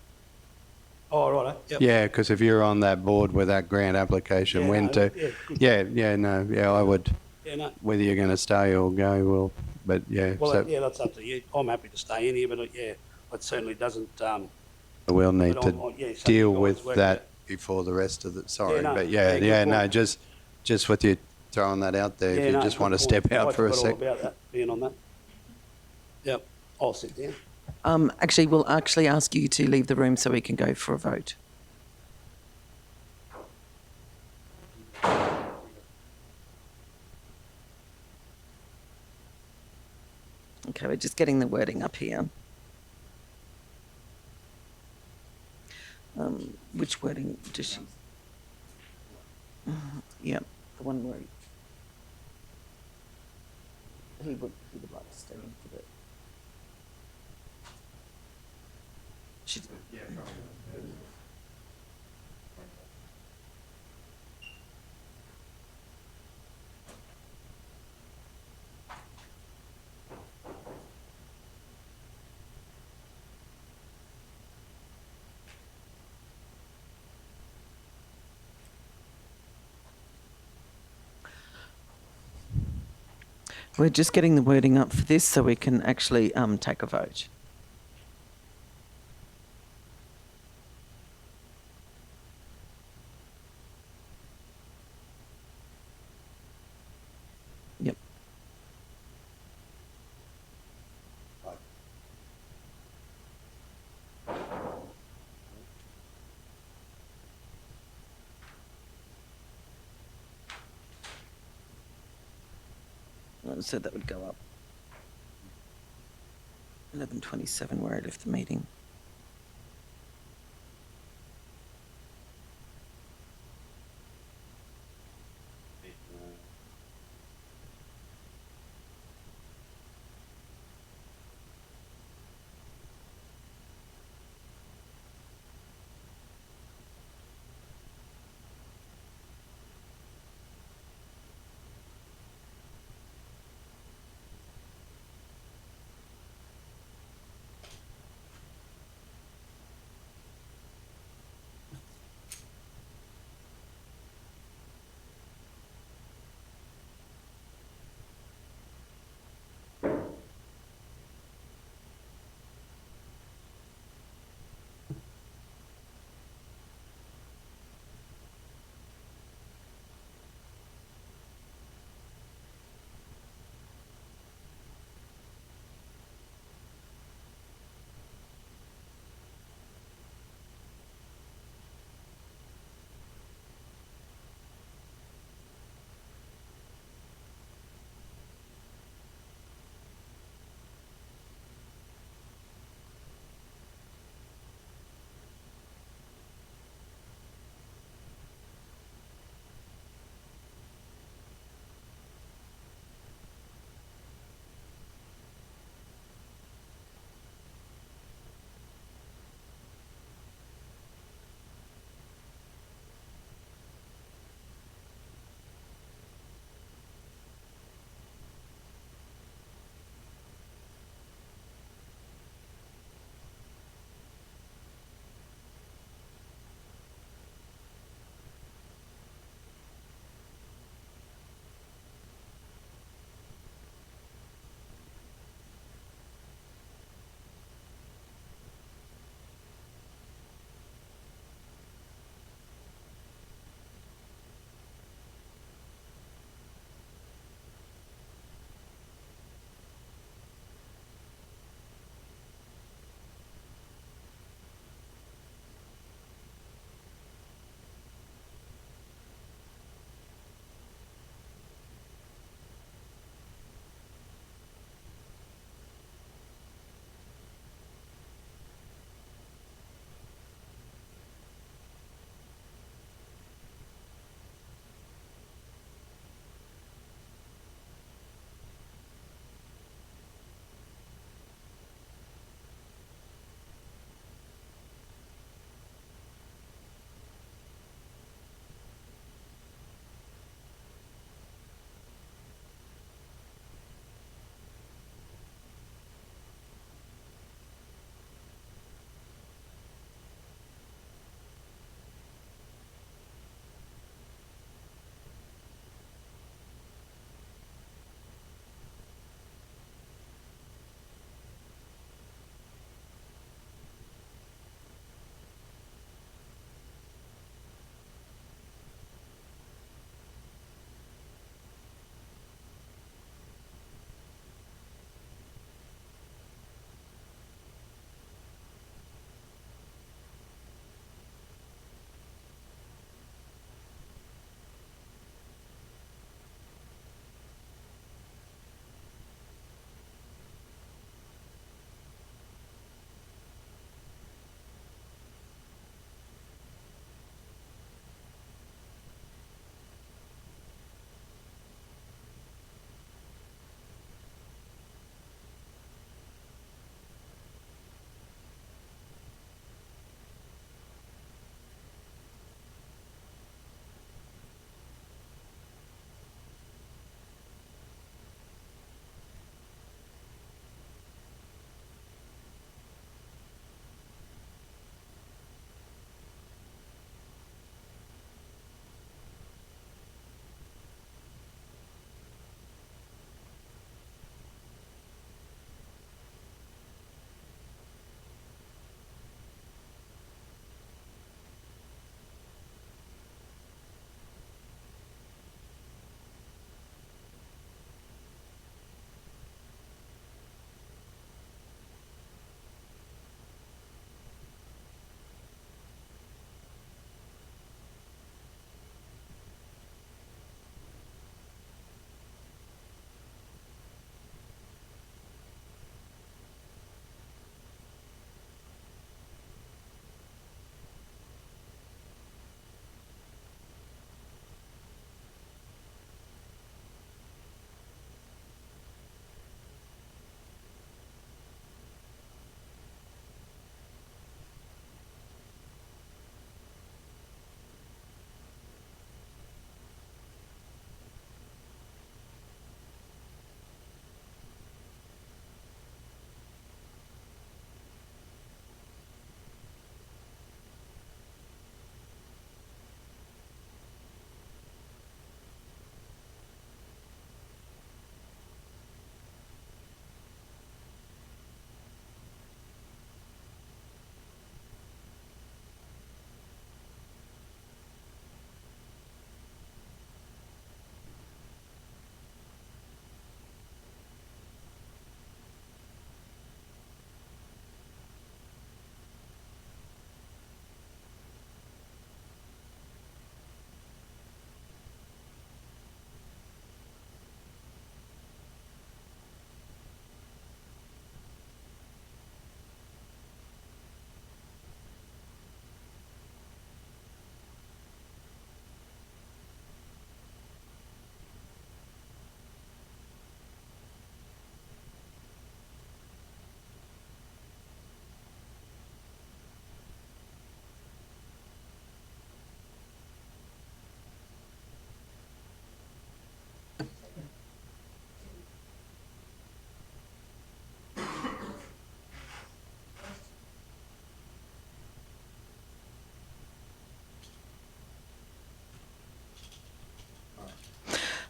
Oh, right. Yep. Yeah, because if you're on that board with that grant application, Yeah, when no, to, yeah, I would. Yeah, no. Whether you're going to stay or go, well, but yeah. Well, so yeah, that's up to you. I'm happy to stay in here, but yeah, it certainly doesn't. we'll need but to yeah, so deal you guys with work that before the rest of the. Sorry, no, but good no, point. just with you throwing that out there. Yeah, if you no, just good want to point. step out I for a forgot sec. all about that, being on that. Yep, I'll sit down. Actually, we'll actually ask you to leave the room so we can go for a vote. Okay, we're just getting the wording up here. Which wording does she? Yep, the one where he would like to stay in for the. She, We're just getting the wording up for this so we can actually take a vote. Yep. So that would go up 11:27 where I left the meeting.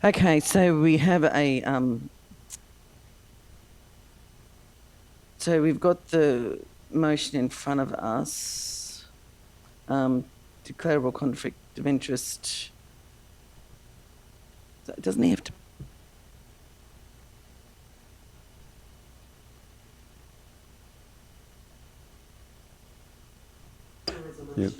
Okay, so we have a, so we've got the motion in front of us. Declarable conflict of interest. So doesn't he have to? Yep.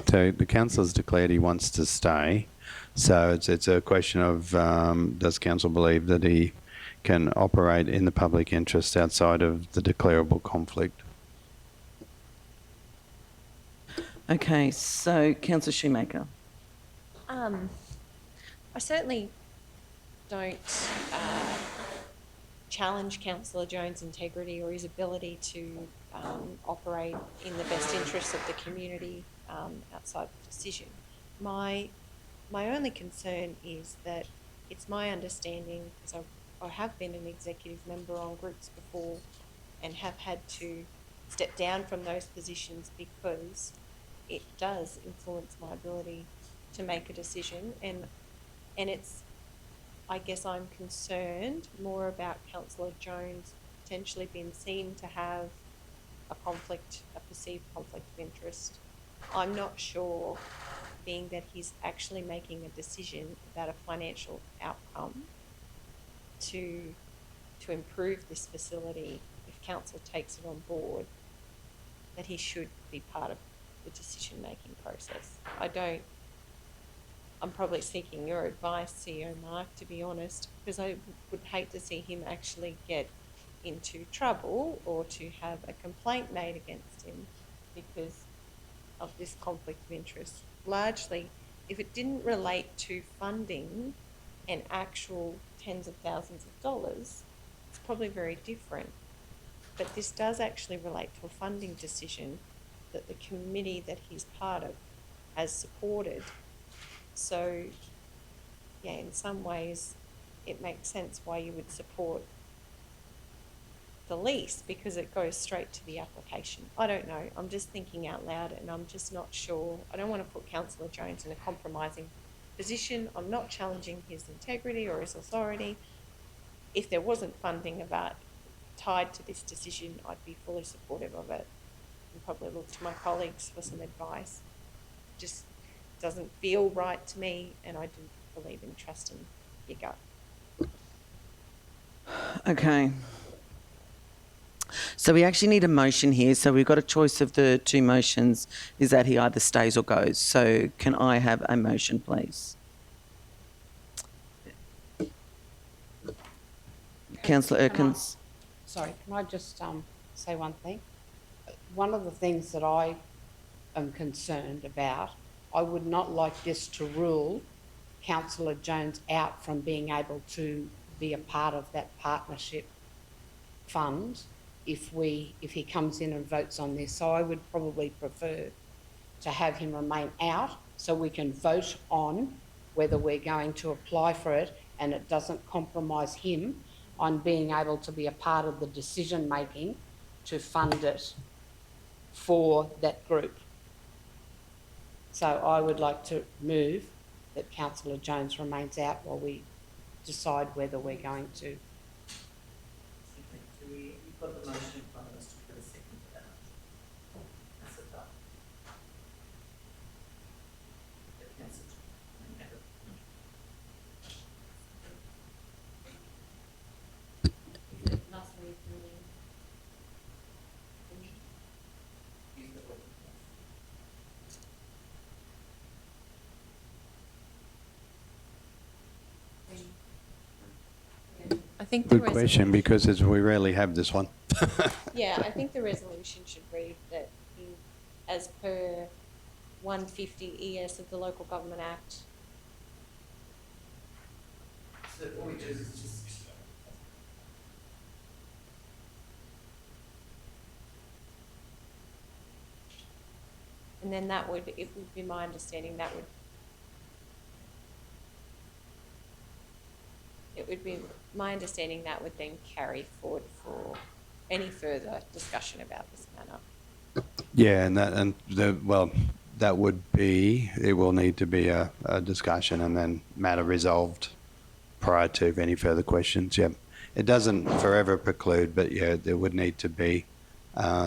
So the councillor's declared he wants to stay. So it's a question of does council believe that he can operate in the public interest outside of the declarable conflict? Okay, so Councillor Shoemaker. I certainly don't challenge Councillor Jones' integrity or his ability to operate in the best interests of the community outside the decision. My only concern is that it's my understanding, because I have been an executive member on groups before and have had to step down from those positions because it does influence my ability to make a decision, and it's, I guess I'm concerned more about Councillor Jones potentially being seen to have a perceived conflict of interest. I'm not sure, being that he's actually making a decision about a financial outcome to improve this facility, if council takes it on board, that he should be part of the decision-making process. I'm probably seeking your advice, CEO Mark, to be honest, because I would hate to see him actually get into trouble or to have a complaint made against him because of this conflict of interest. Largely, if it didn't relate to funding and actual tens of thousands of dollars, it's probably very different. But this does actually relate to a funding decision that the committee that he's part of has supported. So, yeah, in some ways, it makes sense why you would support the lease, because it goes straight to the application. I don't know. I'm just thinking out loud, and I'm just not sure. I don't want to put Councillor Jones in a compromising position. I'm not challenging his integrity or his authority. If there wasn't funding tied to this decision, I'd be fully supportive of it and probably look to my colleagues for some advice. It just doesn't feel right to me, and I do believe in trusting your gut. Okay. So we actually need a motion here. So we've got a choice of the two motions, is that he either stays or goes. So can I have a motion, please? Councillor Erkins. Sorry, can I just say one thing? One of the things that I am concerned about, I would not like this to rule Councillor Jones out from being able to be a part of that partnership fund if he comes in and votes on this. So I would probably prefer to have him remain out so we can vote on whether we're going to apply for it and it doesn't compromise him on being able to be a part of the decision making to fund it for that group. So I would like to move that Councillor Jones remains out while we decide whether we're going to. You've got the motion in front of us to put a second to that. I think the Good question, because we rarely have this one. Yeah, I think the resolution should read that he, as per 150 ES of the Local Government Act. And then it would be my understanding that would then carry forward for any further discussion about this matter. Yeah, That would be, it will need to be a discussion and then matter resolved prior to any further questions. Yep. It doesn't forever preclude, but yeah, there would need to be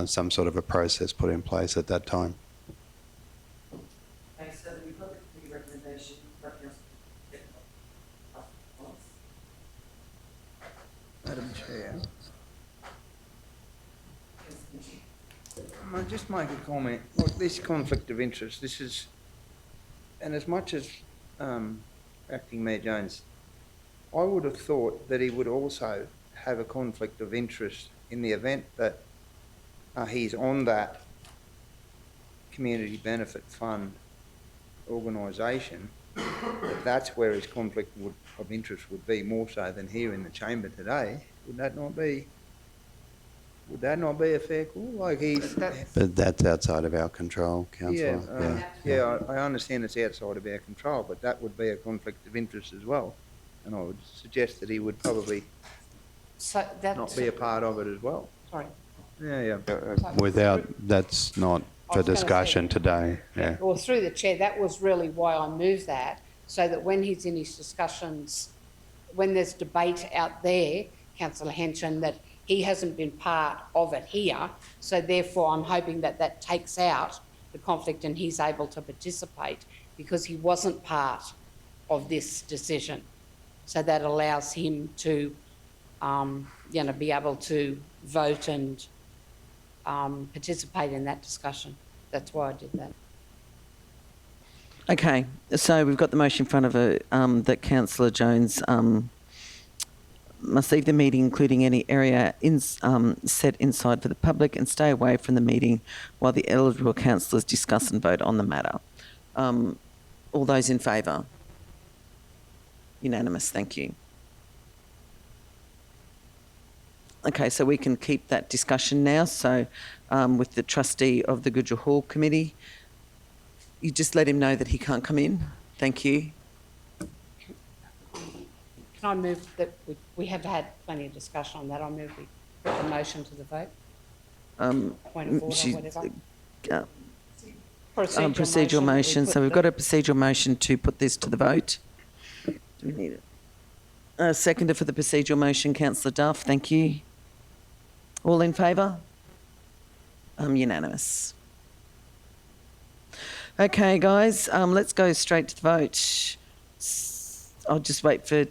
some sort of a process put in place at that time. Okay, so we've got the recommendation. Madam Chair. Can I just make a comment? Look, this conflict of interest, this is, and as much as Acting Mayor Jones, I would have thought that he would also have a conflict of interest in the event that he's on that community benefit fund organisation, that's where his conflict of interest would be more so than here in the chamber today. Would that not be a fair call? Like But that's outside of our control, Councillor. I understand it's outside of our control, but that would be a conflict of interest as well. And I would suggest that he would probably So not be a part of it as well. Sorry. Yeah. Without, that's not I for was gonna discussion say- today. Yeah. Well, through the chair, that was really why I moved that, so that when he's in his discussions, when there's debate out there, councillor Henson, that he hasn't been part of it here, so therefore I'm hoping that that takes out the conflict and he's able to participate because he wasn't part of this decision. So that allows him to, be able to vote and participate in that discussion. That's why I did that. Okay, so we've got the motion in front of it that Councillor Jones must leave the meeting, including any area set inside for the public, and stay away from the meeting while the eligible councillors discuss and vote on the matter. All those in favour? Unanimous, thank you. Okay, so we can keep that discussion now. So with the trustee of the Goodger Hall Committee, you just let him know that he can't come in. Thank you. Can I move that we have had plenty of discussion on that? I move we put the motion to the vote. Point of order, whatever. Procedural motion. So we've got a procedural motion to put this to the vote. Do we need it? Seconder for the procedural motion, Councillor Duff. Thank you. All in favour? Unanimous. Okay, guys, let's go straight to the vote. I'll just wait for...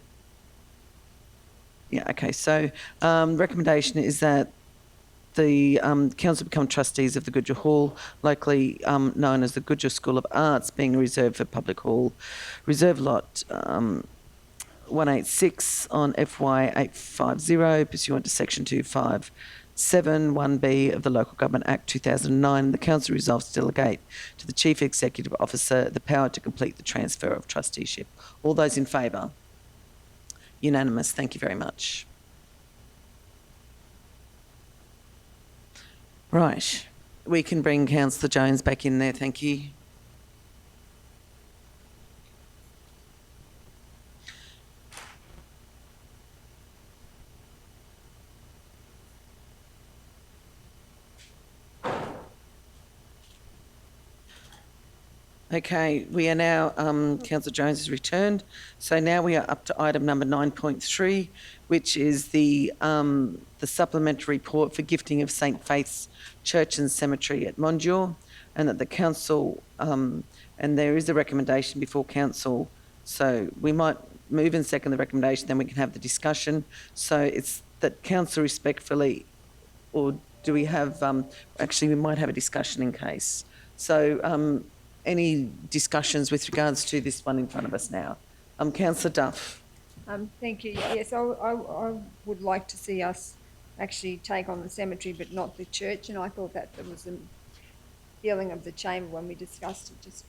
Yeah, okay, so recommendation is that the council become trustees of the Goodger Hall, locally known as the Goodger School of Arts, being reserved for public hall, reserve lot 186 on FY 850 pursuant to section 257 1B of the Local Government Act 2009. The council resolves to delegate to the Chief Executive Officer the power to complete the transfer of trusteeship. All those in favour? Unanimous. Thank you very much. Right. We can bring Councillor Jones back in there. Thank you. Okay, we are now, Councillor Jones has returned. So now we are up to item number 9.3, which is the supplementary report for gifting of St Faith's Church and Cemetery at Mondure, and that the council, and there is a recommendation before council, so we might move and second the recommendation, then we can have the discussion. So it's that council respectfully, or do we have, actually we might have a discussion in case. So any discussions with regards to this one in front of us now? Councillor Duff. Thank you. Yes, I would like to see us actually take on the cemetery but not the church, and I thought that was the feeling of the chamber when we discussed it just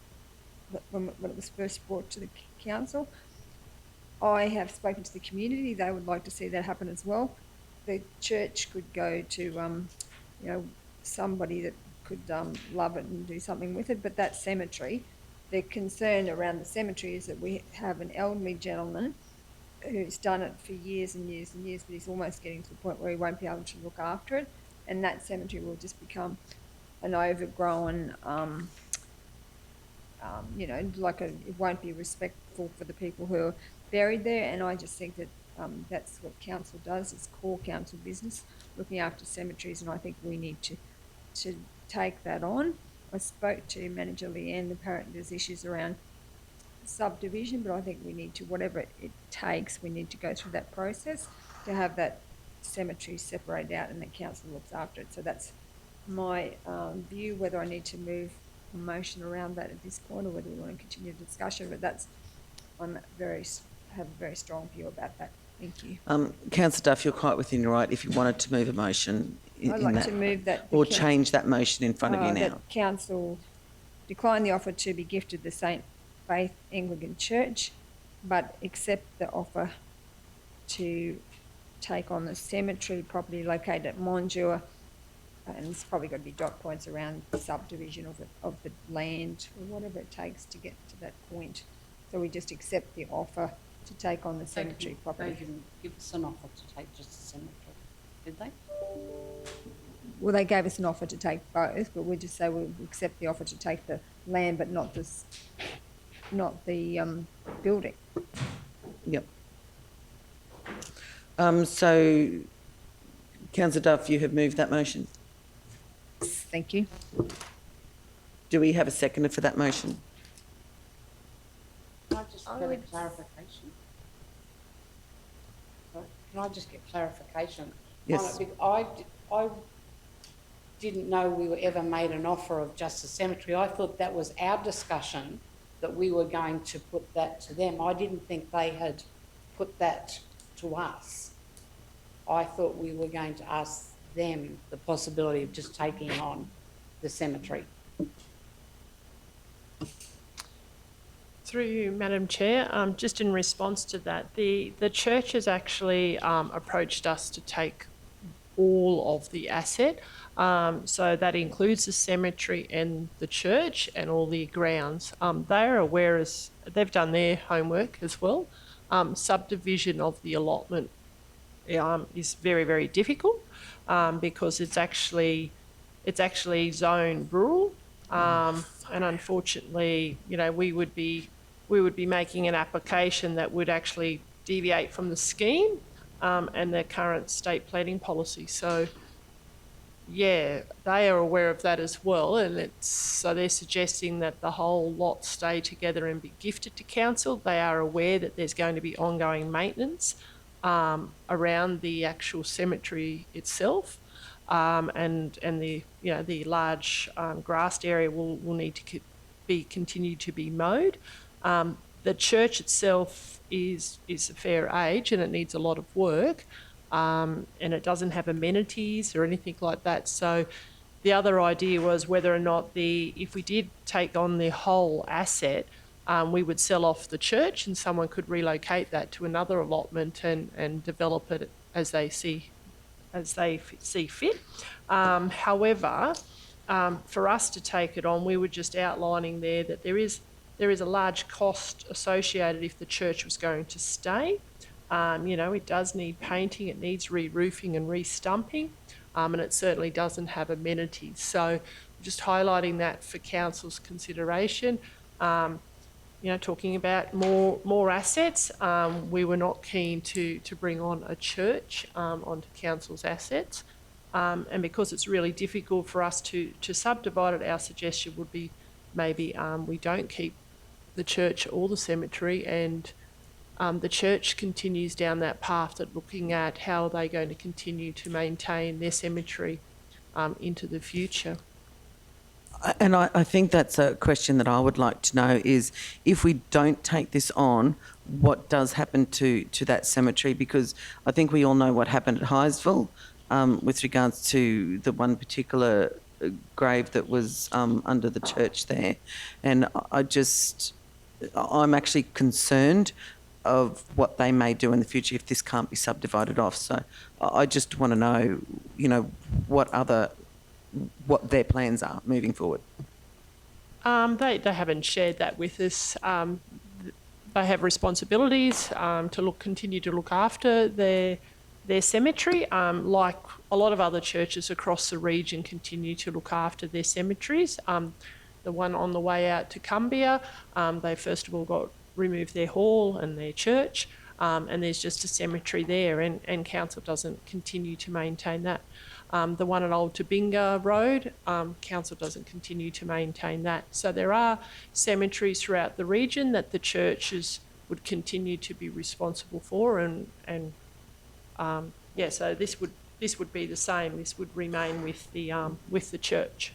when it was first brought to the council. I have spoken to the community. They would like to see that happen as well. The church could go to, somebody that could love it and do something with it, but that cemetery, the concern around the cemetery is that we have an elderly gentleman who's done it for years and years and years, but he's almost getting to the point where he won't be able to look after it, and that cemetery will just become an overgrown it won't be respectful for the people who are buried there. And I just think that that's what council does. It's core council business, looking after cemeteries, and I think we need to take that on. I spoke to Manager Leanne. Apparently there's issues around subdivision, but I think we need to, whatever it takes, we need to go through that process to have that cemetery separated out and the council looks after it. So that's my view. Whether I need to move a motion around that at this point or whether we want to continue the discussion, but that's, have a very strong view about that. Thank you. Councillor Duff, you're quite within your right if you wanted to move a motion I'd like to move that. or change that motion in front of you now. That council decline the offer to be gifted the St. Faith Anglican Church, but accept the offer to take on the cemetery property located at Mondure, and it's probably got to be dot points around the subdivision of the land or whatever it takes to get to that point. So we just accept the offer to take on the cemetery property. They didn't give us an offer to take just the cemetery, did they? Well, they gave us an offer to take both, but we just say we'll accept the offer to take the land, but not the building. Yep. So, Councillor Duff, you have moved that motion. Thank you. Do we have a seconder for that motion? Can I just get a clarification? Sorry, can I just get clarification? Yes. I didn't know we were ever made an offer of just the cemetery. I thought that was our discussion, that we were going to put that to them. I didn't think they had put that to us. I thought we were going to ask them the possibility of just taking on the cemetery. Through you, Madam Chair, just in response to that, the church has actually approached us to take all of the asset. So that includes the cemetery and the church and all the grounds. They are aware, as they've done their homework as well. Subdivision of the allotment is very, very difficult because it's actually zoned rural, and unfortunately, we would be making an application that would actually deviate from the scheme and their current state planning policy. So, yeah, they are aware of that as well, and so they're suggesting that the whole lot stay together and be gifted to council. They are aware that there's going to be ongoing maintenance around the actual cemetery itself, and the large grassed area will need to continue to be mowed. The church itself is a fair age and it needs a lot of work, and it doesn't have amenities or anything like that. So the other idea was whether or not if we did take on the whole asset, we would sell off the church and someone could relocate that to another allotment and develop it as they see fit. However, for us to take it on, we were just outlining there that there is a large cost associated if the church was going to stay. It does need painting, it needs re-roofing and re-stumping, and it certainly doesn't have amenities. So just highlighting that for council's consideration. Talking about more assets, we were not keen to bring on a church onto council's assets, and because it's really difficult for us to subdivide it, our suggestion would be maybe we don't keep the church or the cemetery, and the church continues down that path at looking at how they're going to continue to maintain their cemetery into the future. And I think that's a question that I would like to know is if we don't take this on, what does happen to that cemetery? Because I think we all know what happened at Highsville with regards to the one particular grave that was under the church there. And I'm actually concerned of what they may do in the future if this can't be subdivided off. So I just want to know, what their plans are moving forward. They haven't shared that with us. They have responsibilities to continue to look after their cemetery, like a lot of other churches across the region continue to look after their cemeteries. the one on the way out to Cumbia, they first of all removed their hall and their church, and there's just a cemetery there, and council doesn't continue to maintain that. The one at Old Tabinga Road, council doesn't continue to maintain that. So there are cemeteries throughout the region that the churches would continue to be responsible for, so this would be the same. This would remain with the church.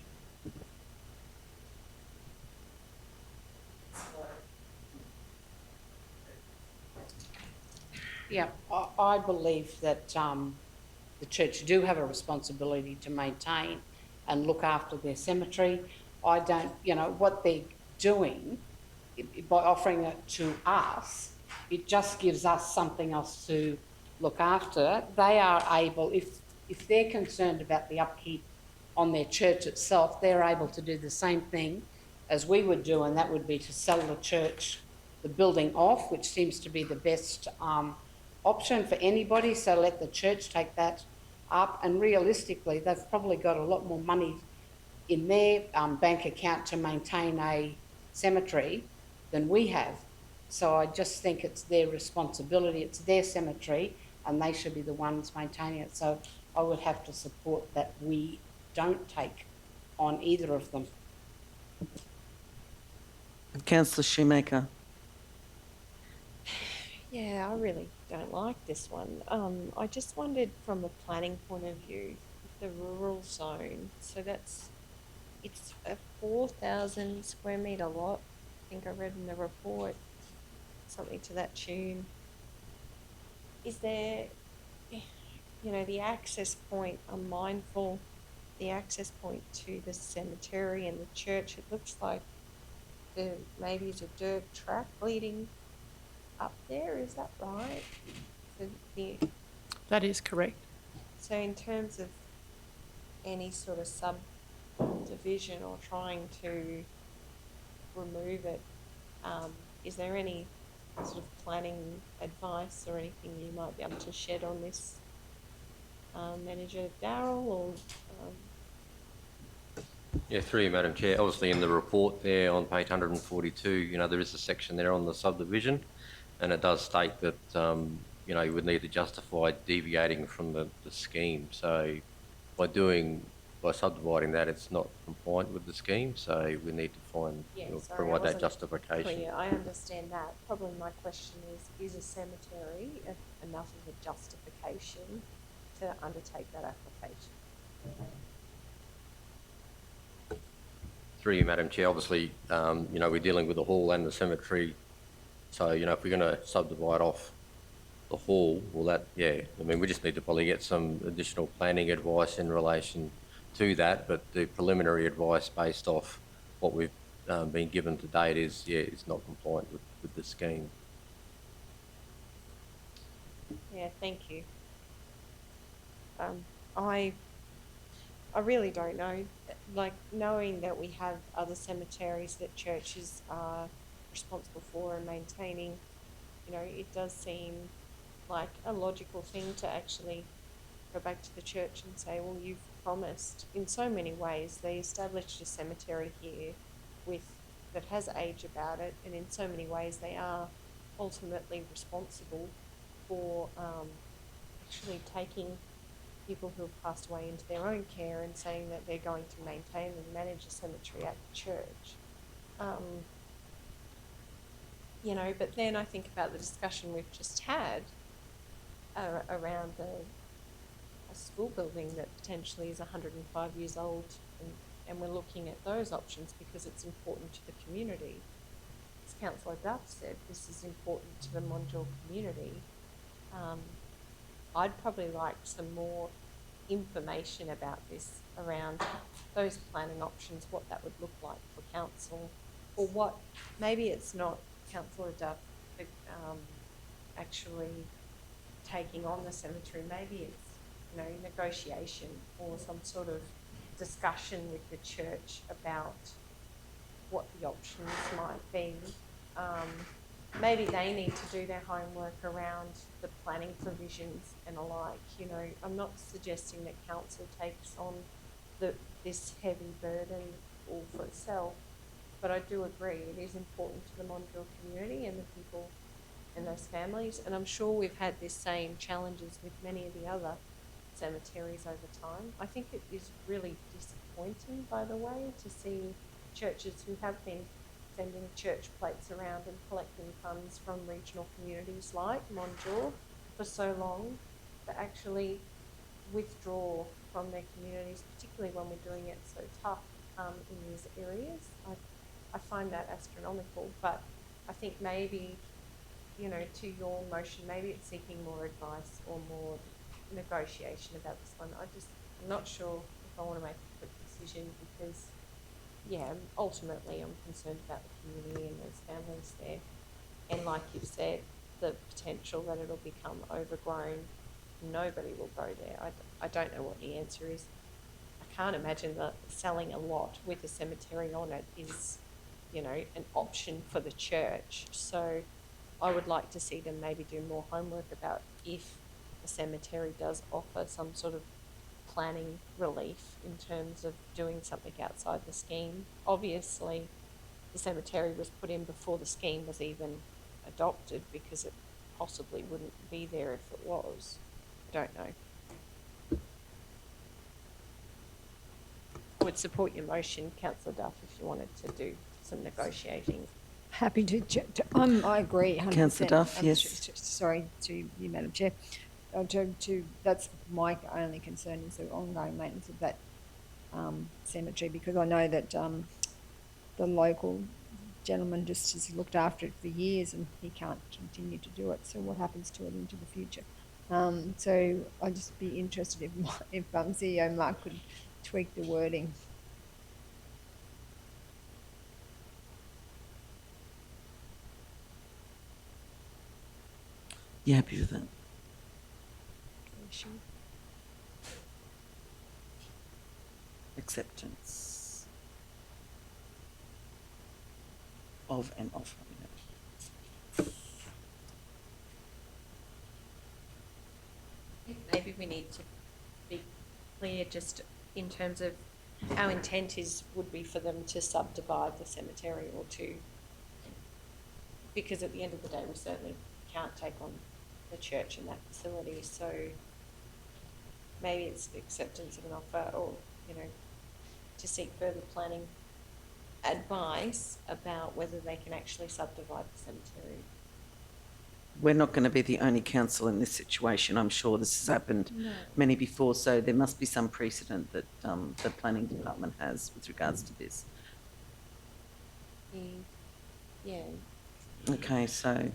Yeah, I believe that the church do have a responsibility to maintain and look after their cemetery. I don't, what they're doing by offering it to us, it just gives us something else to look after. They are able, if they're concerned about the upkeep on their church itself, they're able to do the same thing as we would do, and that would be to sell the church, the building off, which seems to be the best option for anybody. So let the church take that up, and realistically, they've probably got a lot more money in their bank account to maintain a cemetery than we have. So I just think it's their responsibility, it's their cemetery, and they should be the ones maintaining it. So I would have to support that we don't take on either of them. Councillor Shoemaker. Yeah, I really don't like this one. I just wondered from a planning point of view, the rural zone, so it's a 4,000 square metre lot. I think I read in the report, something to that tune. Is there, the access point, I'm mindful, the access point to the cemetery and the church, it looks like maybe it's a dirt track leading up there, is that right? That is correct. So in terms of any sort of subdivision or trying to remove it, is there any sort of planning advice or anything you might be able to shed on this, Manager Darrell, or? Yeah, through you, Madam Chair. Obviously, in the report there on page 142, there is a section there on the subdivision, and it does state that, you would need to justify deviating from the scheme. So by subdividing that, it's not compliant with the scheme, so we need to provide that justification. Clear. I understand that. Probably my question is a cemetery enough of a justification to undertake that application? Through you, Madam Chair, obviously, we're dealing with the hall and the cemetery. So, if we're going to subdivide off the hall, we just need to probably get some additional planning advice in relation to that. But the preliminary advice based off what we've been given to date is not compliant with the scheme. Yeah, thank you. I really don't know. Like, knowing that we have other cemeteries that churches are responsible for and maintaining, it does seem like a logical thing to actually go back to the church and say, well, you've promised in so many ways. They established a cemetery here that has age about it, and in so many ways they are ultimately responsible for actually taking people who have passed away into their own care and saying that they're going to maintain and manage a cemetery at the church. But then I think about the discussion we've just had around a school building that potentially is 105 years old, and we're looking at those options because it's important to the community. As Councillor Duff said, this is important to the Mondial community. I'd probably like some more information about this around those planning options, what that would look like for council, or what, maybe it's not Councillor Duff actually taking on the cemetery, maybe it's negotiation or some sort of discussion with the church about what the options might be. Maybe they need to do their homework around the planning provisions and alike. I'm not suggesting that council takes on this heavy burden all for itself, but I do agree it is important to the Mondrill community and the people and those families. And I'm sure we've had this same challenges with many of the other cemeteries over time. I think it is really disappointing, by the way, to see churches who have been sending church plates around and collecting funds from regional communities like Mondrill for so long to actually withdraw from their communities, particularly when we're doing it so tough in these areas. I find that astronomical, but I think maybe, you know, to your motion, maybe it's seeking more advice or more negotiation about this one. I'm not sure if I want to make a quick decision because, yeah, ultimately I'm concerned about the community and those families there. And like you've said, the potential that it'll become overgrown, nobody will go there. I don't know what the answer is. I can't imagine that selling a lot with a cemetery on it is, you know, an option for the church. So I would like to see them maybe do more homework about if the cemetery does offer some sort of planning relief in terms of doing something outside the scheme. Obviously, the cemetery was put in before the scheme was even adopted because it possibly wouldn't be there if it was. I don't know. I would support your motion, Councillor Duff, if you wanted to do some negotiating. Happy to, I agree 100%. Councillor Duff, yes. Sorry to you, Madam Chair. That's my only concern is the ongoing maintenance of that cemetery, because I know that the local gentleman just has looked after it for years and he can't continue to do it. So what happens to it into the future? So I'd just be interested if CEO Mark could tweak the wording. You happy with that? Sure. Acceptance of an offer. Maybe we need to be clear just in terms of our intent would be for them to subdivide the cemetery or to, because at the end of the day we certainly can't take on the church and that facility, so maybe it's the acceptance of an offer or, you know, to seek further planning advice about whether they can actually subdivide the cemetery. We're not going to be the only council in this situation. I'm sure this has happened many before, so there must be some precedent that the planning department has with regards to this. Yeah. Okay, so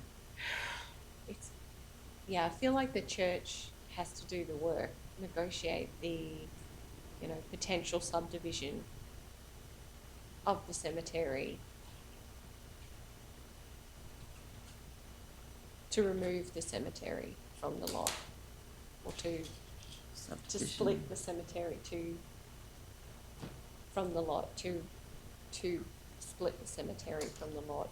I feel like the church has to do the work, negotiate the, you know, potential subdivision of the cemetery to remove the cemetery from the lot, or to split the cemetery from the lot, to split the cemetery from the lot.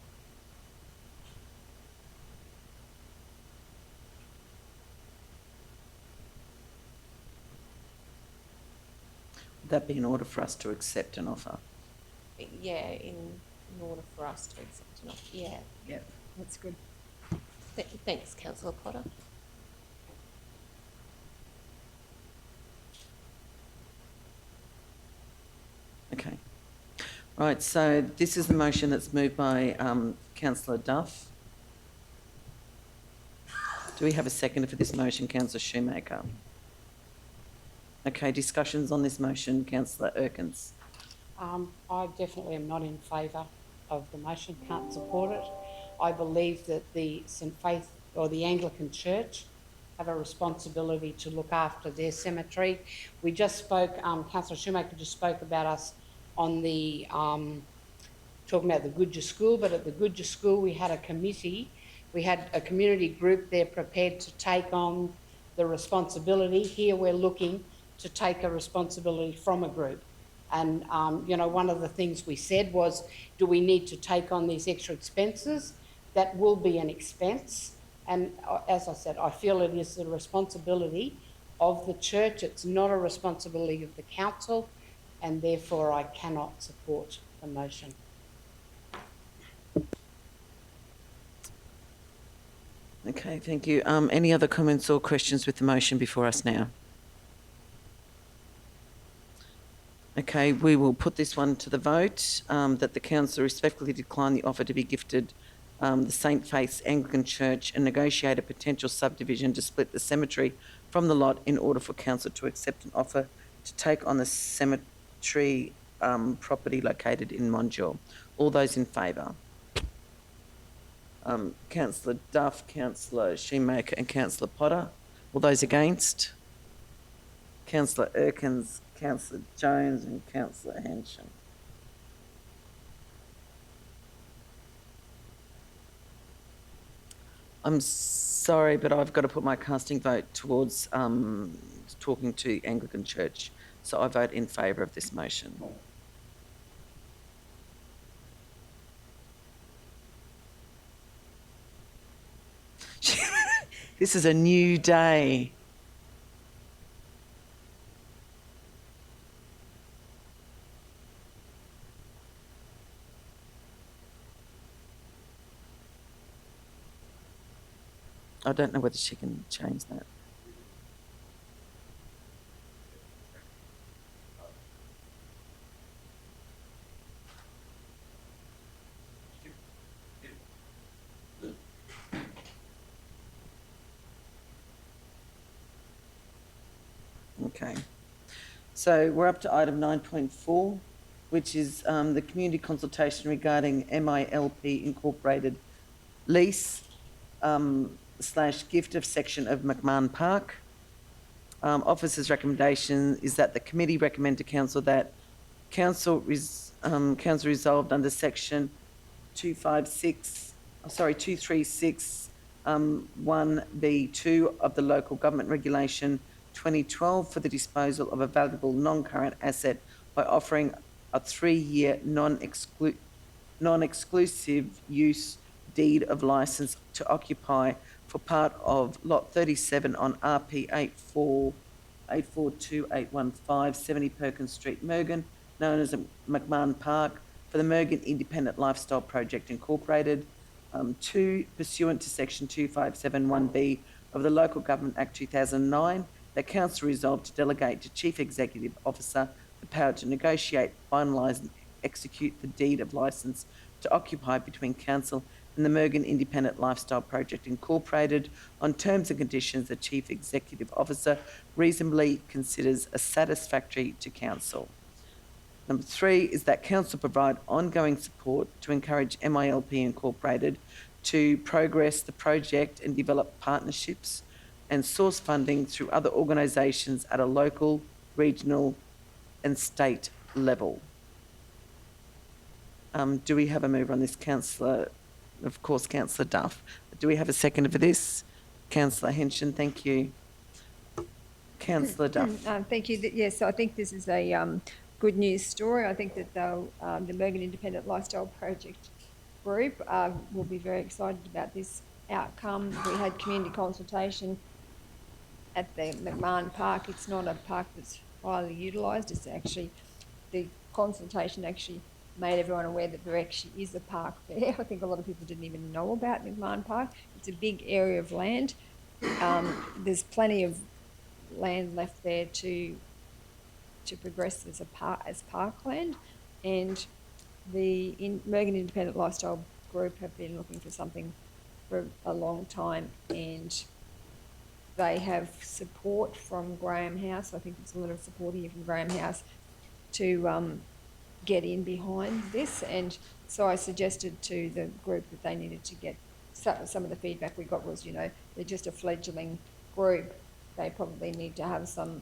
Would that be in order for us to accept an offer? Yeah, in order for us to accept an offer. Yeah. Yep, that's good. Thanks, Councillor Potter. Okay. Right, so this is the motion that's moved by Councillor Duff. Do we have a seconder for this motion, Councillor Shoemaker? Okay, discussions on this motion, Councillor Erkins. I definitely am not in favour of the motion, can't support it. I believe that the St Faith or the Anglican Church have a responsibility to look after their cemetery. We just spoke, Councillor Shoemaker just spoke about us on the, talking about the Goodger School, but at the Goodger School we had a committee, we had a community group there prepared to take on the responsibility. Here we're looking to take a responsibility from a group. And, you know, one of the things we said was, do we need to take on these extra expenses? That will be an expense. And as I said, I feel it is the responsibility of the church. It's not a responsibility of the council, and therefore I cannot support the motion. Okay, thank you. Any other comments or questions with the motion before us now? Okay, we will put this one to the vote, that the council respectfully decline the offer to be gifted the St Faith's Anglican Church and negotiate a potential subdivision to split the cemetery from the lot in order for council to accept an offer to take on the cemetery property located in Monjor. All those in favour? Councillor Duff, Councillor Shoemaker and Councillor Potter. All those against? Councillor Erkins, Councillor Jones and Councillor Henshin. I'm sorry, but I've got to put my casting vote towards talking to Anglican Church. So I vote in favour of this motion. This is a new day. I don't know whether she can change that. Okay. So we're up to item 9.4, which is the community consultation regarding MILP Incorporated lease / gift of section of McMahon Park. Officer's recommendation is that the committee recommend to council that council resolved under section 236 1B2 of the Local Government Regulation 2012 for the disposal of a valuable non-current asset by offering a 3-year non-exclusive use deed of licence to occupy for part of Lot 37 on RP 842815 70 Perkins Street, Mergen, known as McMahon Park, for the Mergen Independent Lifestyle Project Incorporated. 2, pursuant to section 2571B of the Local Government Act 2009, that council resolved to delegate to Chief Executive Officer the power to negotiate, finalise and execute the deed of licence to occupy between council and the Mergen Independent Lifestyle Project Incorporated on terms and conditions the Chief Executive Officer reasonably considers as satisfactory to council. Number 3 is that council provide ongoing support to encourage MILP Incorporated to progress the project and develop partnerships and source funding through other organisations at a local, regional and state level. Do we have a mover on this, Councillor? Of course, Councillor Duff. Do we have a seconder for this? Councillor Henshin, thank you. Councillor Duff. Thank you. Yes, I think this is a good news story. I think that the Mergen Independent Lifestyle Project Group will be very excited about this outcome. We had community consultation at the McMahon Park. It's not a park that's highly utilised. It's actually, the consultation actually made everyone aware that there actually is a park there. I think a lot of people didn't even know about McMahon Park. It's a big area of land. There's plenty of land left there to progress as parkland, and the Mergen Independent Lifestyle Group have been looking for something for a long time, and they have support from Graham House. I think there's a lot of support here from Graham House to get in behind this, and so I suggested to the group that they needed to get some of the feedback we got was, they're just a fledgling group. They probably need to have some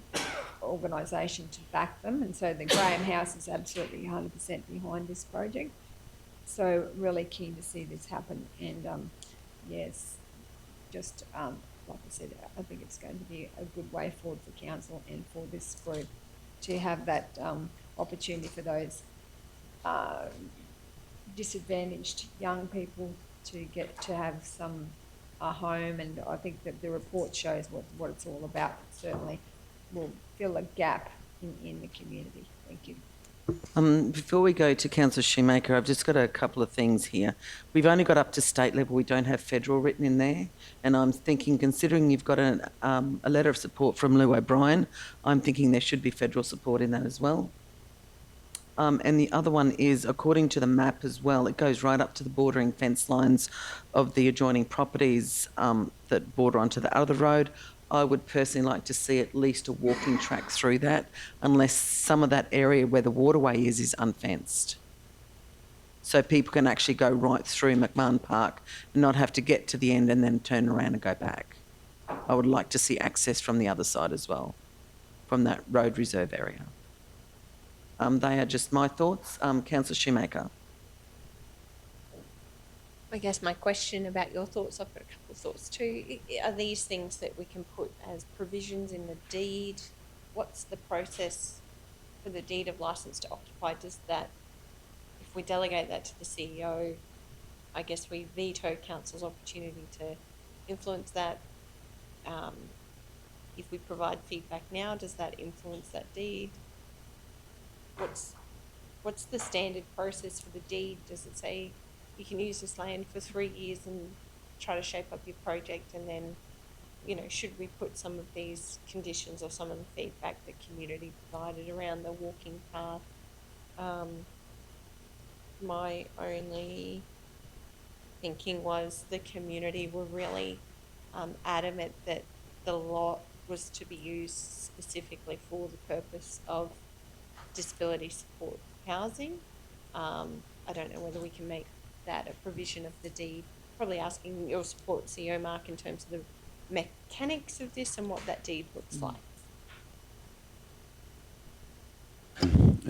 organisation to back them, and so the Graham House is absolutely 100% behind this project. So really keen to see this happen, and yes, just like I said, I think it's going to be a good way forward for council and for this group to have that opportunity for those disadvantaged young people to get to have a home, and I think that the report shows what it's all about. Certainly will fill a gap in the community. Thank you. Before we go to Councillor Shoemaker, I've just got a couple of things here. We've only got up to state level. We don't have federal written in there. And I'm thinking, considering you've got a letter of support from Lou O'Brien, I'm thinking there should be federal support in that as well. And the other one is, according to the map as well, it goes right up to the bordering fence lines of the adjoining properties that border onto the other road. I would personally like to see at least a walking track through that, unless some of that area where the waterway is unfenced. So people can actually go right through McMahon Park and not have to get to the end and then turn around and go back. I would like to see access from the other side as well, from that road reserve area. They are just my thoughts. Councillor Shoemaker. I guess my question about your thoughts, I've got a couple of thoughts too. Are these things that we can put as provisions in the deed? What's the process for the deed of licence to occupy? Does that, if we delegate that to the CEO, I guess we veto council's opportunity to influence that. If we provide feedback now, does that influence that deed? What's the standard process for the deed? Does it say you can use this land for 3 years and try to shape up your project, and then, you know, should we put some of these conditions or some of the feedback the community provided around the walking path? My only thinking was the community were really adamant that the lot was to be used specifically for the purpose of disability support housing. I don't know whether we can make that a provision of the deed. Probably asking your support, CEO Mark, in terms of the mechanics of this and what that deed looks like.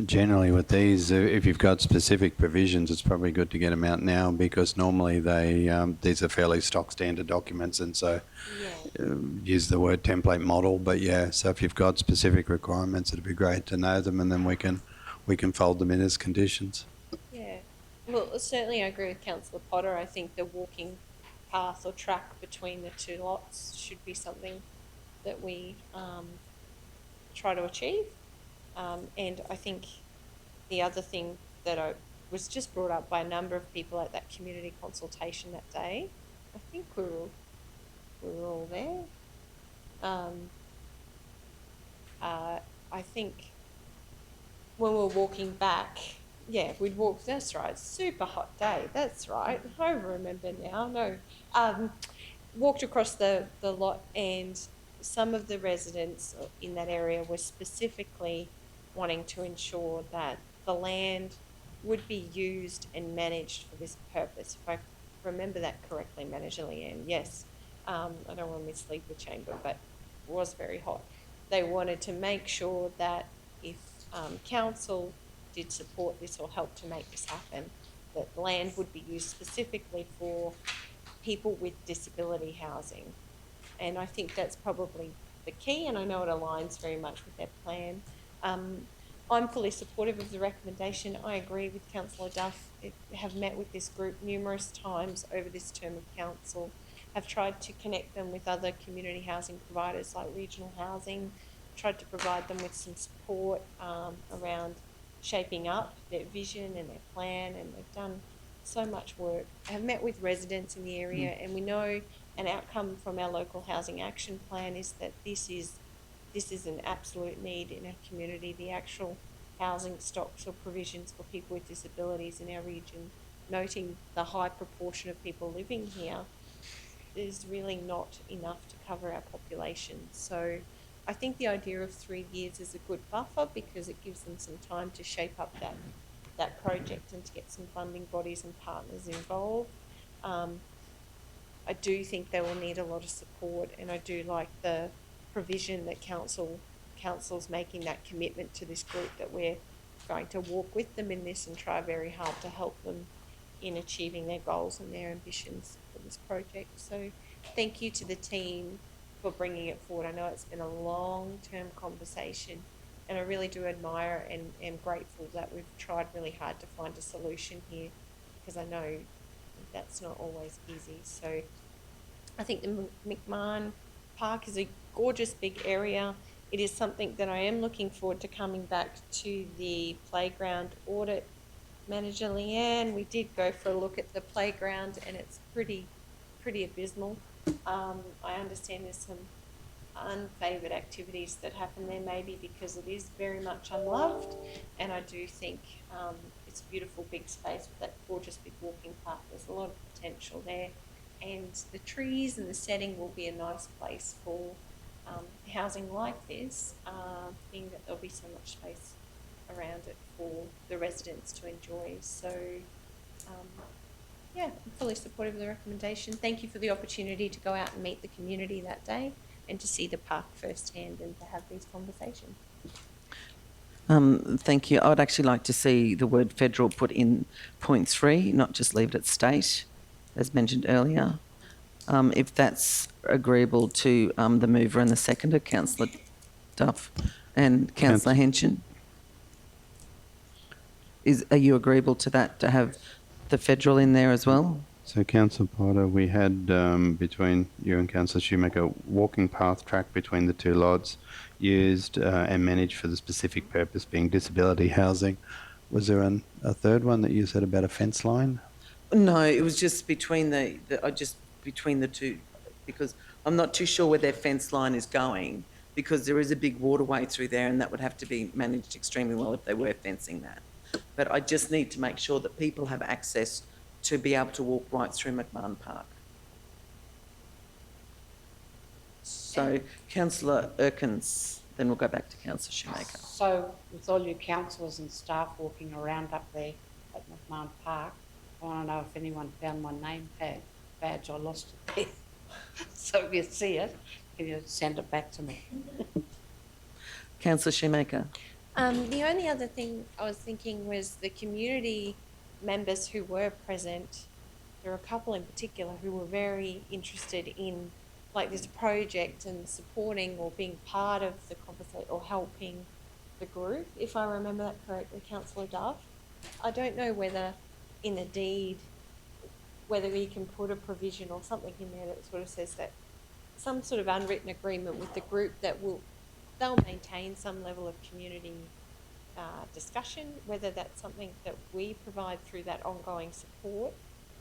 Generally with these, if you've got specific provisions, it's probably good to get them out now, because normally these are fairly stock standard documents, and so use the word template model. But yeah, so if you've got specific requirements, it'd be great to know them, and then we can fold them in as conditions. Yeah, well, certainly I agree with Councillor Potter. I think the walking path or track between the two lots should be something that we try to achieve. And I think the other thing that was just brought up by a number of people at that community consultation that day, I think we were all there. I think when we were walking back, yeah, we'd walk, that's right, super hot day, that's right, I remember now, no. Walked across the lot, and some of the residents in that area were specifically wanting to ensure that the land would be used and managed for this purpose. If I remember that correctly, Manager Leanne, yes. I don't want to mislead the chamber, but it was very hot. They wanted to make sure that if council did support this or help to make this happen, that land would be used specifically for people with disability housing. And I think that's probably the key, and I know it aligns very much with their plan. I'm fully supportive of the recommendation. I agree with Councillor Duff. I have met with this group numerous times over this term of council, have tried to connect them with other community housing providers like regional housing, tried to provide them with some support around shaping up their vision and their plan, and they've done so much work. I have met with residents in the area, and we know an outcome from our local housing action plan is that this is an absolute need in our community. The actual housing stocks or provisions for people with disabilities in our region, noting the high proportion of people living here, is really not enough to cover our population. So I think the idea of 3 years is a good buffer, because it gives them some time to shape up that project and to get some funding bodies and partners involved. I do think they will need a lot of support, and I do like the provision that council's making that commitment to this group, that we're going to walk with them in this and try very hard to help them in achieving their goals and their ambitions for this project. So thank you to the team for bringing it forward. I know it's been a long-term conversation, and I really do admire and am grateful that we've tried really hard to find a solution here, because I know that's not always easy. So I think the McMahon Park is a gorgeous big area. it is something that I am looking forward to coming back to the playground audit. Manager Leanne, we did go for a look at the playground and it's pretty abysmal. I understand there's some unfavoured activities that happen there, maybe because it is very much unloved, and I do think it's a beautiful big space with that gorgeous big walking path. There's a lot of potential there, and the trees and the setting will be a nice place for housing like this, being that there'll be so much space around it for the residents to enjoy. So yeah, I'm fully supportive of the recommendation. Thank you for the opportunity to go out and meet the community that day and to see the park firsthand and to have these conversations. Thank you. I would actually like to see the word federal put in point 3, not just leave it at state, as mentioned earlier. If that's agreeable to the mover and the seconder, Councillor Duff and Councillor Henson. Are you agreeable to that, to have the federal in there as well? So, Councillor Potter, we had between you and Councillor Shoemaker, walking path track between the two lots used and managed for the specific purpose being disability housing. Was there a third one that you said about a fence line? No, it was just between between the two, because I'm not too sure where their fence line is going, because there is a big waterway through there and that would have to be managed extremely well if they were fencing that. But I just need to make sure that people have access to be able to walk right through McMahon Park. So, Councillor Erkins, then we'll go back to Councillor Shoemaker. So with all your councillors and staff walking around up there at McMahon Park, I want to know if anyone found my name badge. I lost it there. So if you see it, can you send it back to me? Councillor Shoemaker. The only other thing I was thinking was the community members who were present. There were a couple in particular who were very interested in like this project and supporting or being part of the conversation or helping the group, if I remember that correctly, Councillor Duff. I don't know whether in a deed, whether you can put a provision or something in there that sort of says that some sort of unwritten agreement with the group that they'll maintain some level of community discussion, whether that's something that we provide through that ongoing support.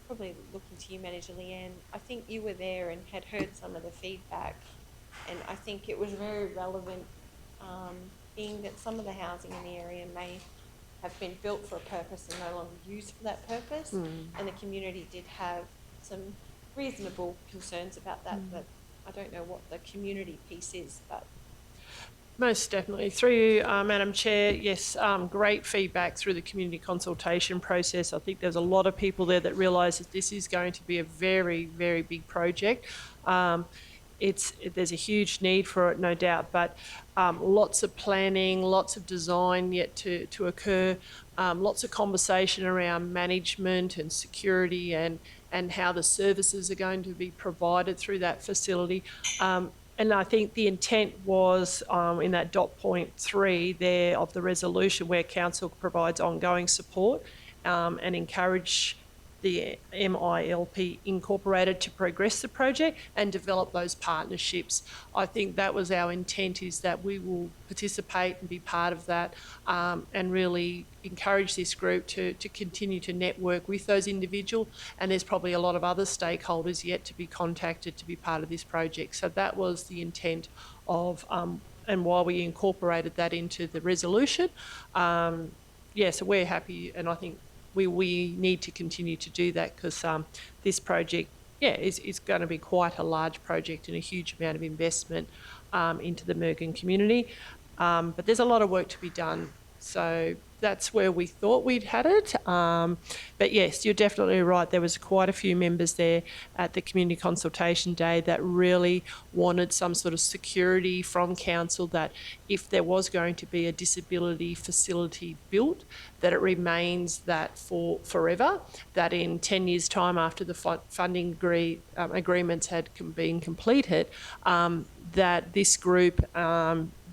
Probably looking to you, Manager Leanne. I think you were there and had heard some of the feedback, and I think it was very relevant, being that some of the housing in the area may have been built for a purpose and no longer used for that purpose, and the community did have some reasonable concerns about that, that I don't know what the community piece is, but Most definitely. Through you, Madam Chair, yes, great feedback through the community consultation process. I think there's a lot of people there that realise that this is going to be a very, very big project. There's a huge need for it, no doubt, but lots of planning, lots of design yet to occur, lots of conversation around management and security and how the services are going to be provided through that facility. And I think the intent was in that dot point 3 there of the resolution where council provides ongoing support and encourage the MILP Incorporated to progress the project and develop those partnerships. I think that was our intent, is that we will participate and be part of that and really encourage this group to continue to network with those individuals, and there's probably a lot of other stakeholders yet to be contacted to be part of this project. So that was the intent of, and why we incorporated that into the resolution. Yeah, so we're happy, and I think we need to continue to do that because this project, is going to be quite a large project and a huge amount of investment into the Mergen community. But there's a lot of work to be done. So that's where we thought we'd had it. But yes, you're definitely right. There was quite a few members there at the community consultation day that really wanted some sort of security from council that if there was going to be a disability facility built, that it remains that for forever, that in 10 years' time after the funding agreements had been completed, that this group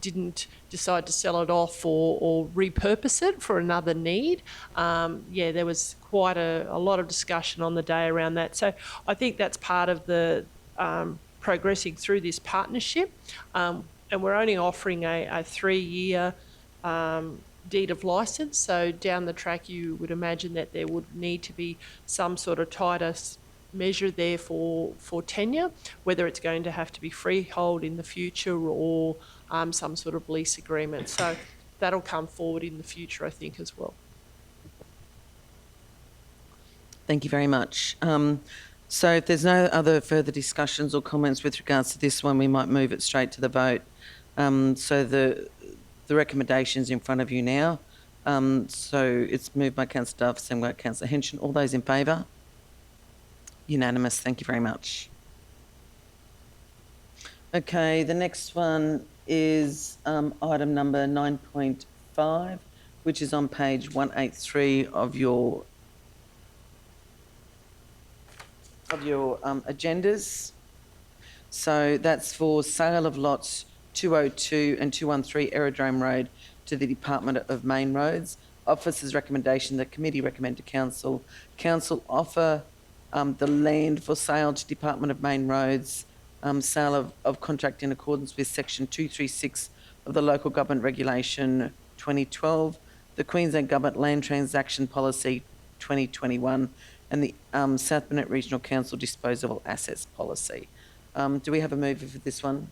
didn't decide to sell it off or repurpose it for another need. There was quite a lot of discussion on the day around that. So I think that's part of the progressing through this partnership. and we're only offering a 3-year deed of licence. So down the track, you would imagine that there would need to be some sort of tighter measure there for tenure, whether it's going to have to be freehold in the future or some sort of lease agreement. So that'll come forward in the future, I think, as well. Thank you very much. So if there's no other further discussions or comments with regards to this one, we might move it straight to the vote. So the recommendation's in front of you now. So it's moved by Councillor Duff, seconded by Councillor Henson. All those in favour? Unanimous. Thank you very much. Okay, the next one is item number 9.5, which is on page 183 of your agendas. So that's for sale of lots 202 and 213 Aerodrome Road to the Department of Main Roads. Officer's recommendation, the committee recommend to council. Council offer the land for sale to Department of Main Roads, sale of contract in accordance with section 236 of the Local Government Regulation 2012, the Queensland Government Land Transaction Policy 2021, and the South Burnett Regional Council Disposable Assets Policy. Do we have a mover for this one?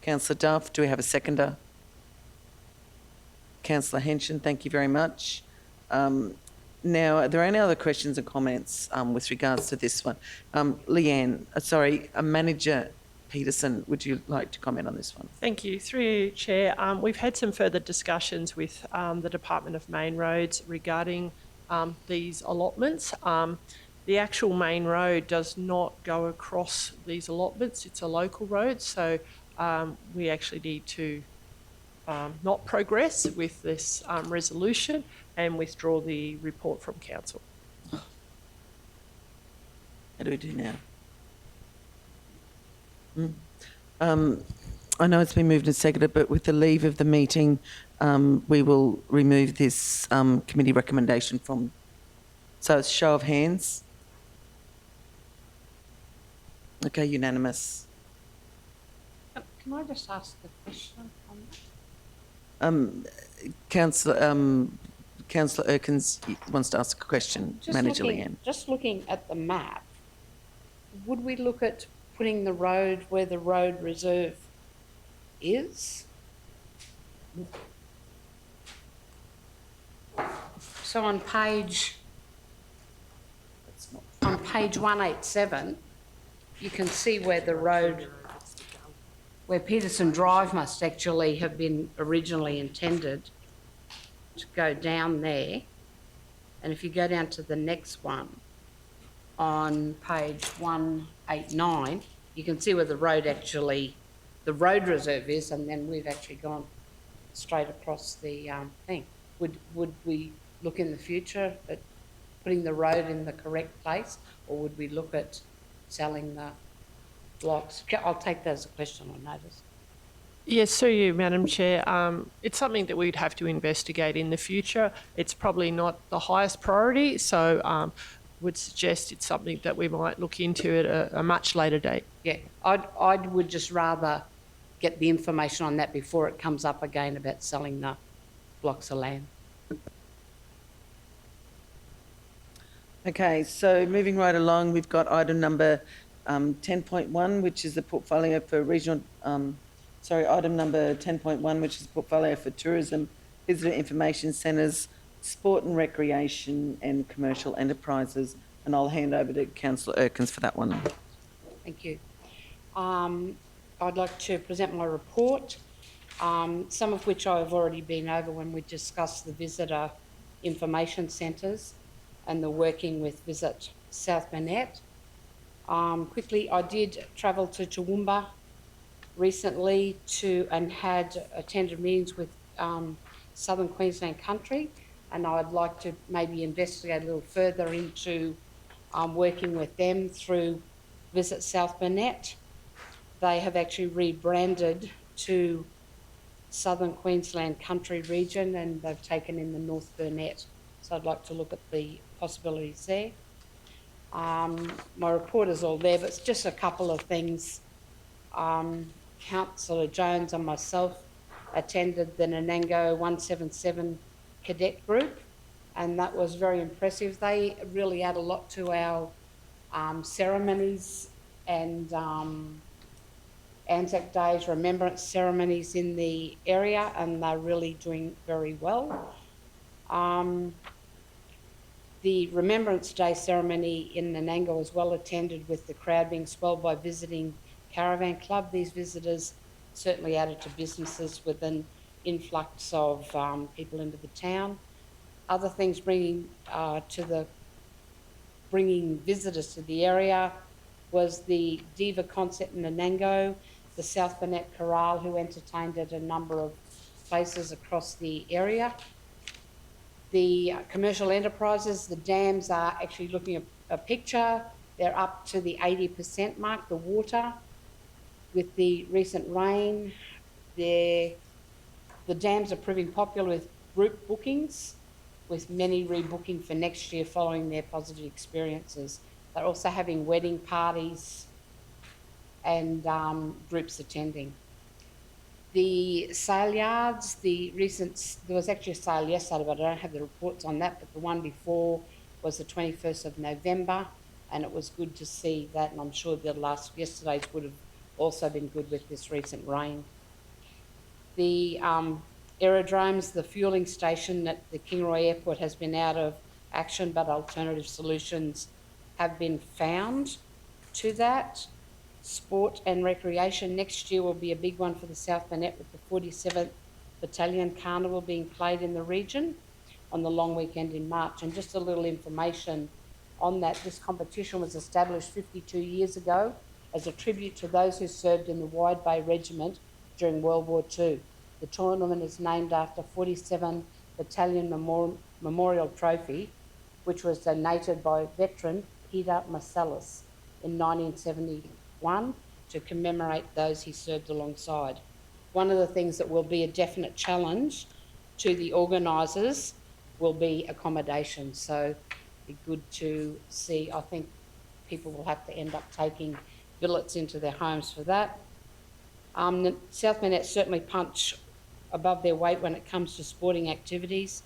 Councillor Duff, do we have a seconder? Councillor Henson, thank you very much. Now, are there any other questions and comments with regards to this one? Manager Peterson, would you like to comment on this one? Thank you. Through you, Chair. We've had some further discussions with the Department of Main Roads regarding these allotments. The actual main road does not go across these allotments. It's a local road, so we actually need to not progress with this resolution and withdraw the report from council. How do we do now? I know it's been moved and seconded, but with the leave of the meeting, we will remove this committee recommendation from. So it's show of hands. Okay, unanimous. Can I just ask a question on that? Councillor Erkins wants to ask a question. Manager Leanne. Just looking at the map, would we look at putting the road where the road reserve is? So on page 187, you can see where the road, where Peterson Drive must actually have been originally intended to go down there. And if you go down to the next one, on page 189, you can see where the road reserve is, and then we've actually gone straight across the thing. Would we look in the future at putting the road in the correct place, or would we look at selling the blocks? I'll take that as a question on notice. Yes, through you, Madam Chair. It's something that we'd have to investigate in the future. It's probably not the highest priority, so would suggest it's something that we might look into at a much later date. Yeah, I would just rather get the information on that before it comes up again about selling the blocks of land. Okay, so moving right along, we've got item number 10.1, which is the portfolio for regional, item number 10.1, which is portfolio for tourism, visitor information centres, sport and recreation and commercial enterprises. And I'll hand over to Councillor Erkins for that one. Thank you. I'd like to present my report, some of which I've already been over when we discussed the visitor information centres and the working with Visit South Burnett. Quickly, I did travel to Toowoomba recently and had attended meetings with Southern Queensland Country, and I'd like to maybe investigate a little further into working with them through Visit South Burnett. They have actually rebranded to Southern Queensland Country Region, and they've taken in the North Burnett. So I'd like to look at the possibilities there. My report is all there, but it's just a couple of things. Councillor Jones and myself attended the Nanango 177 cadet group, and that was very impressive. They really add a lot to our ceremonies and Anzac Day's remembrance ceremonies in the area, and they're really doing very well. The Remembrance Day ceremony in Nanango was well attended, with the crowd being swelled by visiting caravan club. These visitors certainly added to businesses with an influx of people into the town. Other things bringing visitors to the area was the Diva concert in Nanango, the South Burnett Chorale, who entertained at a number of places across the area. The commercial enterprises, the dams are actually looking at a picture. They're up to the 80% mark, the water. With the recent rain, the dams are proving popular with group bookings, with many rebooking for next year following their positive experiences. They're also having wedding parties and groups attending. The sale yards, there was actually a sale yesterday, but I don't have the reports on that, but the one before was the 21st of November, and it was good to see that, and I'm sure yesterday's would have also been good with this recent rain. The aerodromes, the fueling station at the Kingaroy Airport has been out of action, but alternative solutions have been found to that. Sport and recreation next year will be a big one for the South Burnett, with the 47th Battalion Carnival being played in the region on the long weekend in March. And just a little information on that, this competition was established 52 years ago as a tribute to those who served in the Wide Bay Regiment during World War II. The tournament is named after 47 Battalion Memorial Trophy, which was donated by veteran Peter Marcellus in 1971 to commemorate those he served alongside. One of the things that will be a definite challenge to the organisers will be accommodation. So it'd be good to see. I think people will have to end up taking billets into their homes for that. The South Burnett certainly punch above their weight when it comes to sporting activities,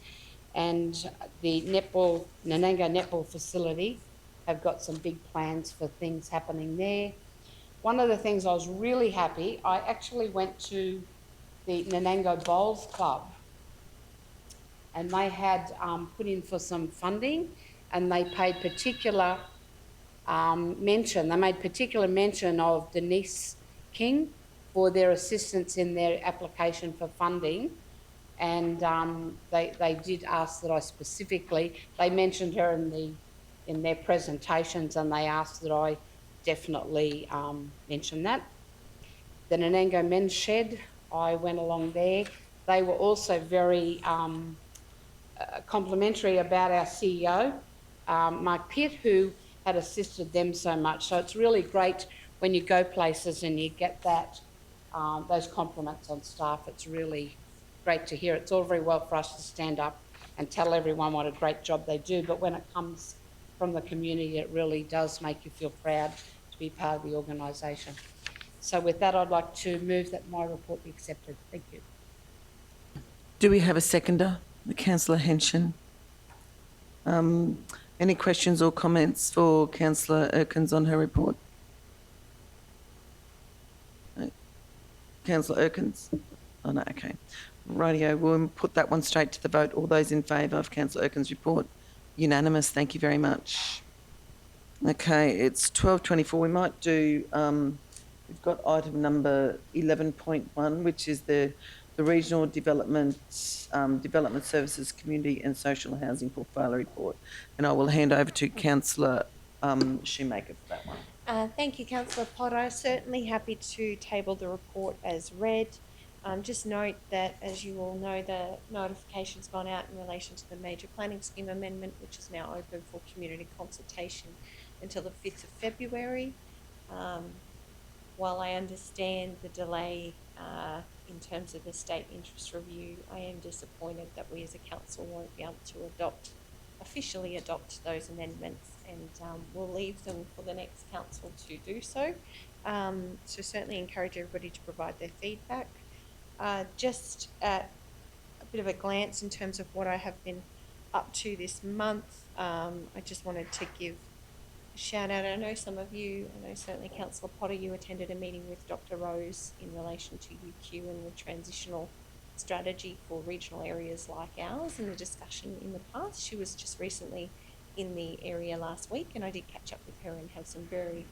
and the Nanango netball facility have got some big plans for things happening there. One of the things I was really happy, I actually went to the Nanango Bowls Club, and they had put in for some funding, and they paid particular mention. They made particular mention of Denise King for their assistance in their application for funding, and they did ask that I specifically. They mentioned her in their presentations, and they asked that I definitely mention that. The Nanango Men's Shed, I went along there. They were also very complimentary about our CEO, Mark Pitt, who had assisted them so much. So it's really great when you go places and you get that those compliments on staff. It's really great to hear. It's all very well for us to stand up and tell everyone what a great job they do, but when it comes from the community, it really does make you feel proud to be part of the organisation. So with that, I'd like to move that my report be accepted. Thank you. Do we have a seconder? Councillor Henshin. Any questions or comments for Councillor Erkins on her report? Councillor Erkins? Oh no, okay. Rightio, we'll put that one straight to the vote. All those in favour of Councillor Erkins' report? Unanimous, thank you very much. Okay, it's 12:24. We might do, we've got item number 11.1, which is the Regional Development Services Community and Social Housing Portfolio Report. And I will hand over to Councillor Shoemaker for that one. Thank you, Councillor Potter. Certainly happy to table the report as read. Just note that, as you all know, the notification's gone out in relation to the Major Planning Scheme Amendment, which is now open for community consultation until the 5th of February. While I understand the delay in terms of the state interest review, I am disappointed that we as a council won't be able to adopt officially adopt those amendments, and we'll leave them for the next council to do so. So certainly encourage everybody to provide their feedback. Just at a bit of a glance in terms of what I have been up to this month, I just wanted to give a shout out. I know some of you, I know certainly Councillor Potter, you attended a meeting with Dr. Rose in relation to UQ and the transitional strategy for regional areas like ours, and the discussion in the past. She was just recently in the area last week, and I did catch up with her and have some very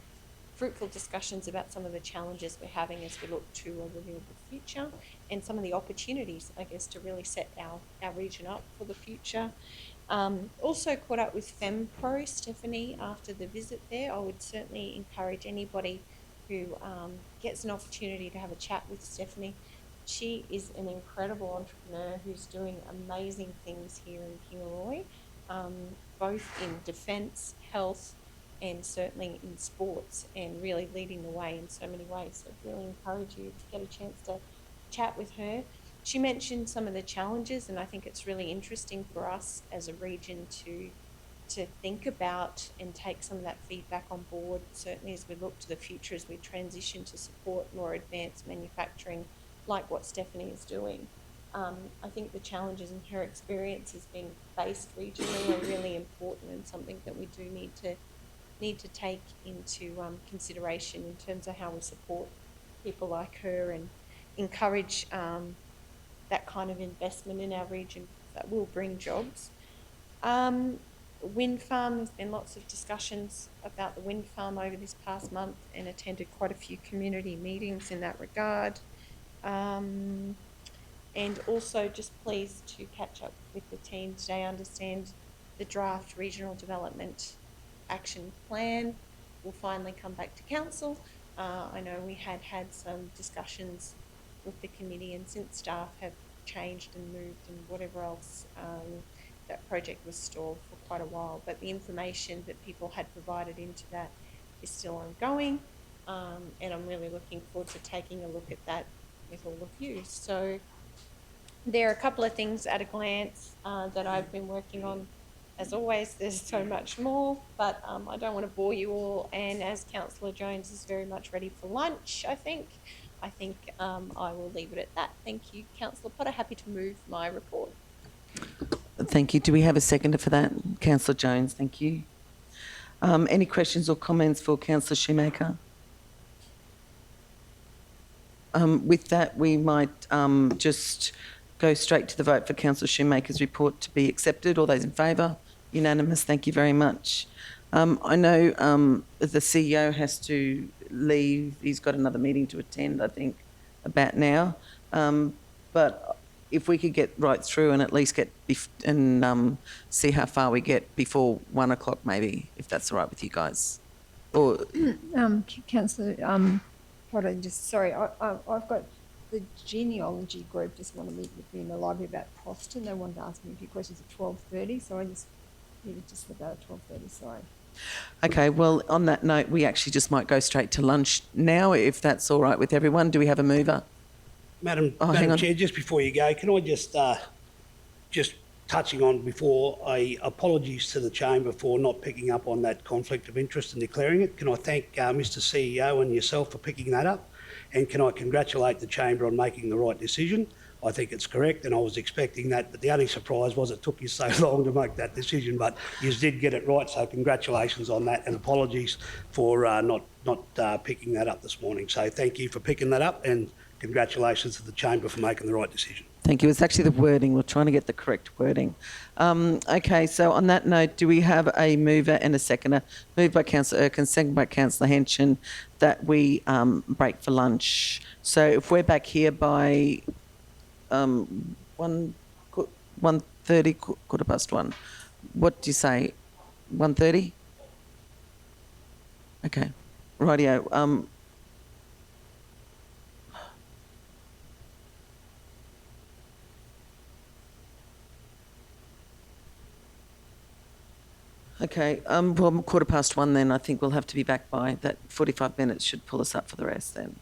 fruitful discussions about some of the challenges we're having as we look to a renewable future, and some of the opportunities, I guess, to really set our region up for the future. Also caught up with FemPro, Stephanie, after the visit there. I would certainly encourage anybody who gets an opportunity to have a chat with Stephanie. She is an incredible entrepreneur who's doing amazing things here in Kingaroy, both in defence, health, and certainly in sports, and really leading the way in so many ways. So I really encourage you to get a chance to chat with her. She mentioned some of the challenges, and I think it's really interesting for us as a region to think about and take some of that feedback on board, certainly as we look to the future, as we transition to support more advanced manufacturing like what Stephanie is doing. I think the challenges in her experience as being based regionally are really important, and something that we do need to take into consideration in terms of how we support people like her and encourage that kind of investment in our region that will bring jobs. Wind farm, there's been lots of discussions about the wind farm over this past month, and attended quite a few community meetings in that regard. And also just pleased to catch up with the team today. I understand the draft regional development action plan will finally come back to council. I know we had some discussions with the committee, and since staff have changed and moved and whatever else, that project was stalled for quite a while, but the information that people had provided into that is still ongoing, and I'm really looking forward to taking a look at that with all of you. So there are a couple of things at a glance that I've been working on. As always, there's so much more, but I don't want to bore you all. And as Councillor Jones is very much ready for lunch, I think I will leave it at that. Thank you, Councillor Potter. Happy to move my report. Thank you. Do we have a seconder for that? Councillor Jones, thank you. Any questions or comments for Councillor Shoemaker? With that, we might just go straight to the vote for Councillor Shoemaker's report to be accepted. All those in favour? Unanimous. Thank you very much. I know the CEO has to leave. He's got another meeting to attend, I think, about now. But if we could get right through and at least get see how far we get before 1 o'clock, maybe, if that's all right with you guys. Or Councillor Potter, just sorry, I've got the genealogy group just want to meet with me in the library about Proston. They wanted to ask me a few questions at 12:30, so I just needed to slip out at 12:30. Sorry. Okay, well, on that note, we actually just might go straight to lunch now, if that's all right with everyone. Do we have a mover? Madam hang on. Chair, just before you go, can I just touching on before, apologies to the chamber for not picking up on that conflict of interest and declaring it. Can I thank Mr CEO and yourself for picking that up? And can I congratulate the chamber on making the right decision? I think it's correct, and I was expecting that, but the only surprise was it took you so long to make that decision, but you did get it right, so congratulations on that, and apologies for not picking that up this morning. So thank you for picking that up, and congratulations to the chamber for making the right decision. Thank you. It's actually the wording. We're trying to get the correct wording. Okay, so on that note, do we have a mover and a seconder? Moved by Councillor Erkin, seconded by Councillor Henson, that we break for lunch. So if we're back here by 1:30, 1:15. What do you say? 1:30? Okay. Rightio. Okay, well, 1:15 then. I think we'll have to be back by that. 45 minutes should pull us up for the rest then.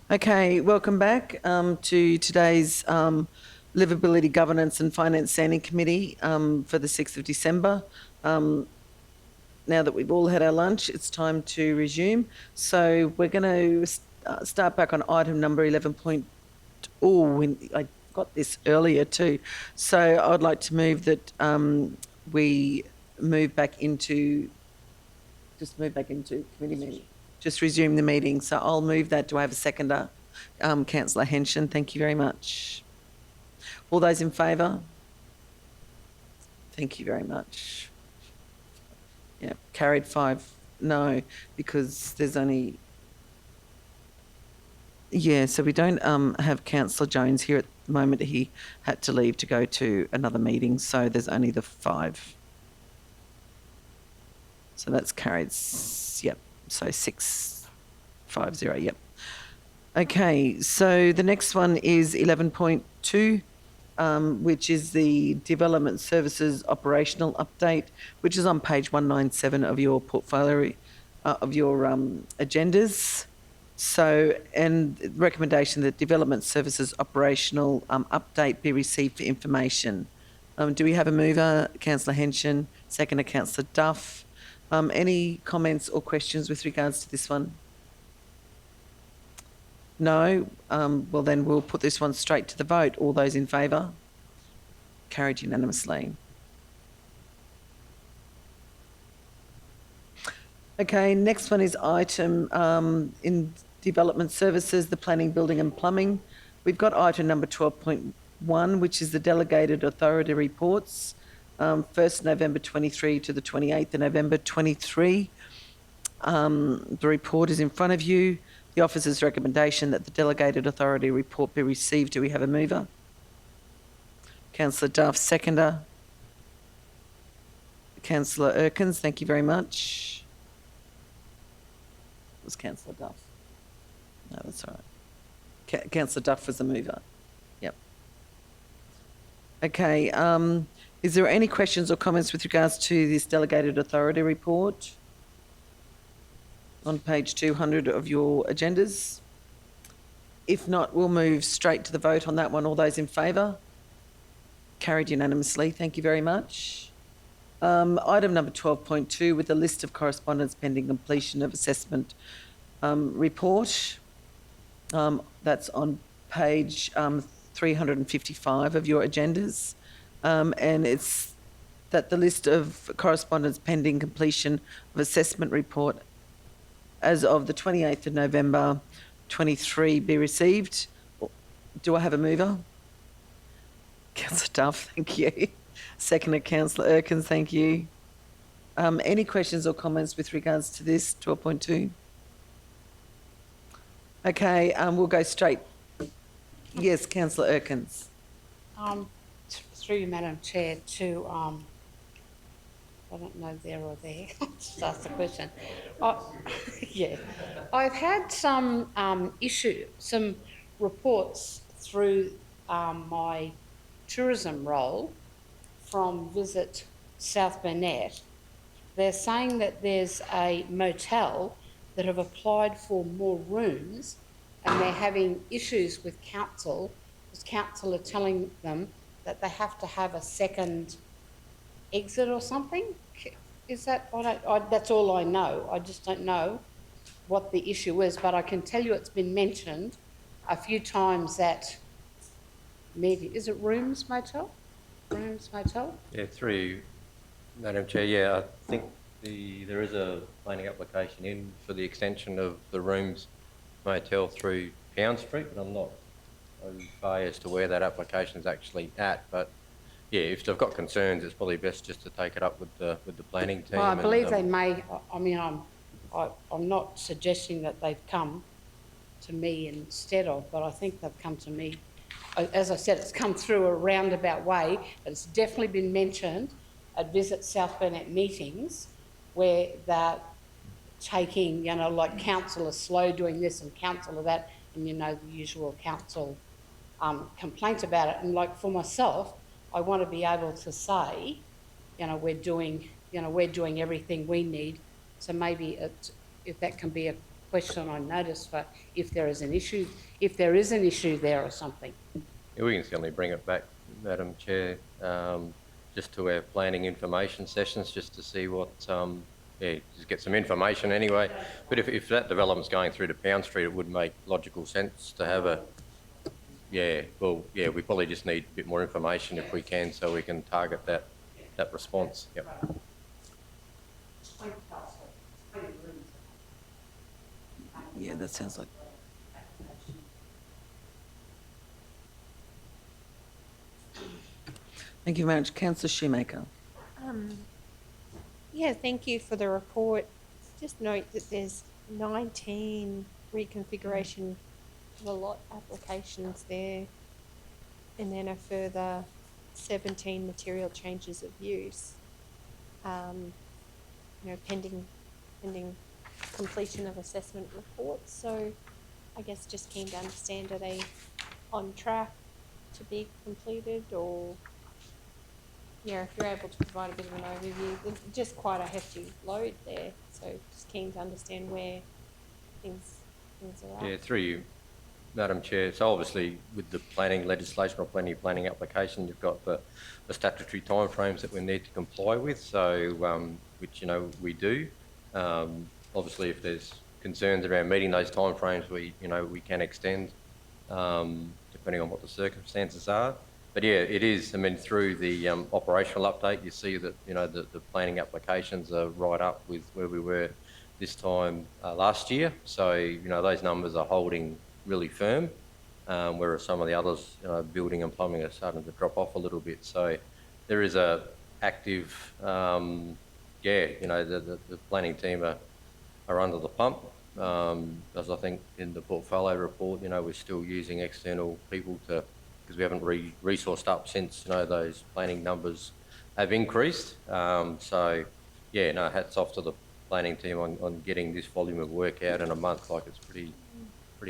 Okay, welcome back to today's Liveability Governance and Finance Standing Committee for the 6th of December. Now that we've all had our lunch, it's time to resume. So we're going to start back on item number 11. I got this earlier too. So I would like to move that we move back into committee meeting. Just resume the meeting. So I'll move that. Do I have a seconder? Councillor Henshin, thank you very much. All those in favour? Thank you very much. Yeah, carried 5 no, because there's only... Yeah, so we don't have Councillor Jones here at the moment. He had to leave to go to another meeting, so there's only the 5. So that's carried, yep, so 650, yep. Okay, so the next one is 11.2, which is the Development Services Operational Update, which is on page 197 of your portfolio, of your agendas. So, and recommendation that Development Services Operational Update be received for information. Do we have a mover? Councillor Henshin, seconder Councillor Duff. Any comments or questions with regards to this one? No? Well, then we'll put this one straight to the vote. All those in favour? Carried unanimously. Okay, next one is item in Development Services, the Planning, Building and Plumbing. We've got item number 12.1, which is the Delegated Authority Reports, 1st November 23 to the 28th of November 23. The report is in front of you. The officer's recommendation that the Delegated Authority Report be received. Do we have a mover? Councillor Duff, seconder. Councillor Erkins, thank you very much. It was Councillor Duff. No, that's all right. Councillor Duff was the mover. Yep. Okay, is there any questions or comments with regards to this Delegated Authority Report? On page 200 of your agendas. If not, we'll move straight to the vote on that one. All those in favour? Carried unanimously. Thank you very much. Item number 12.2 with a list of correspondence pending completion of assessment report. That's on page 355 of your agendas. And it's that the list of correspondence pending completion of assessment report as of the 28th of November 23 be received. Do I have a mover? Councillor Duff, thank you. Seconder, Councillor Erkins, thank you. Any questions or comments with regards to this 12.2? Okay, we'll go straight. Yes, Councillor Erkins. Through you, Madam Chair, to I don't know there or there. Just ask the question. Yeah, I've had some some reports through my tourism role from Visit South Burnett. They're saying that there's a motel that have applied for more rooms, and they're having issues with council, because council are telling them that they have to have a second exit or something. Is that, that's all I know. I just don't know what the issue is, but I can tell you it's been mentioned a few times at meeting. Is it Rooms Motel? Rooms Motel? Yeah, through Madam Chair, yeah, I think there is a planning application in for the extension of the Rooms Motel through Pound Street, but I'm not far as to where that application is actually at, but yeah, if they've got concerns, it's probably best just to take it up with the planning team. Well, I believe they may. I mean, I'm not suggesting that they've come to me instead of, but I think they've come to me. As I said, it's come through a roundabout way, but it's definitely been mentioned at Visit South Burnett meetings where they're taking, you know, like council are slow doing this and council are that, and you know the usual council complaints about it. And like for myself, I want to be able to say, you know, we're doing everything we need. So maybe if that can be question on notice for if there is an issue there or something. Yeah, we can certainly bring it back, Madam Chair, just to our planning information sessions, just to see what, just get some information anyway. But if that development's going through to Pound Street, it would make logical sense to have we probably just need a bit more information if we can, so we can target that response. Yep. Yeah, that sounds like. Thank you very much. Councillor Shoemaker. Yeah, thank you for the report. Just note that there's 19 reconfiguration of a lot applications there, and then a further 17 material changes of use. Pending completion of assessment reports. So I guess just keen to understand, are they on track to be completed, or if you're able to provide a bit of an overview. There's just quite a hefty load there, so just keen to understand where things are at. Yeah, through you, Madam Chair. So obviously with the planning legislation or planning application, you've got the statutory timeframes that we need to comply with, so which we do. Obviously if there's concerns around meeting those timeframes, we can extend depending on what the circumstances are. But yeah, it is, through the operational update, you see that, the planning applications are right up with where we were this time last year. So, those numbers are holding really firm, whereas some of the others, building and plumbing, are starting to drop off a little bit. So there is a active, the planning team are under the pump. As I think in the portfolio report, we're still using external people because we haven't resourced up since, those planning numbers have increased. Hats off to the planning team on getting this volume of work out in a month. Like, it's pretty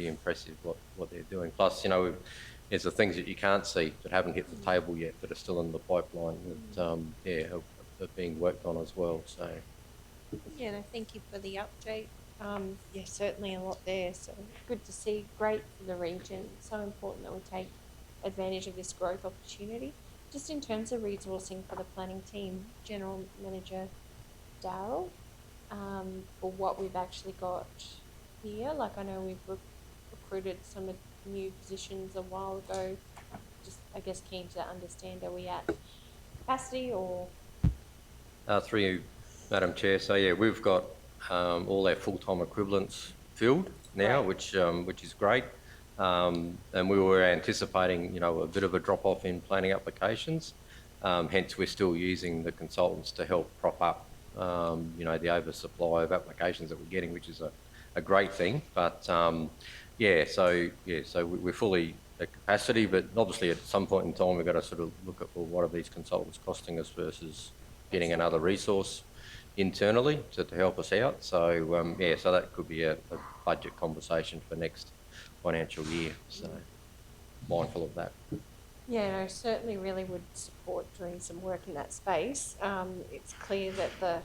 impressive what they're doing. Plus, there's the things that you can't see that haven't hit the table yet that are still in the pipeline that, are being worked on as well. So. Yeah, no, thank you for the update. Certainly a lot there. So good to see. Great for the region. So important that we take advantage of this growth opportunity. Just in terms of resourcing for the planning team, General Manager Darryl, for what we've actually got here. Like, I know we've recruited some new positions a while ago. Just, I guess, keen to understand, are we at capacity or? Through you, Madam Chair. So yeah, we've got all our full-time equivalents filled now, which is great. And we were anticipating, a bit of a drop-off in planning applications. Hence, we're still using the consultants to help prop up, the oversupply of applications that we're getting, which is a great thing. But so we're fully at capacity, but obviously at some point in time, we've got to sort of look at, well, what are these consultants costing us versus getting another resource internally to help us out. So, so that could be a budget conversation for next financial year. So, mindful of that. Yeah, no, certainly really would support doing some work in that space. It's clear that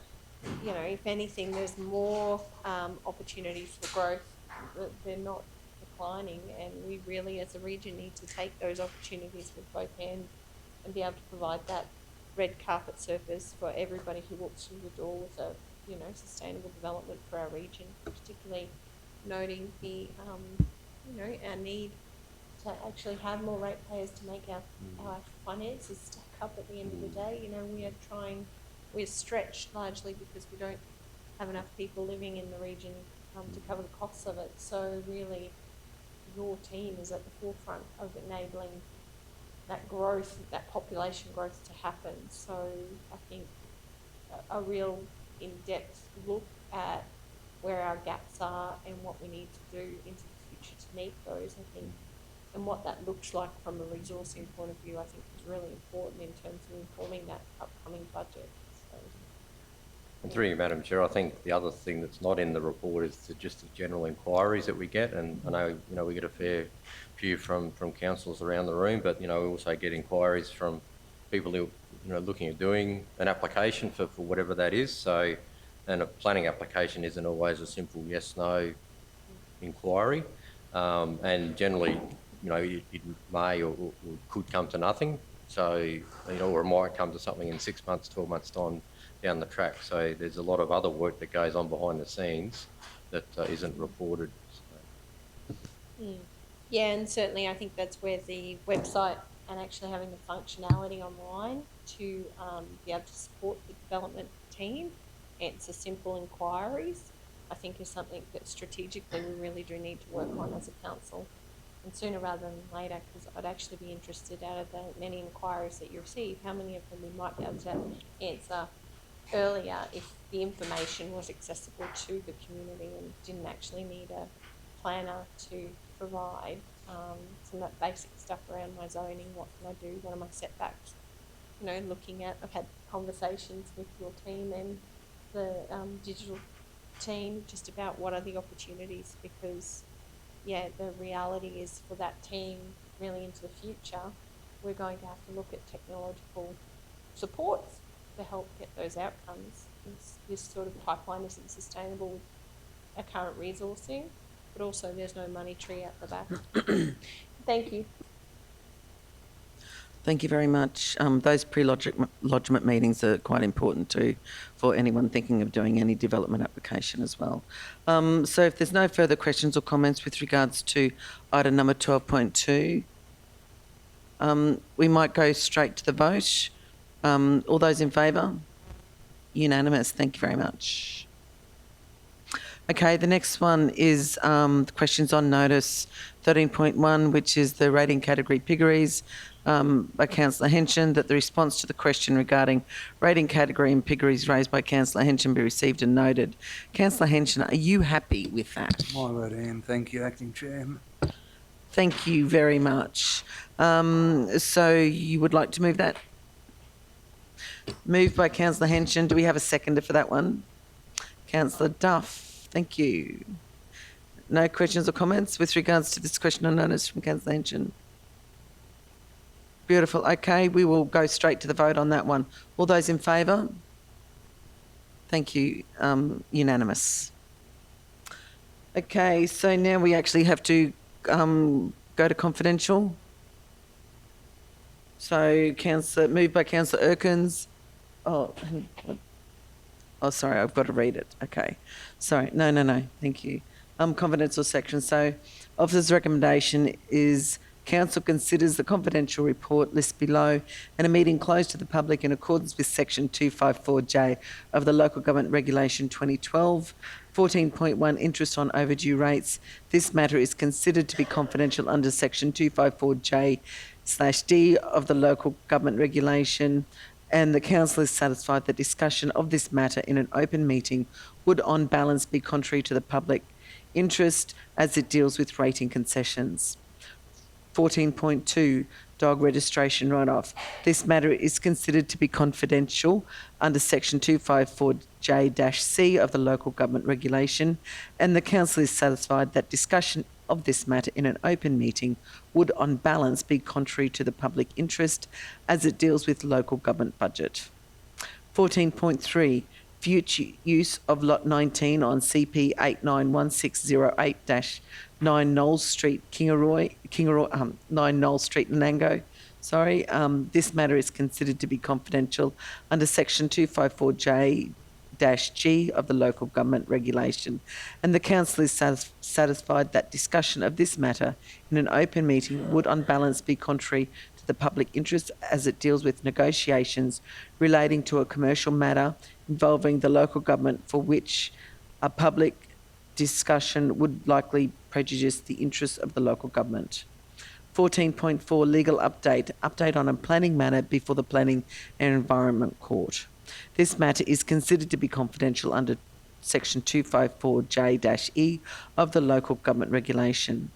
if anything, there's more opportunities for growth. They're not declining, and we really, as a region, need to take those opportunities with both hands and be able to provide that red carpet surface for everybody who walks through the door with a, sustainable development for our region, particularly noting the, our need to actually have more ratepayers to make our finances stack up at the end of the day. We're stretched largely because we don't have enough people living in the region to cover the costs of it. So really, your team is at the forefront of enabling that growth, that population growth to happen. So I think a real in-depth look at where our gaps are and what we need to do into the future to meet those, I think, and what that looks like from a resourcing point of view, I think is really important in terms of informing that upcoming budget. So, and through you, Madam Chair, I think the other thing that's not in the report is just the general inquiries that we get, and I know, we get a fair few from councillors around the room, but we also get inquiries from people who looking at doing an application for whatever that is. So, and a planning application isn't always a simple yes no inquiry, and generally, you know, it may or could come to nothing. So, you know, or it might come to something in 6 months, 12 months time down the track. So there's a lot of other work that goes on behind the scenes that isn't reported. So. Yeah, and certainly I think that's where the website and actually having the functionality online to be able to support the development team, answer simple inquiries, I think is something that strategically we really do need to work on as a council, and sooner rather than later, because I'd actually be interested, out of the many inquiries that you receive, how many of them we might be able to answer earlier if the information was accessible to the community and didn't actually need a planner to provide some of that basic stuff around my zoning, what can I do, what are my setbacks, you know, looking at, I've had conversations with your team and the digital team just about what are the opportunities, because yeah, the reality is for that team really into the future, we're going to have to look at technological supports to help get those outcomes. This sort of pipeline isn't sustainable with our current resourcing, but also there's no money tree out the back. Thank you. Thank you very much. Those pre-lodgement meetings are quite important too for anyone thinking of doing any development application as well. So if there's no further questions or comments with regards to item number 12.2, we might go straight to the vote. All those in favour? Unanimous. Thank you very much. Okay, the next one is the questions on notice 13.1, which is the rating category piggeries, by Councillor Henson, that the response to the question regarding rating category and piggeries raised by Councillor Henson be received and noted. Councillor Henson, are you happy with that? My word, Anne. Thank you, Acting Chair. Thank you very much. So you would like to move that? Moved by Councillor Henson. Do we have a seconder for that one? Councillor Duff. Thank you. No questions or comments with regards to this question on notice from Councillor Henson? Beautiful. Okay, we will go straight to the vote on that one. All those in favour? Thank you. Unanimous. Okay, so now we actually have to go to confidential. So moved by Councillor Erkins. Oh, sorry, I've got to read it. Okay. Sorry. No. Thank you. Confidential section. So officer's recommendation is Council considers the confidential report list below and a meeting closed to the public in accordance with Section 254J of the Local Government Regulation 2012, 14.1 interest on overdue rates. This matter is considered to be confidential under Section 254J/D of the Local Government Regulation, and the Council is satisfied that discussion of this matter in an open meeting would on balance be contrary to the public interest as it deals with rating concessions. 14.2, dog registration write-off. This matter is considered to be confidential under Section 254J-C of the Local Government Regulation, and the Council is satisfied that discussion of this matter in an open meeting would on balance be contrary to the public interest as it deals with local government budget. 14.3, future use of Lot 19 on CP 891608-9 Knowles Street, 9 Knowles Street, Nango. Sorry, this matter is considered to be confidential under Section 254J-G of the Local Government Regulation, and the Council is satisfied that discussion of this matter in an open meeting would on balance be contrary to the public interest as it deals with negotiations relating to a commercial matter involving the local government for which a public discussion would likely prejudice the interests of the local government. 14.4, legal update on a planning matter before the Planning and Environment Court. This matter is considered to be confidential under Section 254J-E of the Local Government Regulation,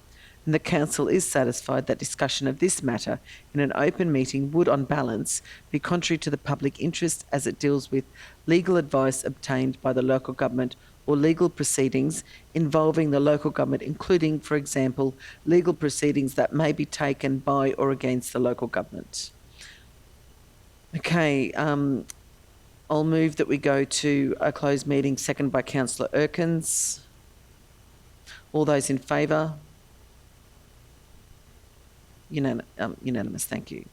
and the Council is satisfied that discussion of this matter in an open meeting would on balance be contrary to the public interest as it deals with legal advice obtained by the local government or legal proceedings involving the local government, including, for example, legal proceedings that may be taken by or against the local government. Okay, I'll move that we go to a closed meeting, seconded by Councillor Erkins. All those in favour? Unanimous, thank you.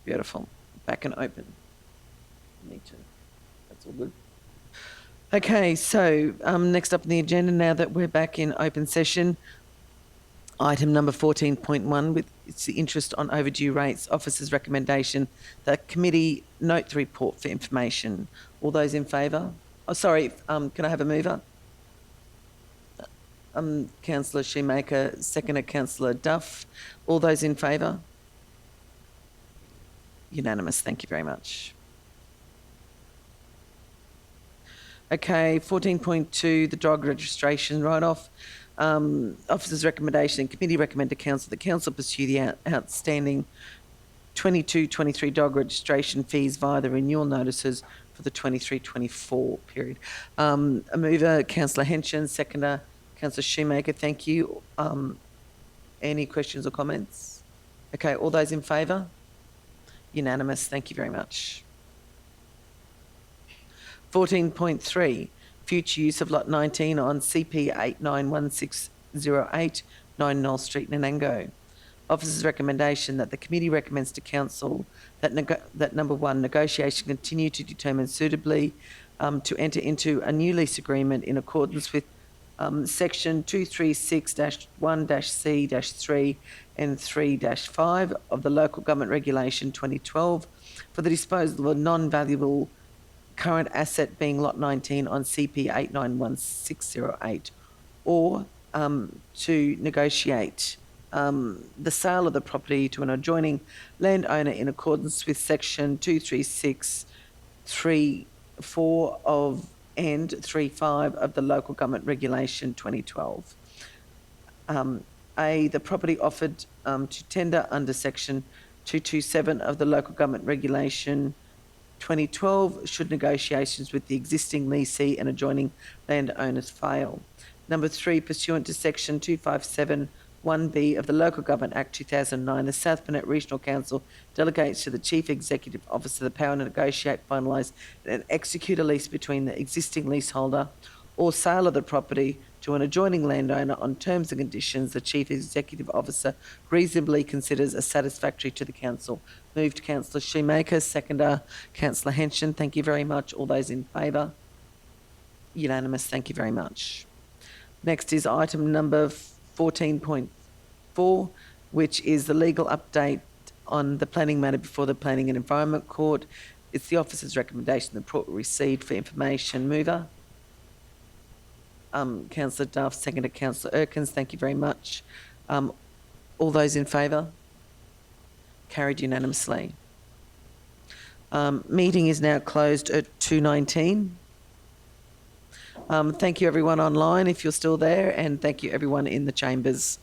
Beautiful. Back and open. Me too. That's all good. Okay, so next up on the agenda, now that we're back in open session, item number 14.1, with it's the interest on overdue rates. Officer's recommendation that committee note the report for information. All those in favour? Oh, sorry, can I have a mover? Councillor Shoemaker, seconder Councillor Duff. All those in favour? Unanimous. Thank you very much. Okay, 14.2, the dog registration write-off. Officer's recommendation and committee recommend to council that council pursue the outstanding 22-23 dog registration fees via the renewal notices for the 23-24 period. A mover, Councillor Henson, seconder Councillor Shoemaker. Thank you. Any questions or comments? Okay, all those in favour? Unanimous. Thank you very much. 14.3, future use of lot 19 on CP 891608, 9 Knoll Street, Nanango. Officer's recommendation that the committee recommends to council that number one, negotiation continue to determine suitably to enter into a new lease agreement in accordance with section 236-1-C-3 and 3-5 of the Local Government Regulation 2012 for the disposal of a non-valuable current asset being lot 19 on CP 891608, or to negotiate the sale of the property to an adjoining landowner in accordance with section 236(3)(4) of and 3.5 of the Local Government Regulation 2012. A, the property offered to tender under section 227 of the Local Government Regulation 2012 should negotiations with the existing lessee and adjoining landowners fail. Number 3, pursuant to section 257(1)(b) of the Local Government Act 2009, the South Burnett Regional Council delegates to the Chief Executive Officer the power to negotiate, finalise and execute a lease between the existing leaseholder or sale of the property to an adjoining landowner on terms and conditions the Chief Executive Officer reasonably considers as satisfactory to the Council. Moved Councillor Shoemaker, seconder Councillor Henson. Thank you very much. All those in favour? Unanimous. Thank you very much. Next is item number 14.4, which is the legal update on the planning matter before the Planning and Environment Court. It's the officer's recommendation the report received for information. Mover? Councillor Duff, seconder Councillor Erkins. Thank you very much. All those in favour? Carried unanimously. Meeting is now closed at 2:19. Thank you everyone online if you're still there, and thank you everyone in the chambers.